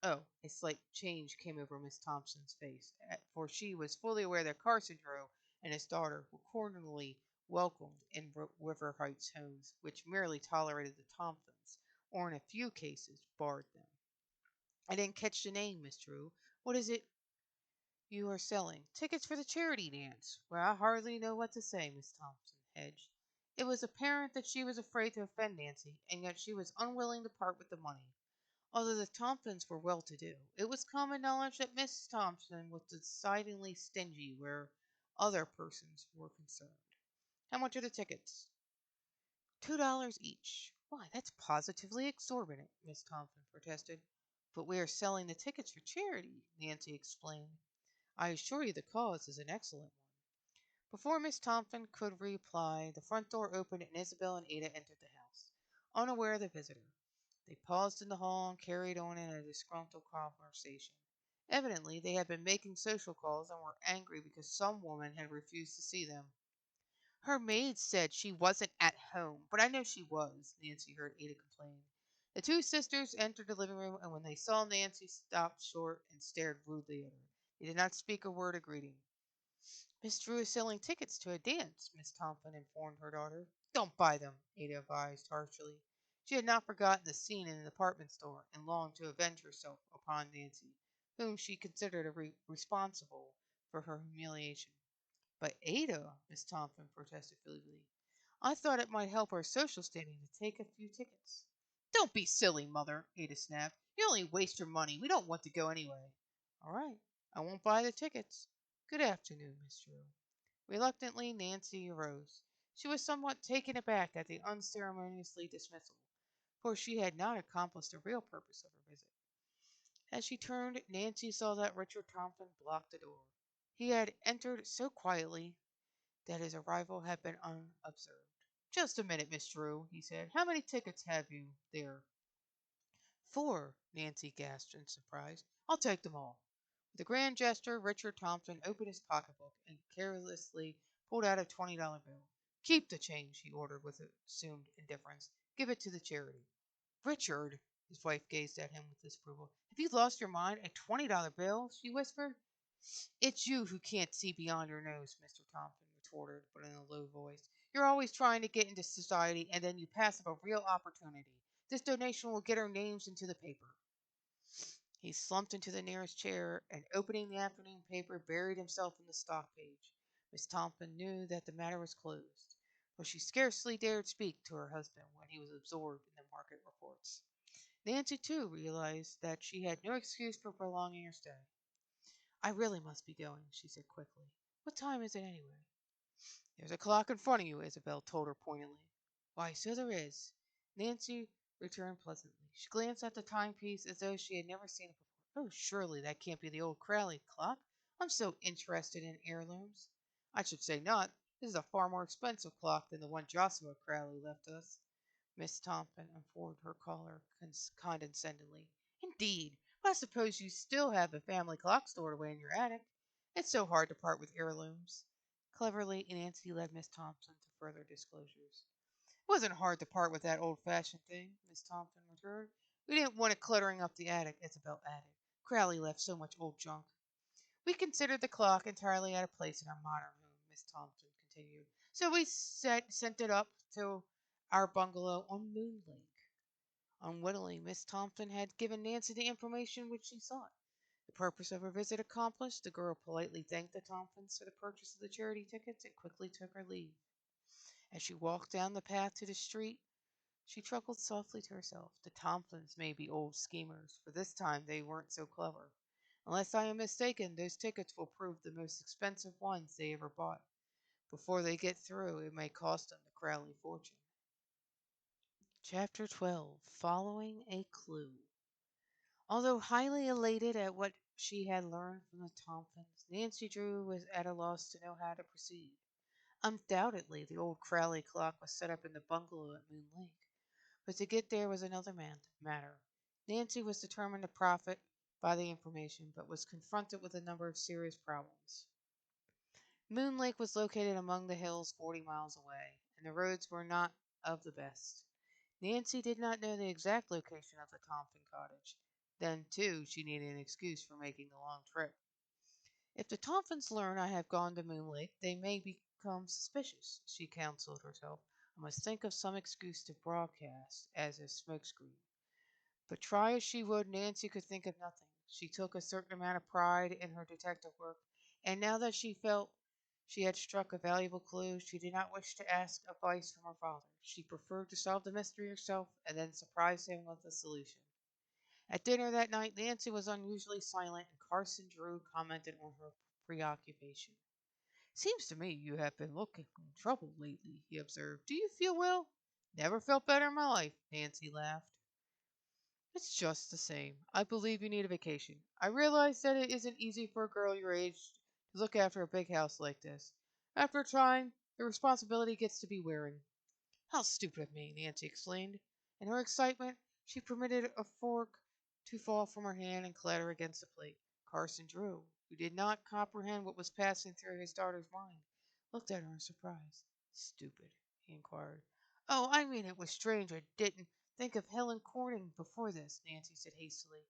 Oh, a slight change came over Miss Thompson's face, for she was fully aware that Carson Drew and his daughter were cordially welcomed in River Heights homes, which merely tolerated the Thompsons, or in a few cases barred them. I didn't catch the name, Miss Drew. What is it you are selling? Tickets for the charity dance. Well, I hardly know what to say, Miss Thompson hedged. It was apparent that she was afraid to offend Nancy, and yet she was unwilling to part with the money. Although the Thompsons were well to do, it was common knowledge that Miss Thompson was decidedly stingy where other persons were concerned. How much are the tickets? $2 each. Why, that's positively exorbitant, Miss Thompson protested. But we are selling the tickets for charity, Nancy explained. I assure you the cause is an excellent one. Before Miss Thompson could reply, the front door opened and Isabel and Ada entered the house, unaware of the visitor. They paused in the hall and carried on in a disgruntled conversation. Evidently, they had been making social calls and were angry because some woman had refused to see them. Her maid said she wasn't at home, but I know she was, Nancy heard Ada complain. The two sisters entered the living room, and when they saw Nancy, stopped short and stared rudely at her. He did not speak a word of greeting. Miss Drew is selling tickets to a dance, Miss Tomlin informed her daughter. Don't buy them, Ada advised harshly. She had not forgotten the scene in the department store and longed to avenge herself upon Nancy, whom she considered responsible for her humiliation. But Ada, Miss Tomlin protested feebly, I thought it might help our social standing to take a few tickets. Don't be silly, Mother, Ada snapped. You only waste your money. We don't want to go anyway. All right, I won't buy the tickets. Good afternoon, Miss Drew. Reluctantly, Nancy arose. She was somewhat taken aback at the unceremoniously dismissal, for she had not accomplished the real purpose of her visit. As she turned, Nancy saw that Richard Thompson blocked the door. He had entered so quietly that his arrival had been unobserved. Just a minute, Miss Drew, he said. How many tickets have you there? 4, Nancy gasped in surprise. I'll take them all. With a grand gesture, Richard Thompson opened his pocketbook and carelessly pulled out a $20 bill. Keep the change, he ordered with assumed indifference. Give it to the charity. Richard, his wife gazed at him with disapproval. Have you lost your mind? A $20 bill? She whispered. It's you who can't see beyond your nose, Mr. Thompson retorted, but in a low voice. You're always trying to get into society, and then you pass up a real opportunity. This donation will get our names into the paper. He slumped into the nearest chair and, opening the afternoon paper, buried himself in the stock page. Miss Thompson knew that the matter was closed, but she scarcely dared speak to her husband when he was absorbed in the market reports. Nancy, too, realized that she had no excuse for prolonging her stay. I really must be going, she said quickly. What time is it anyway? There's a clock in front of you, Isabel told her pointedly. Why, so there is. Nancy returned pleasantly. She glanced at the timepiece as though she had never seen it before. Oh, surely that can't be the old Crowley clock. I'm so interested in heirlooms. I should say not. This is a far more expensive clock than the one Joshua Crowley left us. Miss Thompson informed her caller condescendingly. Indeed, but I suppose you still have the family clock stored away in your attic. It's so hard to part with heirlooms. Cleverly, Nancy led Miss Thompson to further disclosures. It wasn't hard to part with that old-fashioned thing, Miss Thompson returned. We didn't want it cluttering up the attic, Isabel added. Crowley left so much old junk. We considered the clock entirely out of place in our modern home, Miss Thompson continued. So we sent it up to our bungalow on Moon Lake. Unwittingly, Miss Thompson had given Nancy the information which she sought. The purpose of her visit accomplished, the girl politely thanked the Thompsons for the purchase of the charity tickets and quickly took her leave. As she walked down the path to the street, she chuckled softly to herself. The Thompsons may be old schemers, for this time they weren't so clever. Unless I am mistaken, those tickets will prove the most expensive ones they ever bought. Before they get through, it may cost them the Crowley fortune. Chapter 12, Following a Clue. Although highly elated at what she had learned from the Thompsons, Nancy Drew was at a loss to know how to proceed. Undoubtedly, the old Crowley clock was set up in the bungalow at Moon Lake, but to get there was another matter. Nancy was determined to profit by the information, but was confronted with a number of serious problems. Moon Lake was located among the hills 40 miles away, and the roads were not of the best. Nancy did not know the exact location of the Thompson cottage. Then, too, she needed an excuse for making the long trip. If the Thompsons learn I have gone to Moon Lake, they may become suspicious, she counseled herself. I must think of some excuse to broadcast as a smokescreen. But try as she would, Nancy could think of nothing. She took a certain amount of pride in her detective work, and now that she felt she had struck a valuable clue, she did not wish to ask advice from her father. She preferred to solve the mystery herself and then surprise him with the solution. At dinner that night, Nancy was unusually silent, and Carson Drew commented on her preoccupation. Seems to me you have been looking troubled lately, he observed. Do you feel well? Never felt better in my life, Nancy laughed. It's just the same. I believe you need a vacation. I realize that it isn't easy for a girl your age to look after a big house like this. After a time, the responsibility gets to be wearing. How stupid of me, Nancy exclaimed. In her excitement, she permitted a fork to fall from her hand and clatter against the plate. Carson Drew, who did not comprehend what was passing through his daughter's mind, looked at her in surprise. Stupid, he inquired. Oh, I mean it was strange I didn't think of Helen Corning before this, Nancy said hastily.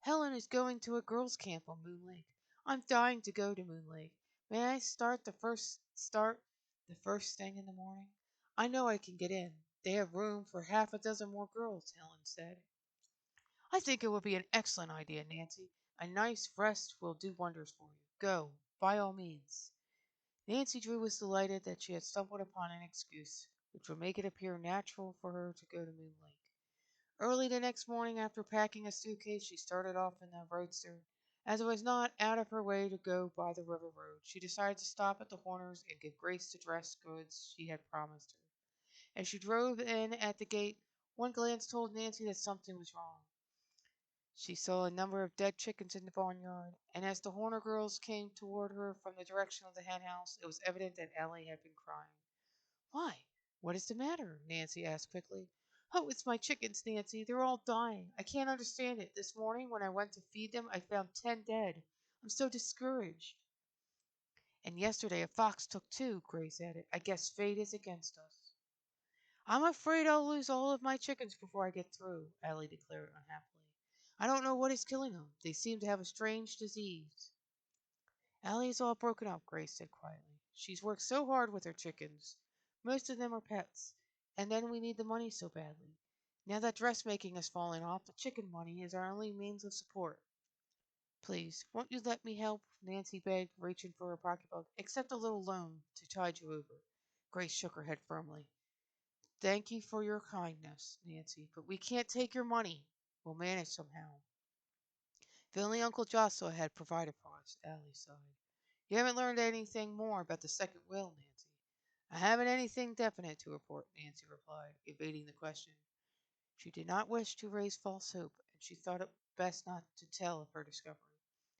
Helen is going to a girls' camp on Moon Lake. I'm dying to go to Moon Lake. May I start the first thing in the morning? I know I can get in. They have room for half a dozen more girls, Helen said. I think it would be an excellent idea, Nancy. A nice rest will do wonders for you. Go, by all means. Nancy Drew was delighted that she had stumbled upon an excuse which would make it appear natural for her to go to Moon Lake. Early the next morning, after packing a suitcase, she started off in the roadster. As it was not out of her way to go by the river road, she decided to stop at the Horners and give Grace the dress goods she had promised her. As she drove in at the gate, one glance told Nancy that something was wrong. She saw a number of dead chickens in the barnyard, and as the Horner girls came toward her from the direction of the hen house, it was evident that Allie had been crying. Why, what is the matter? Nancy asked quickly. Oh, it's my chickens, Nancy. They're all dying. I can't understand it. This morning, when I went to feed them, I found 10 dead. I'm so discouraged. And yesterday a fox took two, Grace added. I guess fate is against us. I'm afraid I'll lose all of my chickens before I get through, Allie declared unhappily. I don't know what is killing them. They seem to have a strange disease. Allie is all broken up, Grace said quietly. She's worked so hard with her chickens. Most of them are pets. And then we need the money so badly. Now that dressmaking has fallen off, the chicken money is our only means of support. Please, won't you let me help? Nancy begged, reaching for her pocketbook. Accept a little loan to tide you over. Grace shook her head firmly. Thank you for your kindness, Nancy, but we can't take your money. We'll manage somehow. If only Uncle Joshua had provided for us, Allie sighed. You haven't learned anything more about the second will, Nancy. I haven't anything definite to report, Nancy replied, evading the question. She did not wish to raise false hope, and she thought it best not to tell of her discovery.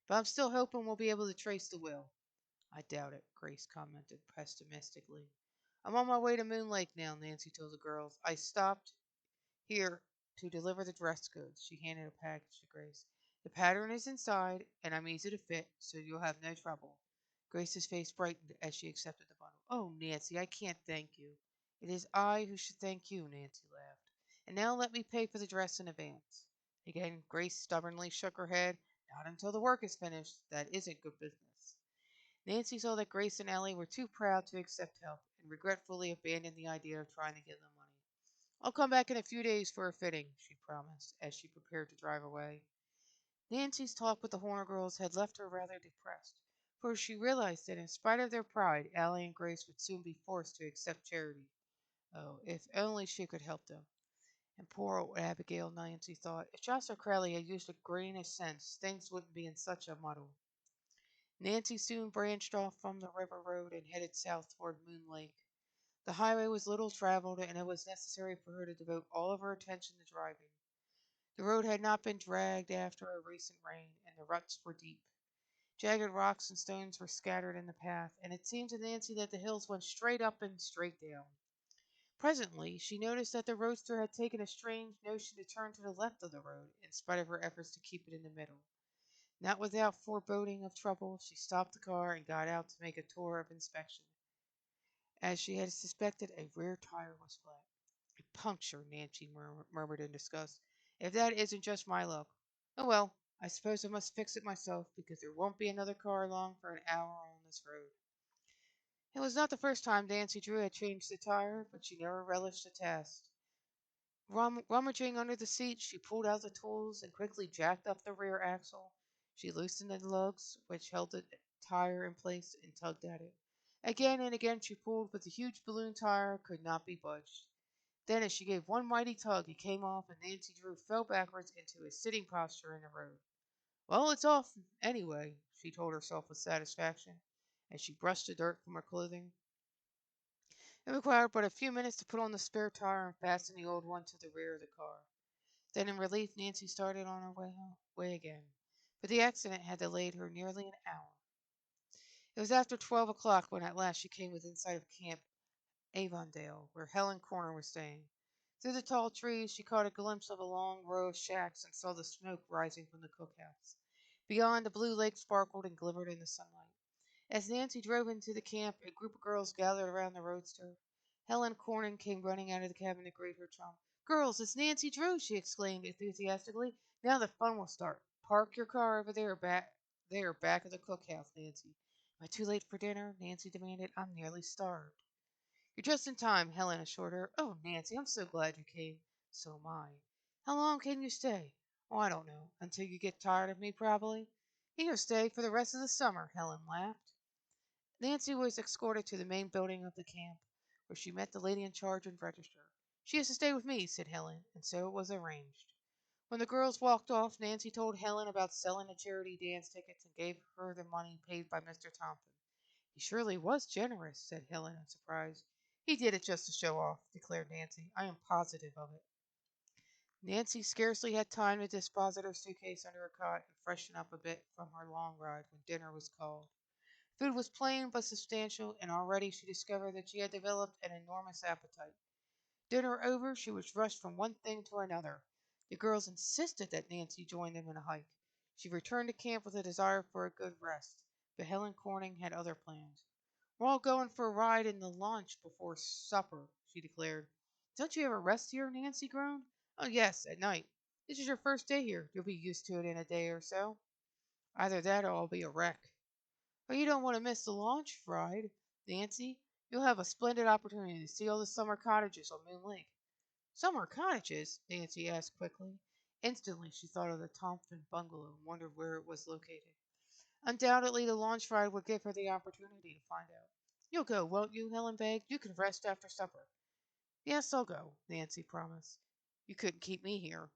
But I'm still hoping we'll be able to trace the will. I doubt it, Grace commented pessimistically. I'm on my way to Moon Lake now, Nancy told the girls. I stopped here to deliver the dress goods. She handed a package to Grace. The pattern is inside, and I'm easy to fit, so you'll have no trouble. Grace's face brightened as she accepted the bundle. Oh, Nancy, I can't thank you. It is I who should thank you, Nancy laughed. And now let me pay for the dress in advance. Again, Grace stubbornly shook her head. Not until the work is finished. That isn't good business. Nancy saw that Grace and Ellie were too proud to accept help and regretfully abandoned the idea of trying to give them money. I'll come back in a few days for a fitting, she promised as she prepared to drive away. Nancy's talk with the Horner girls had left her rather depressed, for she realized that in spite of their pride, Allie and Grace would soon be forced to accept charity. Oh, if only she could help them. And poor old Abigail, Nancy thought, if Joshua Crowley had used a grain of sense, things wouldn't be in such a muddle. Nancy soon branched off from the river road and headed south toward Moon Lake. The highway was little traveled, and it was necessary for her to devote all of her attention to driving. The road had not been dragged after a recent rain, and the ruts were deep. Jagged rocks and stones were scattered in the path, and it seemed to Nancy that the hills went straight up and straight down. Presently, she noticed that the roadster had taken a strange notion to turn to the left of the road, in spite of her efforts to keep it in the middle. Not without foreboding of trouble, she stopped the car and got out to make a tour of inspection. As she had suspected, a rear tire was flat. A puncture, Nancy murmured in disgust. If that isn't just my luck. Oh well, I suppose I must fix it myself, because there won't be another car along for an hour on this road. It was not the first time Nancy Drew had changed the tire, but she never relished the task. Rummaging under the seat, she pulled out the tools and quickly jacked up the rear axle. She loosened the lugs which held the tire in place and tugged at it. Again and again she pulled, but the huge balloon tire could not be budged. Then, as she gave one mighty tug, it came off, and Nancy Drew fell backwards into a sitting posture in the road. Well, it's off, anyway, she told herself with satisfaction, as she brushed the dirt from her clothing. It required but a few minutes to put on the spare tire and fasten the old one to the rear of the car. Then, in relief, Nancy started on her way again, but the accident had delayed her nearly an hour. It was after 12 o'clock when at last she came within sight of Camp Avondale, where Helen Corner was staying. Through the tall trees she caught a glimpse of a long row of shacks and saw the smoke rising from the cookhouse. Beyond, the blue lake sparkled and glimmered in the sunlight. As Nancy drove into the camp, a group of girls gathered around the roadster. Helen Corning came running out of the cabin to greet her chum. Girls, it's Nancy Drew, she exclaimed enthusiastically. Now the fun will start. Park your car over there They are back at the cookhouse, Nancy. Am I too late for dinner? Nancy demanded. I'm nearly starved. You're just in time, Helen assured her. Oh, Nancy, I'm so glad you came. So am I. How long can you stay? Oh, I don't know. Until you get tired of me, probably. You'll stay for the rest of the summer, Helen laughed. Nancy was escorted to the main building of the camp, where she met the lady in charge and register. She is to stay with me, said Helen, and so it was arranged. When the girls walked off, Nancy told Helen about selling the charity dance tickets and gave her the money paid by Mr. Thompson. He surely was generous, said Helen in surprise. He did it just to show off, declared Nancy. I am positive of it. Nancy scarcely had time to deposit her suitcase under her cot and freshen up a bit from her long ride when dinner was called. Food was plain but substantial, and already she discovered that she had developed an enormous appetite. Dinner over, she was rushed from one thing to another. The girls insisted that Nancy join them in a hike. She returned to camp with a desire for a good rest, but Helen Corning had other plans. We're all going for a ride in the launch before supper, she declared. Don't you ever rest here? Nancy groaned. Oh, yes, at night. This is your first day here. You'll be used to it in a day or so. Either that or I'll be a wreck. Oh, you don't want to miss the launch ride, Nancy. You'll have a splendid opportunity to see all the summer cottages on Moon Lake. Summer cottages? Nancy asked quickly. Instantly she thought of the Thompson bungalow and wondered where it was located. Undoubtedly the launch ride would give her the opportunity to find out. You'll go, won't you? Helen begged. You can rest after supper. Yes, I'll go, Nancy promised. You couldn't keep me here.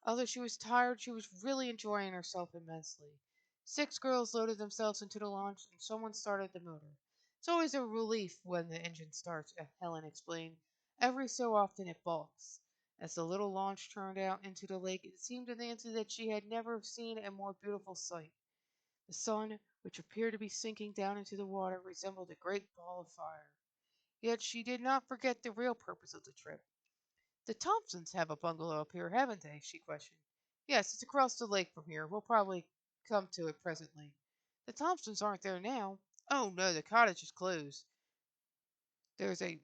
Although she was tired, she was really enjoying herself immensely. 6 girls loaded themselves into the launch, and someone started the motor. It's always a relief when the engine starts, Helen explained. Every so often it balks. As the little launch turned out into the lake, it seemed to Nancy that she had never seen a more beautiful sight. The sun, which appeared to be sinking down into the water, resembled a great ball of fire. Yet she did not forget the real purpose of the trip. The Thompsons have a bungalow up here, haven't they? She questioned. Yes, it's across the lake from here. We'll probably come to it presently. The Thompsons aren't there now. Oh, no, the cottage is closed. There's a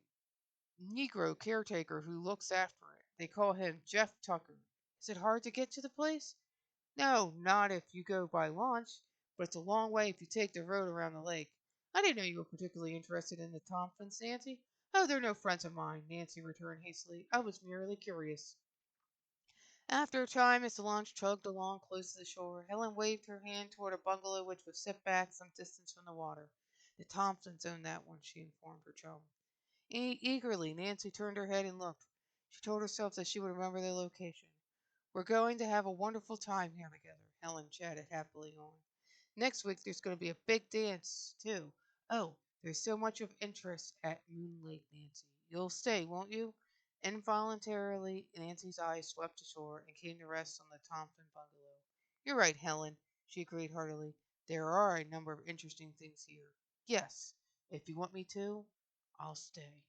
Negro caretaker who looks after it. They call him Jeff Tucker. Is it hard to get to the place? No, not if you go by launch, but it's a long way if you take the road around the lake. I didn't know you were particularly interested in the Thompsons, Nancy. Oh, they're no friends of mine, Nancy returned hastily. I was merely curious. After a time, as the launch chugged along close to the shore, Helen waved her hand toward a bungalow which was set back some distance from the water. The Thompsons owned that one, she informed her chum. Eagerly, Nancy turned her head and looked. She told herself that she would remember the location. We're going to have a wonderful time here together, Helen chatted happily on. Next week there's going to be a big dance, too. Oh, there's so much of interest at Moon Lake, Nancy. You'll stay, won't you? Involuntarily, Nancy's eyes swept ashore and came to rest on the Thompson bungalow. You're right, Helen, she agreed heartily. There are a number of interesting things here. Yes, if you want me to, I'll stay.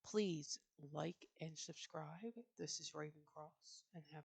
Please like and subscribe. This is Ravencross, and have